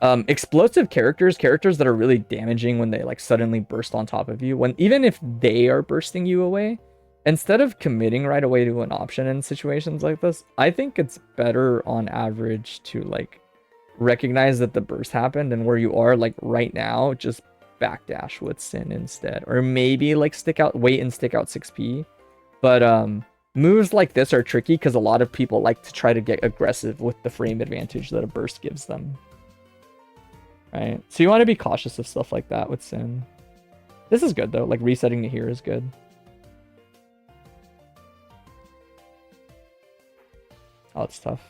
Explosive characters that are really damaging when they like suddenly burst on top of you, even if they are bursting you away, instead of committing right away to an option in situations like this, I think it's better on average to like recognize that the burst happened and where you are like right now, just backdash with Sin instead, or maybe like wait and stick out 6p. But moves like this are tricky because a lot of people like to try to get aggressive with the frame advantage that a burst gives them. Right, so you want to be cautious of stuff like that with Sin. This is good though, like resetting to here is good. Oh, it's tough.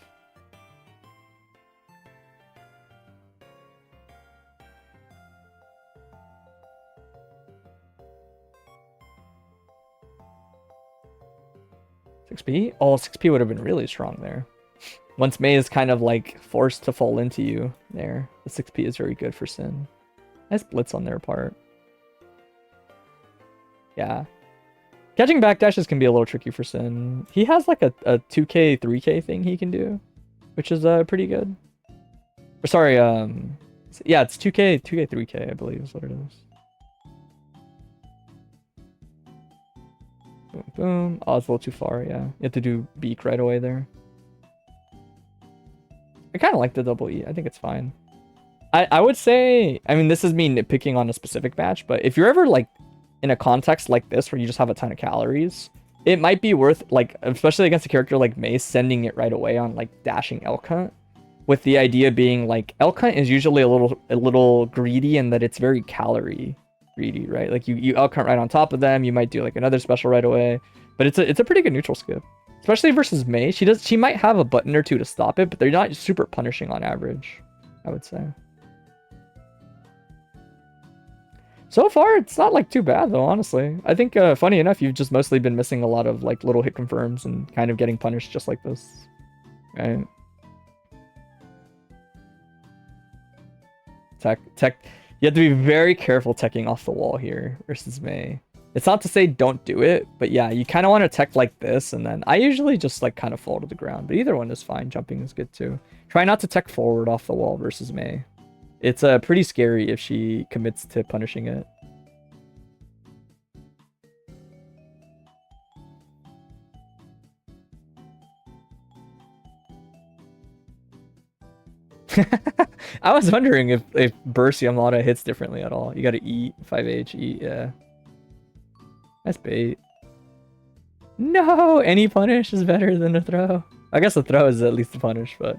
(6p)? Oh, 6p would have been really strong there. Once Mei is kind of like forced to fall into you there, the 6p is very good for Sin. Nice blitz on their part. Yeah. Catching backdashes can be a little tricky for Sin. He has like a 2k, 3k thing he can do, which is pretty good. Or sorry, yeah, it's 2k, 3k, I believe is what it is. Boom, boom. Oh, it's a little too far, yeah. You have to do beak right away there. I kind of like the double E. I think it's fine. I would say, I mean, this is me nitpicking on a specific match, but if you're ever like in a context like this where you just have a ton of calories, it might be worth, like, especially against a character like Mace, sending it right away on like dashing elk hunt, with the idea being like elk hunt is usually a little greedy in that it's very calorie greedy, right? Like you elk hunt right on top of them, you might do like another special right away, but it's a pretty good neutral skip. Especially versus Mei. She might have a button or two to stop it, but they're not super punishing on average, I would say. So far, it's not like too bad though, honestly. I think funny enough, you've just mostly been missing a lot of like little hit confirms and kind of getting punished just like this. Right? Tech. You have to be very careful teching off the wall here versus Mei. It's not to say don't do it, but yeah, you kind of want to tech like this, and then I usually just like kind of fall to the ground, but either one is fine. Jumping is good too. Try not to tech forward off the wall versus Mei. It's pretty scary if she commits to punishing it. I was wondering if Burst Yamada hits differently at all. You gotta eat 5H, eat, yeah. Nice bait. No! Any punish is better than a throw. I guess a throw is at least a punish, but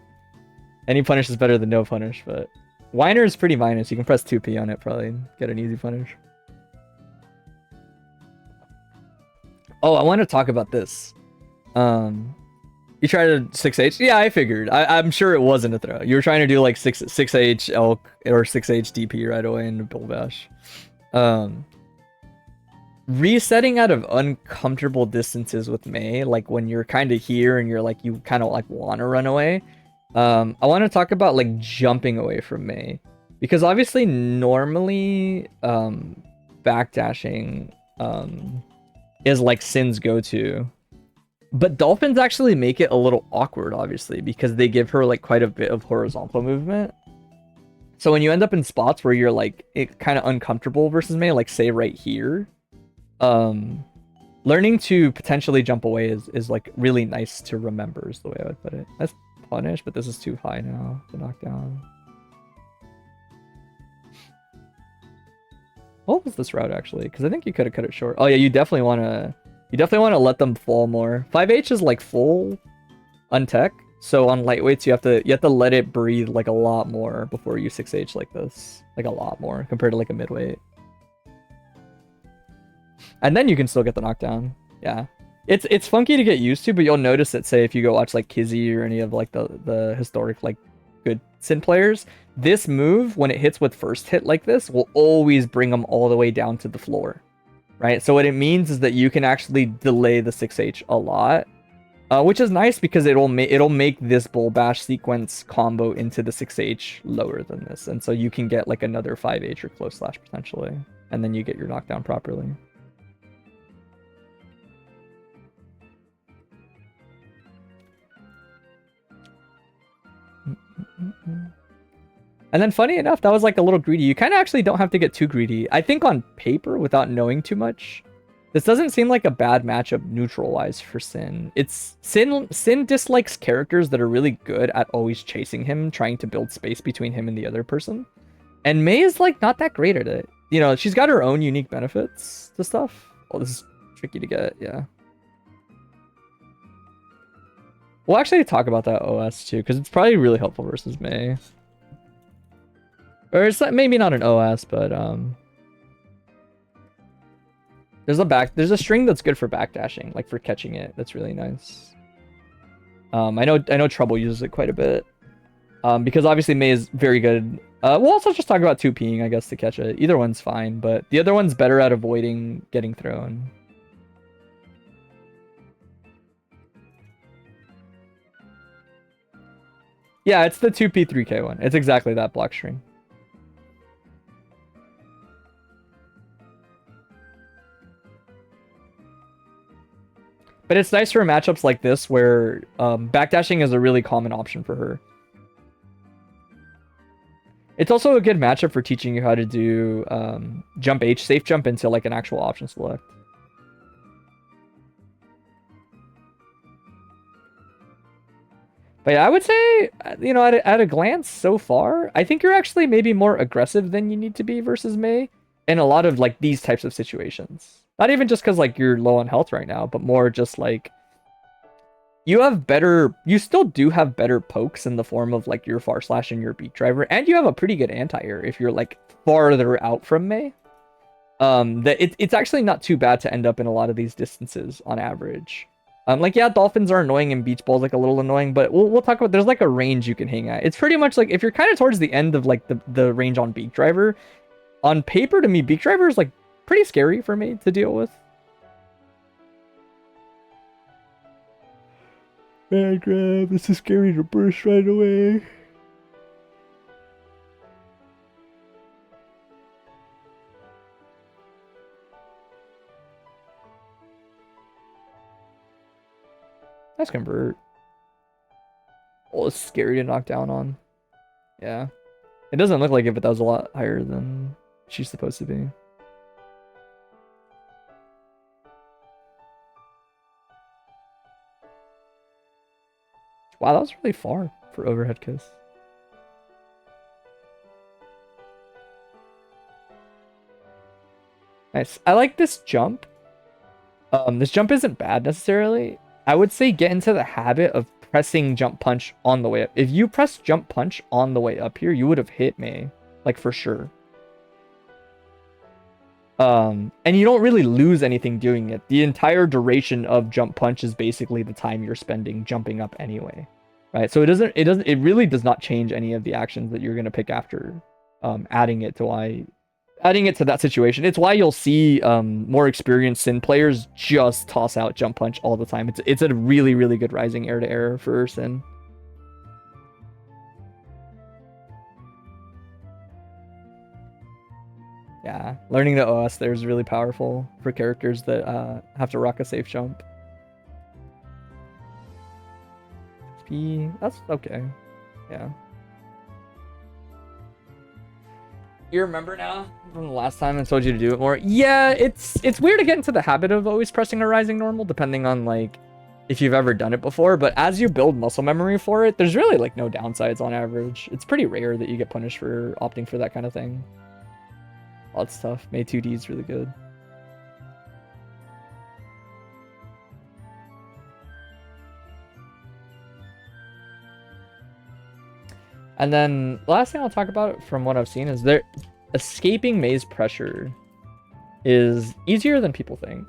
any punish is better than no punish, but Whiner is pretty minus. You can press 2p on it, probably, and get an easy punish. Oh, I want to talk about this. You tried a 6H? Yeah, I figured. I'm sure it wasn't a throw. You were trying to do like 6H elk or 6H DP right away in Bull Bash. Resetting out of uncomfortable distances with Mei, like when you're kind of here and you're like, you kind of like want to run away. I want to talk about like jumping away from Mei, because obviously normally backdashing is like Sin's go-to, but Dolphins actually make it a little awkward, obviously, because they give her like quite a bit of horizontal movement. So when you end up in spots where you're like kind of uncomfortable versus Mei, like say right here, learning to potentially jump away is like really nice to remember, is the way I would put it. That's punish, but this is too high now to knock down. What was this route actually? Because I think you could have cut it short. Oh yeah, you definitely want to let them fall more. 5H is like full untech, so on lightweights you have to let it breathe like a lot more before you 6H like this, like a lot more compared to like a midweight. And then you can still get the knockdown. Yeah. It's funky to get used to, but you'll notice that, say, if you go watch like Kizzy or any of like the historic like good Sin players, this move, when it hits with first hit like this, will always bring them all the way down to the floor, right? So what it means is that you can actually delay the 6H a lot, which is nice because it'll make this Bull Bash sequence combo into the 6H lower than this, and so you can get like another 5H or close slash potentially, and then you get your knockdown properly. And then funny enough, that was like a little greedy. You kind of actually don't have to get too greedy. I think on paper, without knowing too much, this doesn't seem like a bad matchup neutral-wise for Sin. Sin dislikes characters that are really good at always chasing him, trying to build space between him and the other person. And Mei is like not that great at it. You know, she's got her own unique benefits to stuff. Oh, this is tricky to get, yeah. We'll actually talk about that OS too, because it's probably really helpful versus Mei. Or it's maybe not an OS, but there's a string that's good for backdashing, like for catching it. That's really nice. I know Trouble uses it quite a bit. Because obviously Mei is very good. We'll also just talk about 2P'ing, I guess, to catch it. Either one's fine, but the other one's better at avoiding getting thrown. Yeah, it's the 2P 3K one. It's exactly that block string. But it's nice for matchups like this where backdashing is a really common option for her. It's also a good matchup for teaching you how to do jump H, safe jump into like an actual option select. But yeah, I would say, you know, at a glance so far, I think you're actually maybe more aggressive than you need to be versus Mei in a lot of like these types of situations. Not even just because like you're low on health right now, but more just like you still do have better pokes in the form of like your far slash and your beat driver, and you have a pretty good anti-air if you're like farther out from Mei. It's actually not too bad to end up in a lot of these distances on average. Like, yeah, dolphins are annoying and beach balls like a little annoying, but we'll talk about, there's like a range you can hang at. It's pretty much like if you're kind of towards the end of like the range on beak driver, on paper to me, beak driver is like pretty scary for me to deal with. Bad grab, this is scary to burst right away. Nice convert. Oh, it's scary to knock down on. Yeah. It doesn't look like it, but that was a lot higher than she's supposed to be. Wow, that was really far for overhead kiss. Nice. I like this jump. This jump isn't bad necessarily. I would say get into the habit of pressing jump punch on the way up. If you press jump punch on the way up here, you would have hit Mei, like for sure. And you don't really lose anything doing it. The entire duration of jump punch is basically the time you're spending jumping up anyway, right? So it really does not change any of the actions that you're gonna pick after adding it to that situation. It's why you'll see more experienced Sin players just toss out jump punch all the time. It's a really, really good rising air to air for Sin. Yeah, learning the OS there is really powerful for characters that have to rock a safe jump. XP, that's okay. Yeah. You remember now from the last time I told you to do it more? Yeah, it's weird to get into the habit of always pressing a rising normal, depending on like if you've ever done it before. But as you build muscle memory for it, there's really like no downsides on average. It's pretty rare that you get punished for opting for that kind of thing. All that stuff. Mei 2D is really good. And then the last thing I'll talk about from what I've seen is escaping Mei's pressure is easier than people think.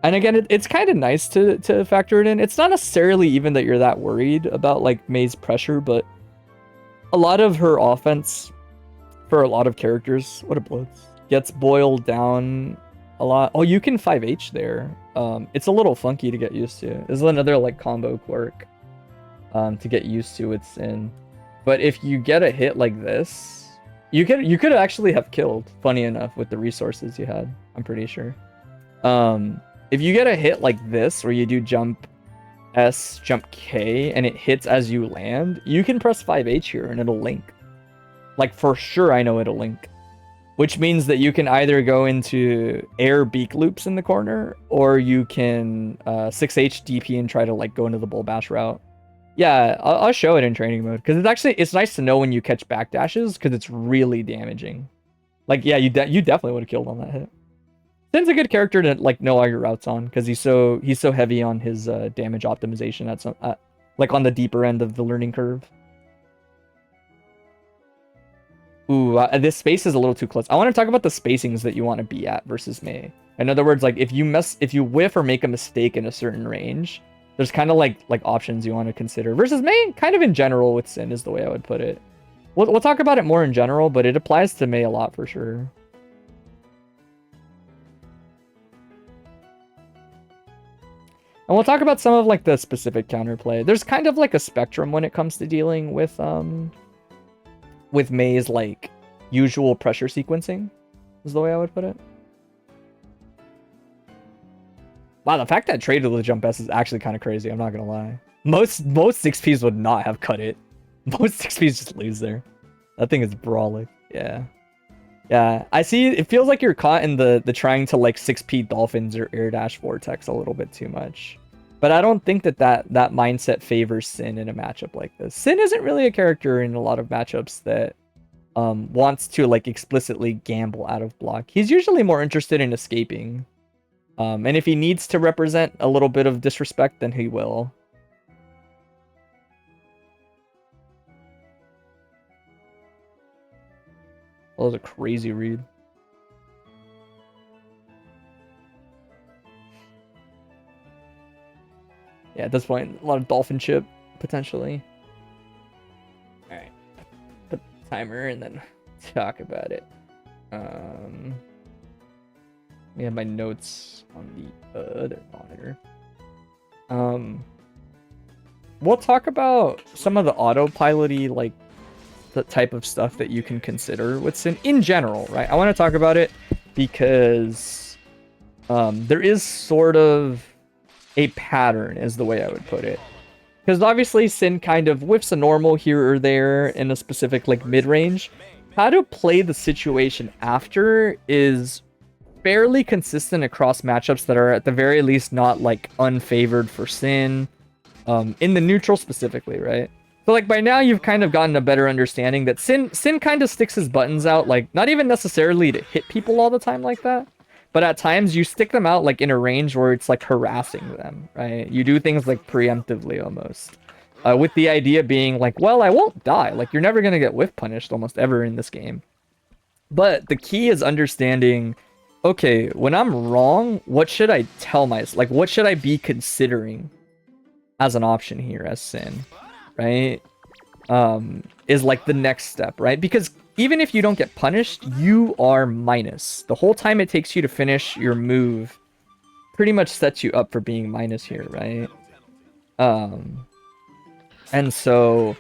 And again, it's kind of nice to factor it in. It's not necessarily even that you're that worried about like Mei's pressure, but a lot of her offense for a lot of characters, what a blitz, gets boiled down a lot. Oh, you can 5H there. It's a little funky to get used to. This is another like combo quirk to get used to with Sin. But if you get a hit like this, you could actually have killed, funny enough, with the resources you had, I'm pretty sure. If you get a hit like this, where you do jump S, jump K, and it hits as you land, you can press 5H here and it'll link. Like, for sure I know it'll link. Which means that you can either go into air beak loops in the corner, or you can 6H DP and try to like go into the bull bash route. Yeah, I'll show it in training mode, because it's nice to know when you catch backdashes, because it's really damaging. Like, yeah, you definitely would have killed on that hit. Sin's a good character to like know all your routes on, because he's so heavy on his damage optimization at some like on the deeper end of the learning curve. Ooh, this space is a little too close. I want to talk about the spacings that you want to be at versus May. In other words, like if you whiff or make a mistake in a certain range, there's kind of like options you want to consider. Versus May, kind of in general with Sin is the way I would put it. We'll talk about it more in general, but it applies to May a lot for sure. And we'll talk about some of like the specific counterplay. There's kind of like a spectrum when it comes to dealing with May's like usual pressure sequencing is the way I would put it. Wow, the fact that traded with jump S is actually kind of crazy, I'm not gonna lie. Most 6Ps would not have cut it. Most 6Ps just lose there. That thing is brawling. Yeah. Yeah, I see. It feels like you're caught in the trying to like 6P Dolphins or Air Dash Vortex a little bit too much. But I don't think that mindset favors Sin in a matchup like this. Sin isn't really a character in a lot of matchups that wants to like explicitly gamble out of block. He's usually more interested in escaping. And if he needs to represent a little bit of disrespect, then he will. That was a crazy read. Yeah, at this point, a lot of dolphin chip, potentially. Alright. Put the timer and then talk about it. We have my notes on the other monitor. We'll talk about some of the autopilot-y, like, the type of stuff that you can consider with Sin in general, right? I want to talk about it because there is sort of a pattern, is the way I would put it. Because obviously Sin kind of whiffs a normal here or there in a specific like mid-range. How to play the situation after is fairly consistent across matchups that are at the very least not like unfavored for Sin, in the neutral specifically, right? So like by now you've kind of gotten a better understanding that Sin kind of sticks his buttons out, like not even necessarily to hit people all the time like that, but at times you stick them out like in a range where it's like harassing them, right? You do things like preemptively almost, with the idea being like, well, I won't die. Like you're never gonna get whiff punished almost ever in this game. But the key is understanding, okay, when I'm wrong, what should I tell myself? Like what should I be considering as an option here as Sin? Right? Is like the next step, right? Because even if you don't get punished, you are minus. The whole time it takes you to finish your move pretty much sets you up for being minus here, right? And so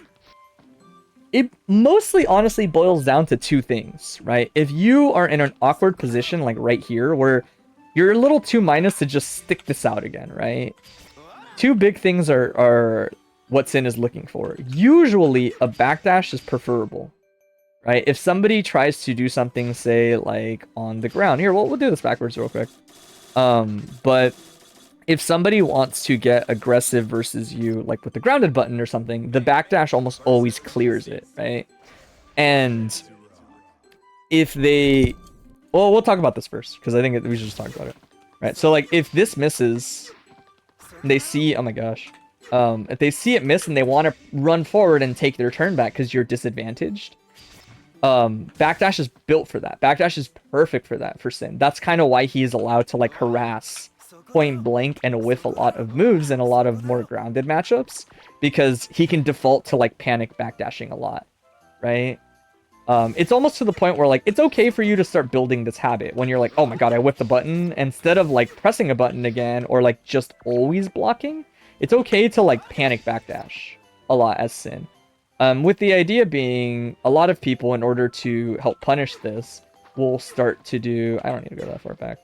it mostly honestly boils down to two things, right? If you are in an awkward position like right here where you're a little too minus to just stick this out again, right? Two big things are what Sin is looking for. Usually a backdash is preferable, right? If somebody tries to do something, say like on the ground here, we'll do this backwards real quick. But if somebody wants to get aggressive versus you, like with the grounded button or something, the backdash almost always clears it, right? And if they, well, we'll talk about this first because I think we should just talk about it, right? So like if this misses, they see, oh my gosh. If they see it miss and they want to run forward and take their turn back because you're disadvantaged, backdash is built for that. Backdash is perfect for that for Sin. That's kind of why he's allowed to like harass point blank and whiff a lot of moves in a lot of more grounded matchups because he can default to like panic backdashing a lot, right? It's almost to the point where like it's okay for you to start building this habit when you're like, oh my god, I whiffed the button, instead of like pressing a button again or like just always blocking. It's okay to like panic backdash a lot as Sin. With the idea being a lot of people, in order to help punish this, will start to do, I don't need to go that far back.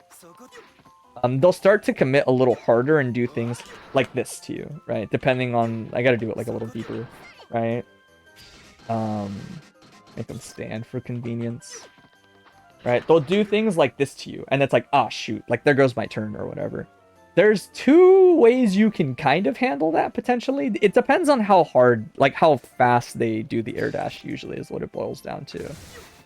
They'll start to commit a little harder and do things like this to you, right? Depending on, I gotta do it like a little deeper, right? Make them stand for convenience, right? They'll do things like this to you, and it's like, ah, shoot, like there goes my turn or whatever. There's two ways you can kind of handle that potentially. It depends on how hard, like how fast they do the air dash usually is what it boils down to.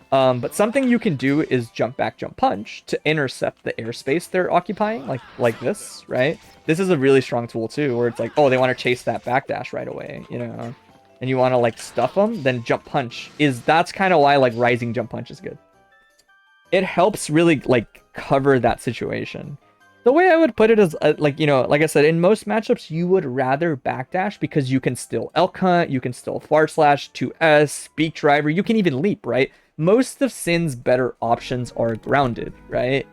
But something you can do is jump back, jump punch to intercept the airspace they're occupying, like this, right? This is a really strong tool too, where it's like, oh, they want to chase that backdash right away, you know? and you want to like stuff them, then jump punch that's kind of why like rising jump punch is good. It helps really like cover that situation. The way I would put it is like, you know, like I said, in most matchups, you would rather backdash because you can still elk hunt, you can still far slash, 2S, beak driver, you can even leap, right? Most of Sin's better options are grounded, right?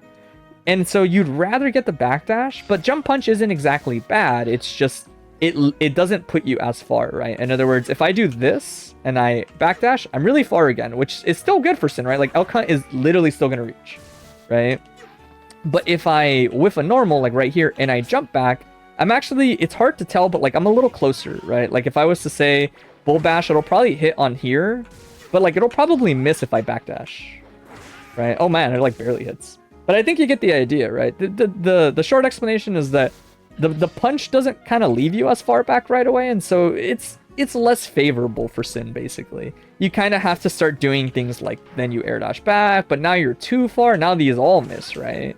And so you'd rather get the backdash, but jump punch isn't exactly bad. It's just, it doesn't put you as far, right? In other words, if I do this and I backdash, I'm really far again, which is still good for Sin, right? Like elk hunt is literally still going to reach, right? But if I whiff a normal, like right here, and I jump back, I'm actually, it's hard to tell, but like I'm a little closer, right? Like if I was to say bull bash, it'll probably hit on here, but like it'll probably miss if I backdash, right? Oh man, it like barely hits. But I think you get the idea, right? The short explanation is that the punch doesn't kind of leave you as far back right away, and so it's less favorable for Sin, basically. You kind of have to start doing things like then you air dash back, but now you're too far, now these all miss, right?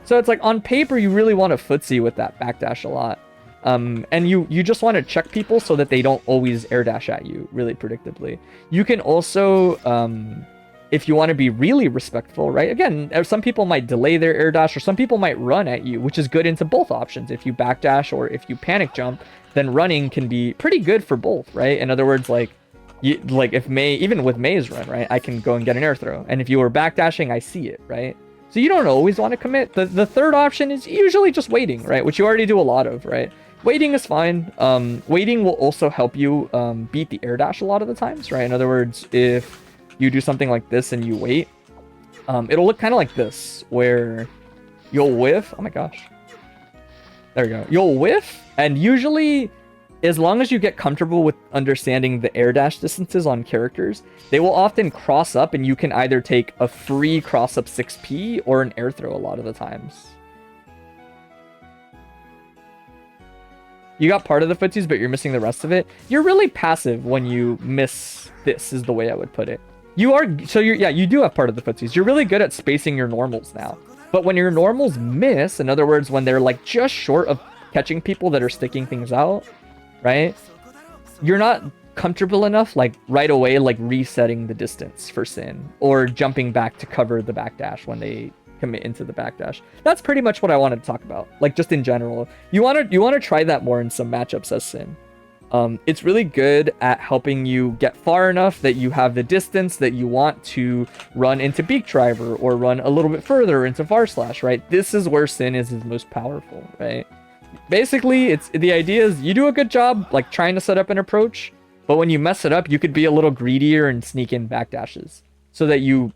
So it's like on paper, you really want to footsie with that backdash a lot. And you just want to check people so that they don't always air dash at you really predictably. You can also, if you want to be really respectful, right? Again, some people might delay their air dash or some people might run at you, which is good into both options. If you backdash or if you panic jump, then running can be pretty good for both, right? In other words, like if Mei, even with Mei's run, right? I can go and get an air throw. And if you were backdashing, I see it, right? So you don't always want to commit. The third option is usually just waiting, right? Which you already do a lot of, right? Waiting is fine. Waiting will also help you beat the air dash a lot of the times, right? In other words, if you do something like this and you wait, it'll look kind of like this, where you'll whiff. Oh my gosh. There we go. You'll whiff, and usually, as long as you get comfortable with understanding the air dash distances on characters, they will often cross up and you can either take a free cross up 6p or an air throw a lot of the times. You got part of the footsies, but you're missing the rest of it. You're really passive when you miss this, is the way I would put it. You do have part of the footsies. You're really good at spacing your normals now. But when your normals miss, in other words, when they're like just short of catching people that are sticking things out, right? You're not comfortable enough, like right away, like resetting the distance for Sin or jumping back to cover the backdash when they commit into the backdash. That's pretty much what I wanted to talk about. Like just in general, you want to try that more in some matchups as Sin. It's really good at helping you get far enough that you have the distance that you want to run into beak driver or run a little bit further into far slash, right? This is where Sin is his most powerful, right? Basically, the idea is you do a good job like trying to set up an approach, but when you mess it up, you could be a little greedier and sneak in backdashes so that you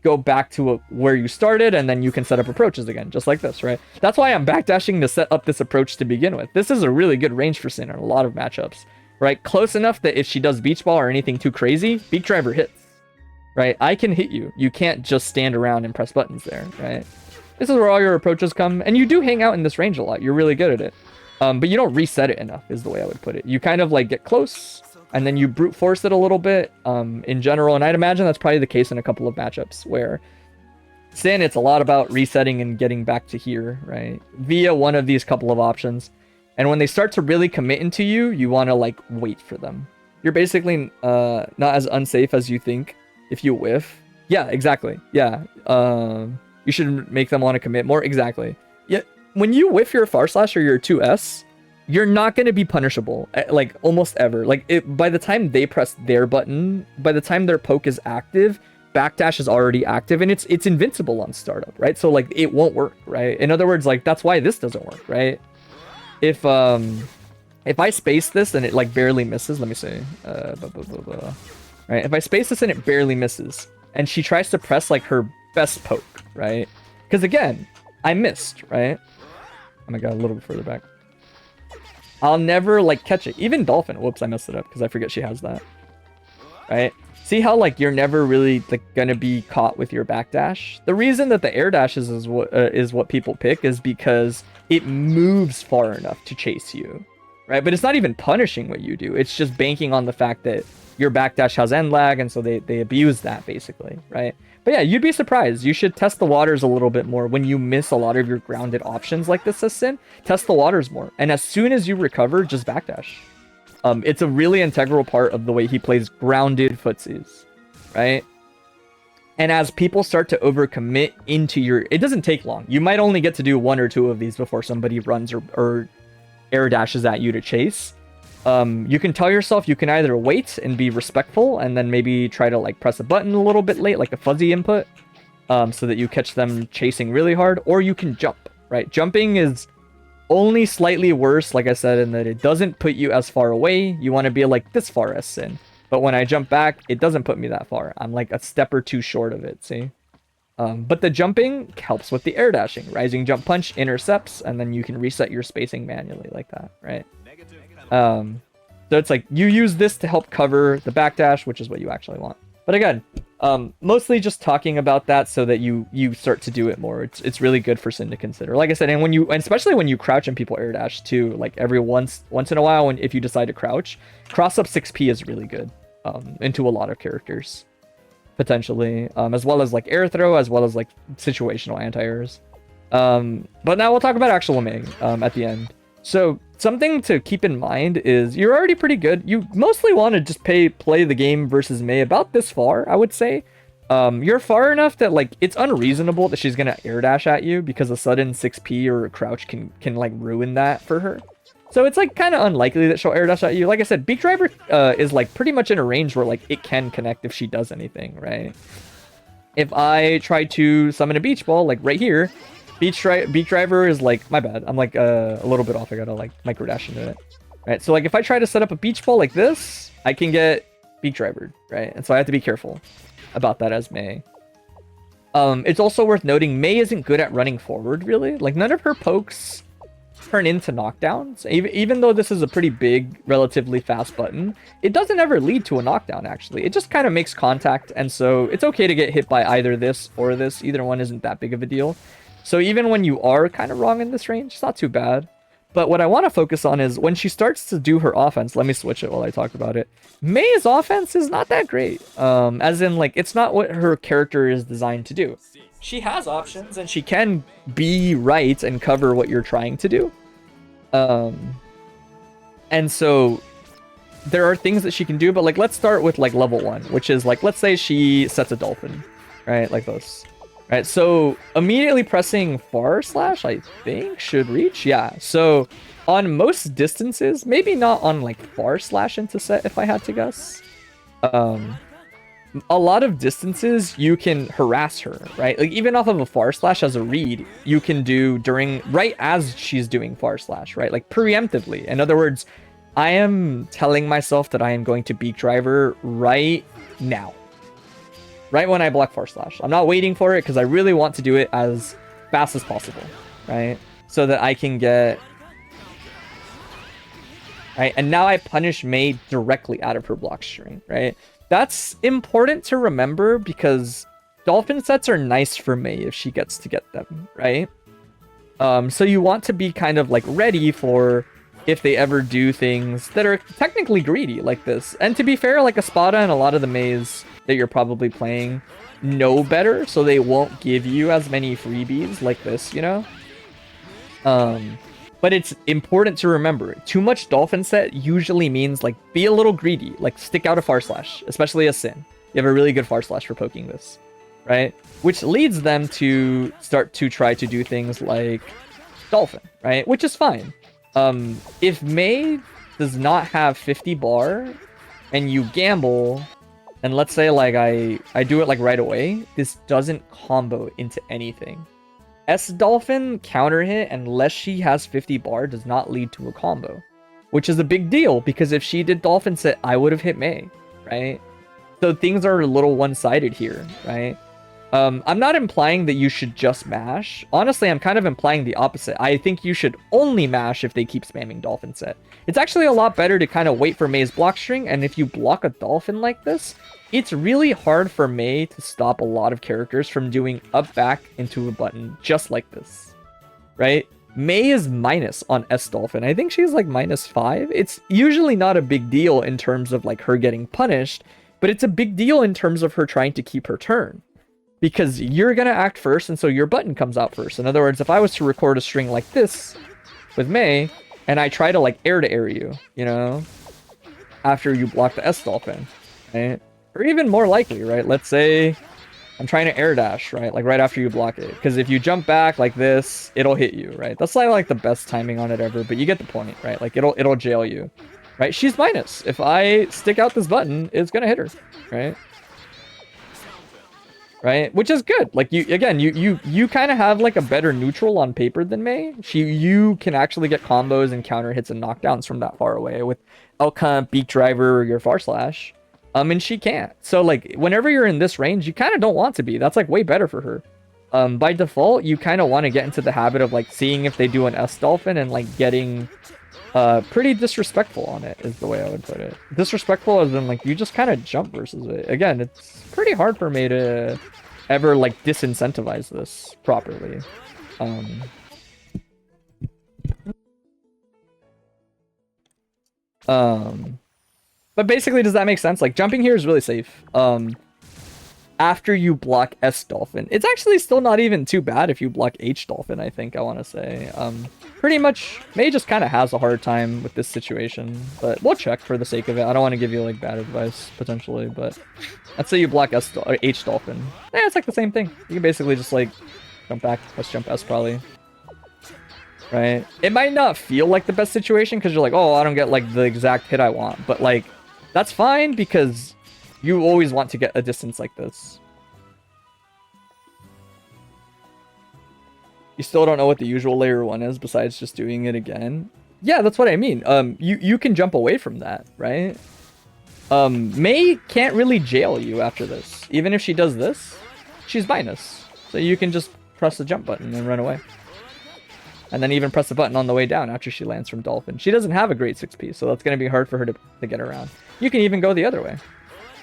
go back to where you started, and then you can set up approaches again, just like this, right? That's why I'm backdashing to set up this approach to begin with. This is a really good range for Sin in a lot of matchups, right? Close enough that if she does beach ball or anything too crazy, beak driver hits, right? I can hit you. You can't just stand around and press buttons there, right? This is where all your approaches come, and you do hang out in this range a lot. You're really good at it. But you don't reset it enough, is the way I would put it. You kind of like get close, and then you brute force it a little bit in general. And I'd imagine that's probably the case in a couple of matchups where Sin, it's a lot about resetting and getting back to here, right? Via one of these couple of options. And when they start to really commit into you, you want to like wait for them. You're basically not as unsafe as you think if you whiff. Yeah, exactly. Yeah. You should make them want to commit more. Exactly. Yeah. When you whiff your far slash or your 2S, you're not going to be punishable, like almost ever. Like by the time they press their button, by the time their poke is active, backdash is already active, and it's invincible on startup, right? So like it won't work, right? In other words, like that's why this doesn't work, right? If I space this and it like barely misses, let me see, right? If I space this and it barely misses, and she tries to press like her best poke, right? Because again, I missed, right? Oh my god, a little bit further back. I'll never like catch it. Even Dolphin. Whoops, I messed it up because I forget she has that. Right? See how like you're never really like gonna be caught with your backdash? The reason that the air dashes is what people pick is because it moves far enough to chase you, right? But it's not even punishing what you do. It's just banking on the fact that your backdash has end lag, and so they abuse that basically, right? But yeah, you'd be surprised. You should test the waters a little bit more when you miss a lot of your grounded options like this as Sin. Test the waters more, and as soon as you recover, just backdash. It's a really integral part of the way he plays grounded footsies, right? And as people start to overcommit into your... It doesn't take long. You might only get to do 1 or 2 of these before somebody runs or air dashes at you to chase. You can tell yourself you can either wait and be respectful and then maybe try to like press a button a little bit late, like a fuzzy input, so that you catch them chasing really hard, or you can jump, right? Jumping is only slightly worse, like I said, in that it doesn't put you as far away. You want to be like this far as Sin. But when I jump back, it doesn't put me that far. I'm like a step or 2 short of it, see? But the jumping helps with the air dashing. Rising jump punch intercepts, and then you can reset your spacing manually like that, right? So it's like you use this to help cover the backdash, which is what you actually want. But again, mostly just talking about that so that you start to do it more. It's really good for Sin to consider. Like I said, and especially when you crouch and people air dash too, like every once in a while, if you decide to crouch, cross up 6p is really good into a lot of characters. Potentially, as well as like air throw, as well as like situational anti-airs. But now we'll talk about actual Mei at the end. So something to keep in mind is you're already pretty good. You mostly want to just play the game versus Mei about this far, I would say. You're far enough that like it's unreasonable that she's gonna air dash at you because a sudden 6p or a crouch can like ruin that for her. So it's like kind of unlikely that she'll air dash at you. Like I said, Beak Driver is like pretty much in a range where like it can connect if she does anything, right? If I try to summon a beach ball, like right here, Beak Driver is like, my bad, I'm like a little bit off. I gotta like micro dash into it, right? So like if I try to set up a beach ball like this, I can get Beak Drivered, right? And so I have to be careful about that as Mei. It's also worth noting Mei isn't good at running forward, really. Like none of her pokes turn into knockdowns. Even though this is a pretty big, relatively fast button, it doesn't ever lead to a knockdown, actually. It just kind of makes contact, and so it's okay to get hit by either this or this. Either one isn't that big of a deal. So even when you are kind of wrong in this range, it's not too bad. But what I want to focus on is when she starts to do her offense, let me switch it while I talk about it. Mei's offense is not that great. As in, like, it's not what her character is designed to do. She has options, and she can be right and cover what you're trying to do. And so there are things that she can do, but like let's start with like level 1, which is like, let's say she sets a dolphin, right? Like this, right? So immediately pressing far slash, I think should reach. Yeah. So on most distances, maybe not on like far slash into set, if I had to guess, a lot of distances you can harass her, right? Like even off of a far slash as a read, you can do right as she's doing far slash, right? Like preemptively. In other words, I am telling myself that I am going to Beak Driver right now, right when I block far slash. I'm not waiting for it because I really want to do it as fast as possible, right? So that I can get, right? And now I punish Mei directly out of her block string, right? That's important to remember because dolphin sets are nice for Mei if she gets to get them, right? So you want to be kind of like ready for if they ever do things that are technically greedy like this. And to be fair, like Espada and a lot of the Meis that you're probably playing know better, so they won't give you as many freebies like this, you know? But it's important to remember, too much dolphin set usually means like be a little greedy, like stick out a far slash, especially a Sin. You have a really good far slash for poking this, right? Which leads them to start to try to do things like dolphin, right? Which is fine. If Mei does not have 50 bar and you gamble, and let's say like I do it like right away, this doesn't combo into anything. S-Dolphin counter hit unless she has 50 bar does not lead to a combo, which is a big deal because if she did Dolphin set, I would have hit Mei, right? So things are a little one-sided here, right? I'm not implying that you should just mash. Honestly, I'm kind of implying the opposite. I think you should only mash if they keep spamming Dolphin set. It's actually a lot better to kind of wait for Mei's block string, and if you block a Dolphin like this, it's really hard for Mei to stop a lot of characters from doing up back into a button just like this, right? Mei is minus on S-Dolphin. I think she's like -5. It's usually not a big deal in terms of like her getting punished, but it's a big deal in terms of her trying to keep her turn. Because you're going to act first, and so your button comes out first. In other words, if I was to record a string like this with Mei, and I try to like air you, you know, after you block the S dolphin, right? Or even more likely, right? Let's say I'm trying to air dash, right? Like right after you block it. Because if you jump back like this, it'll hit you, right? That's not like the best timing on it ever, but you get the point, right? Like it'll jail you, right? She's minus. If I stick out this button, it's gonna hit her, right? Right? Which is good. Like you kind of have like a better neutral on paper than Mei. You can actually get combos and counter hits and knockdowns from that far away with Elphelt, Beak Driver, or your Far Slash. And she can't. So like whenever you're in this range, you kind of don't want to be. That's like way better for her. By default, you kind of want to get into the habit of like seeing if they do an S dolphin and like getting pretty disrespectful on it is the way I would put it. Disrespectful as in like you just kind of jump versus it. Again, it's pretty hard for me to ever like disincentivize this properly. But basically, does that make sense? Like jumping here is really safe. After you block S dolphin, it's actually still not even too bad if you block H dolphin. I think I want to say. Pretty much, Mei just kind of has a hard time with this situation, but we'll check for the sake of it. I don't want to give you like bad advice potentially, but let's say you block H dolphin. Yeah, it's like the same thing. You can basically just like jump back, press jump S probably. Right? It might not feel like the best situation because you're like, oh, I don't get like the exact hit I want, but like that's fine because you always want to get a distance like this. You still don't know what the usual layer 1 is besides just doing it again. Yeah, that's what I mean. You can jump away from that, right? Mei can't really jail you after this. Even if she does this, she's minus. So you can just press the jump button and run away. And then even press the button on the way down after she lands from Dolphin. She doesn't have a great 6P, so that's going to be hard for her to get around. You can even go the other way.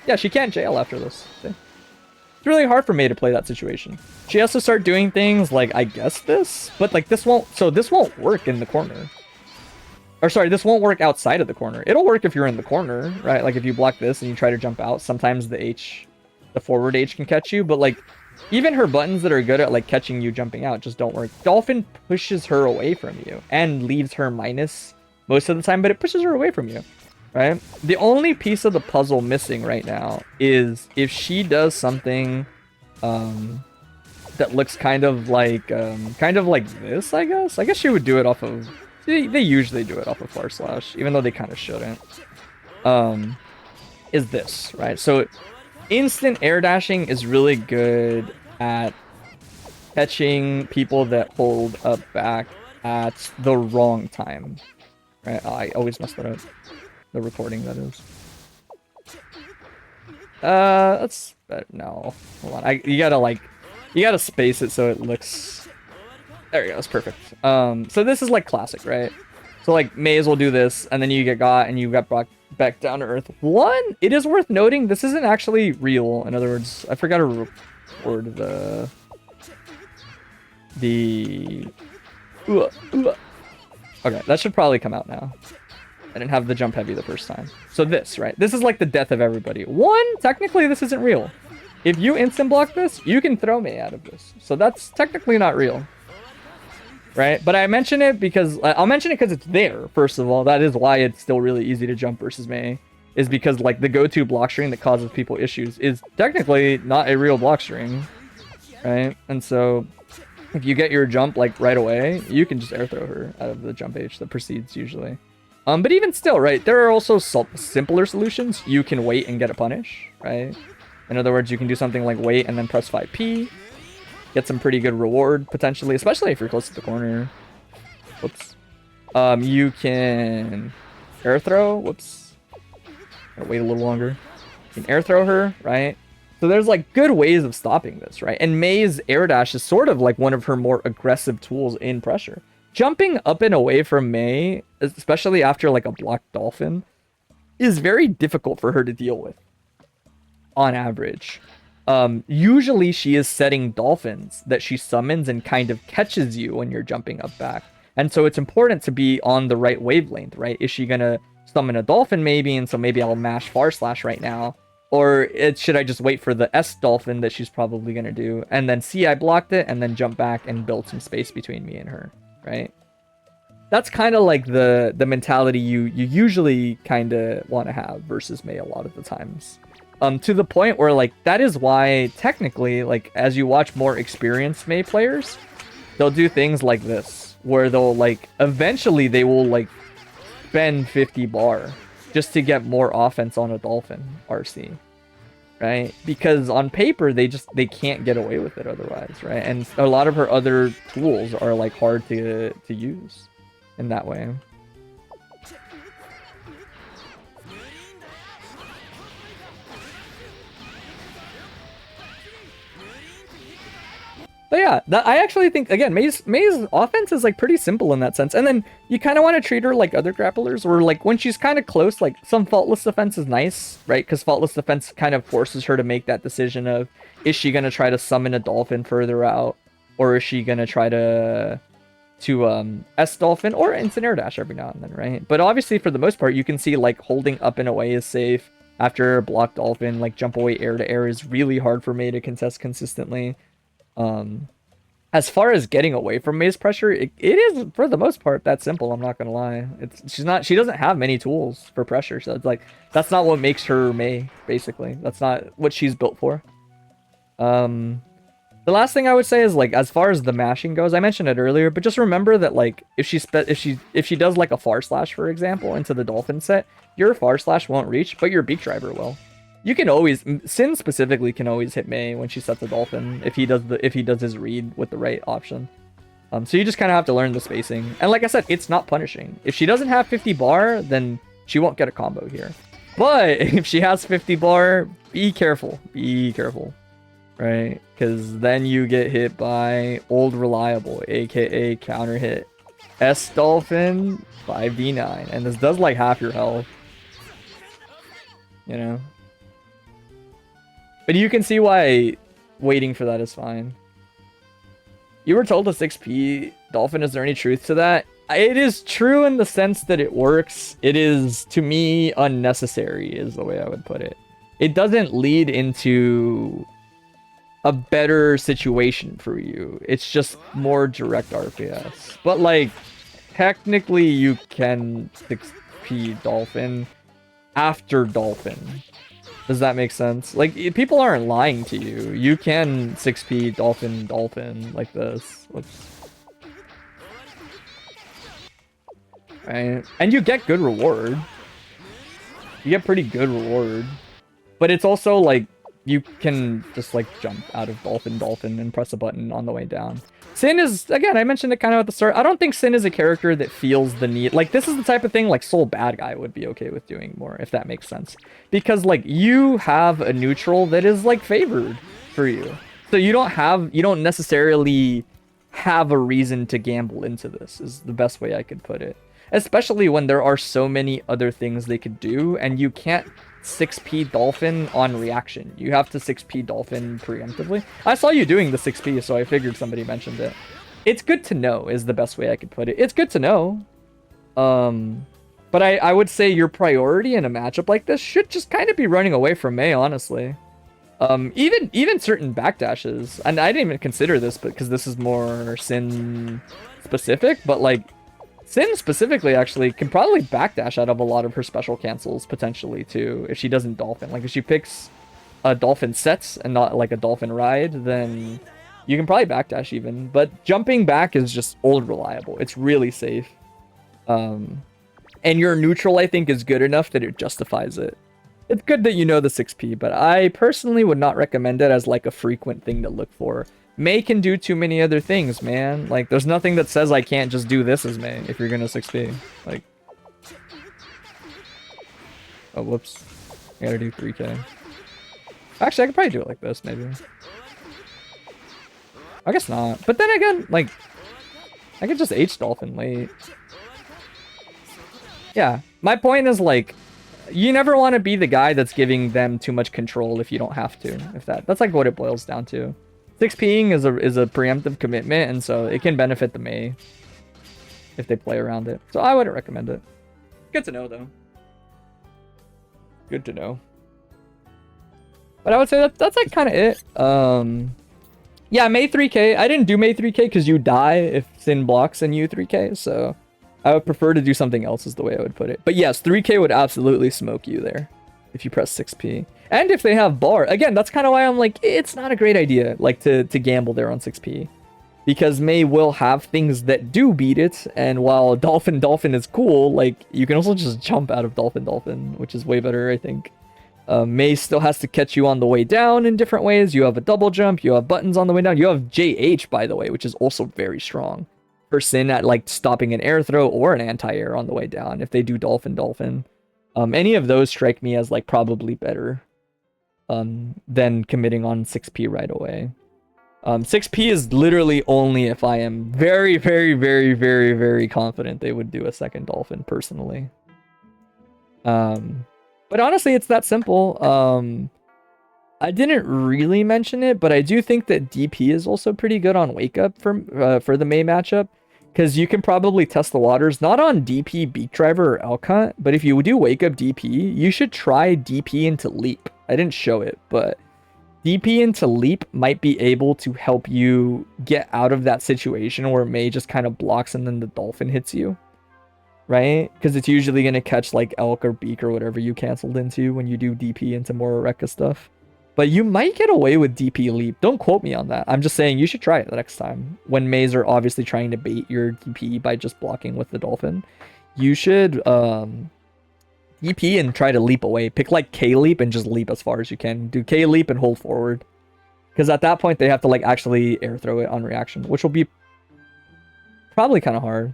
Yeah, she can't jail after this. See? It's really hard for Mei to play that situation. She has to start doing things like, I guess this, but like this won't work in the corner. Or sorry, this won't work outside of the corner. It'll work if you're in the corner, right? Like if you block this and you try to jump out, sometimes the forward H can catch you, but like even her buttons that are good at like catching you jumping out just don't work. Dolphin pushes her away from you and leaves her minus most of the time, but it pushes her away from you. Right? The only piece of the puzzle missing right now is if she does something that looks kind of like this, I guess. I guess she would do it off of... They usually do it off of Far Slash, even though they kind of shouldn't. Is this, right? So instant air dashing is really good at catching people that hold up back at the wrong time. Right? Oh, I always mess that up. The recording, that is. That's no. Hold on. You gotta space it so it looks. There you go. That's perfect. So this is like classic, right? So like may as well do this, and then you get got, and you got brought back down to earth. One, it is worth noting this isn't actually real. In other words, I forgot to record the. Okay, that should probably come out now. I didn't have the jump heavy the first time. So this, right? This is like the death of everybody. One, technically this isn't real. If you instant block this, you can throw me out of this. So that's technically not real. Right? But I mention it because... I'll mention it because it's there, first of all. That is why it's still really easy to jump versus Mei. Is because like the go-to block string that causes people issues is technically not a real block string. Right? And so... if you get your jump like right away, you can just air throw her out of the jump H that precedes usually. But even still, right, there are also simpler solutions. You can wait and get a punish, right? In other words, you can do something like wait and then press 5P. Get some pretty good reward, potentially, especially if you're close to the corner. Whoops. You can air throw. Whoops. Gotta wait a little longer. You can air throw her, right? So there's like good ways of stopping this, right? And Mei's air dash is sort of like one of her more aggressive tools in pressure. Jumping up and away from Mei, especially after like a blocked dolphin, is very difficult for her to deal with. On average. Usually she is setting dolphins that she summons and kind of catches you when you're jumping up back. And so it's important to be on the right wavelength, right? Is she gonna summon a dolphin maybe, and so maybe I'll mash Far Slash right now? Or should I just wait for the S dolphin that she's probably gonna do, and then see I blocked it, and then jump back and build some space between me and her, right? that's kind of like the mentality you usually kind of want to have versus Mei a lot of the times. To the point where like that is why technically like as you watch more experienced Mei players, they'll do things like this where they'll like eventually they will like spend 50 bar just to get more offense on a Dolphin RC, right? Because on paper they can't get away with it otherwise, right? And a lot of her other tools are like hard to use in that way. But yeah, I actually think, again, Mei's offense is like pretty simple in that sense. And then you kind of want to treat her like other grapplers, where like when she's kind of close, like some faultless defense is nice, right? Because faultless defense kind of forces her to make that decision of, is she going to try to summon a Dolphin further out? Or is she going to try to S-Dolphin or instant air dash every now and then, right? But obviously for the most part, you can see like holding up and away is safe. After block Dolphin, like jump away air to air is really hard for Mei to contest consistently. As far as getting away from Mei's pressure, it is for the most part that simple. I'm not gonna lie. She doesn't have many tools for pressure, so it's like that's not what makes her Mei. Basically, that's not what she's built for. The last thing I would say is like as far as the mashing goes, I mentioned it earlier, but just remember that like if she does like a far slash, for example, into the Dolphin set, your far slash won't reach, but your beak driver will. You can always, Sin specifically can always hit Mei when she sets a Dolphin if he does his read with the right option. So you just kind of have to learn the spacing. And like I said, it's not punishing. If she doesn't have 50 bar, then she won't get a combo here. But if she has 50 bar, be careful. Be careful. Right? Because then you get hit by Old Reliable, aka counter hit. S-Dolphin, 5v9. And this does like half your health. You know? But you can see why waiting for that is fine. You were told a 6p Dolphin. Is there any truth to that? It is true in the sense that it works. It is, to me, unnecessary is the way I would put it. It doesn't lead into a better situation for you. It's just more direct RPS. But, like, technically you can 6p Dolphin after Dolphin. Does that make sense? Like, people aren't lying to you. You can 6p Dolphin like this. Right? And you get good reward. You get pretty good reward. But it's also, like, you can just, like, jump out of Dolphin and press a button on the way down. Sin is, again, I mentioned it kind of at the start. I don't think Sin is a character that feels the need. Like, this is the type of thing, like, Soul Bad Guy would be okay with doing more, if that makes sense. Because, like, you have a neutral that is, like, favored for you. So you don't necessarily have a reason to gamble into this, is the best way I could put it. Especially when there are so many other things they could do, and you can't 6p Dolphin on reaction. You have to 6p Dolphin preemptively. I saw you doing the 6p, so I figured somebody mentioned it. It's good to know is the best way I could put it. It's good to know. But I would say your priority in a matchup like this should just kind of be running away from Mei, honestly. Even certain backdashes, and I didn't even consider this, but because this is more Sin specific, but like Sin specifically actually can probably backdash out of a lot of her special cancels potentially too if she doesn't Dolphin. Like if she picks a Dolphin sets and not like a Dolphin ride, then you can probably backdash even. But jumping back is just Old Reliable. It's really safe. And your neutral I think is good enough that it justifies it. It's good that you know the 6p, but I personally would not recommend it as like a frequent thing to look for. Mei can do too many other things, man. Like, there's nothing that says I can't just do this as Mei if you're gonna 6p. Like, oh, whoops. I gotta do 3k. Actually, I could probably do it like this, maybe. I guess not. But then again, like, I could just H-Dolphin late. Yeah, my point is, like, you never want to be the guy that's giving them too much control if you don't have to. That's like what it boils down to. 6ping is a preemptive commitment, and so it can benefit the Mei if they play around it. So I wouldn't recommend it. Good to know, though. Good to know. But I would say that's like kind of it. Yeah, Mei 3k. I didn't do Mei 3k because you die if Sin blocks and you 3k, so I would prefer to do something else is the way I would put it. But yes, 3k would absolutely smoke you there if you press 6p. And if they have bar, again, that's kind of why I'm like, it's not a great idea, like, to gamble there on 6p. Because May will have things that do beat it, and while Dolphin is cool, like, you can also just jump out of Dolphin, which is way better, I think. May still has to catch you on the way down in different ways. You have a double jump, you have buttons on the way down, you have JH, by the way, which is also very strong. For Sin at, like, stopping an air throw or an anti-air on the way down, if they do Dolphin. Any of those strike me as, like, probably better than committing on 6p right away. 6p is literally only if I am very, very, very, very, very confident they would do a second Dolphin, personally. But honestly, it's that simple. I didn't really mention it, but I do think that DP is also pretty good on Wake Up for the May matchup. Because you can probably test the waters, not on DP, Beak Driver, or Elk Hunt, but if you do Wake Up DP, you should try DP into Leap. I didn't show it, but DP into Leap might be able to help you get out of that situation where May just kind of blocks and then the Dolphin hits you. Right? Because it's usually going to catch like Elk or Beak or whatever you canceled into when you do DP into more Rekka stuff. But you might get away with DP Leap. Don't quote me on that. I'm just saying you should try it the next time. When Mays are obviously trying to bait your DP by just blocking with the Dolphin. You should DP and try to leap away. Pick like K-Leap and just leap as far as you can. Do K-Leap and hold forward. Because at that point they have to like actually air throw it on reaction. Which will be probably kind of hard.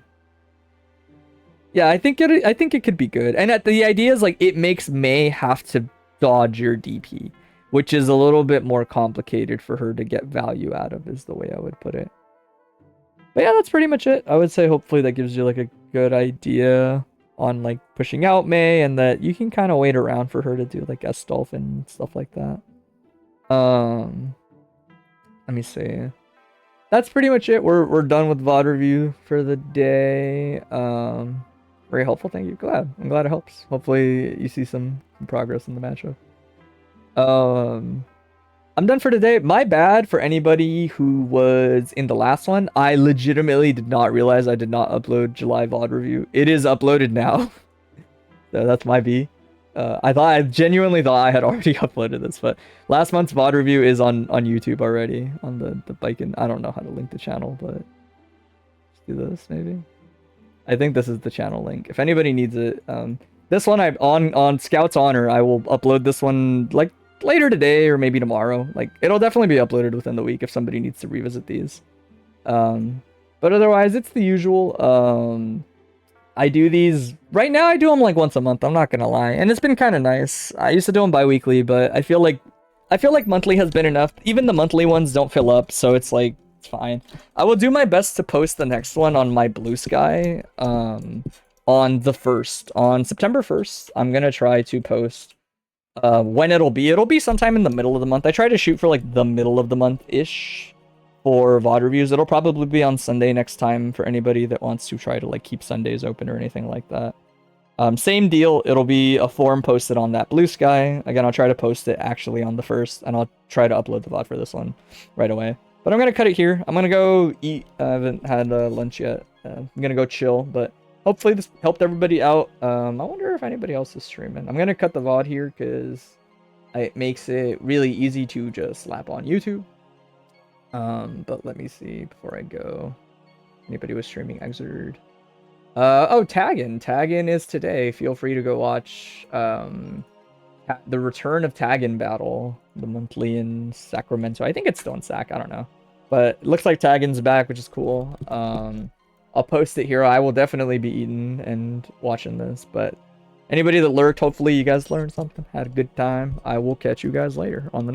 Yeah, I think it could be good. And the idea is like it makes May have to dodge your DP. Which is a little bit more complicated for her to get value out of, is the way I would put it. But yeah, that's pretty much it. I would say hopefully that gives you like a good idea on like pushing out May, and that you can kind of wait around for her to do like S Dolphin and stuff like that. Let me see. That's pretty much it. We're done with VOD review for the day. Very helpful. Thank you. I'm glad it helps. Hopefully you see some progress in the matchup. I'm done for today. My bad for anybody who was in the last one. I legitimately did not realize I did not upload July VOD review. It is uploaded now. So that's my B. I genuinely thought I had already uploaded this, but last month's VOD review is on YouTube already on the Baiken. I don't know how to link the channel, but let's do this maybe. I think this is the channel link. If anybody needs it, this one on Scout's Honor, I will upload this one like later today or maybe tomorrow. Like it'll definitely be uploaded within the week if somebody needs to revisit these. But otherwise it's the usual. I do these right now. I do them like once a month. I'm not gonna lie, and it's been kind of nice. I used to do them bi-weekly, but I feel like monthly has been enough. Even the monthly ones don't fill up, so it's like it's fine. I will do my best to post the next one on my Blue Sky. On the 1st, on September 1st, I'm gonna try to post when it'll be sometime in the middle of the month. I try to shoot for like the middle of the month-ish for VOD reviews. It'll probably be on Sunday next time for anybody that wants to try to like keep Sundays open or anything like that. Same deal, it'll be a form posted on that Blue Sky. Again, I'll try to post it actually on the 1st, and I'll try to upload the VOD for this one right away. But I'm gonna cut it here. I'm gonna go eat. I haven't had lunch yet. I'm gonna go chill, but hopefully this helped everybody out. I wonder if anybody else is streaming. I'm gonna cut the VOD here because it makes it really easy to just slap on YouTube. But let me see before I go. Anybody was streaming Exerd? Oh, Taggin is today. Feel free to go watch the return of Taggin battle, the monthly in Sacramento. I think it's still in Sac. I don't know, but it looks like Taggin's back, which is cool. I'll post it here. I will definitely be eating and watching this, but anybody that lurked, hopefully you guys learned something, had a good time. I will catch you guys later on the next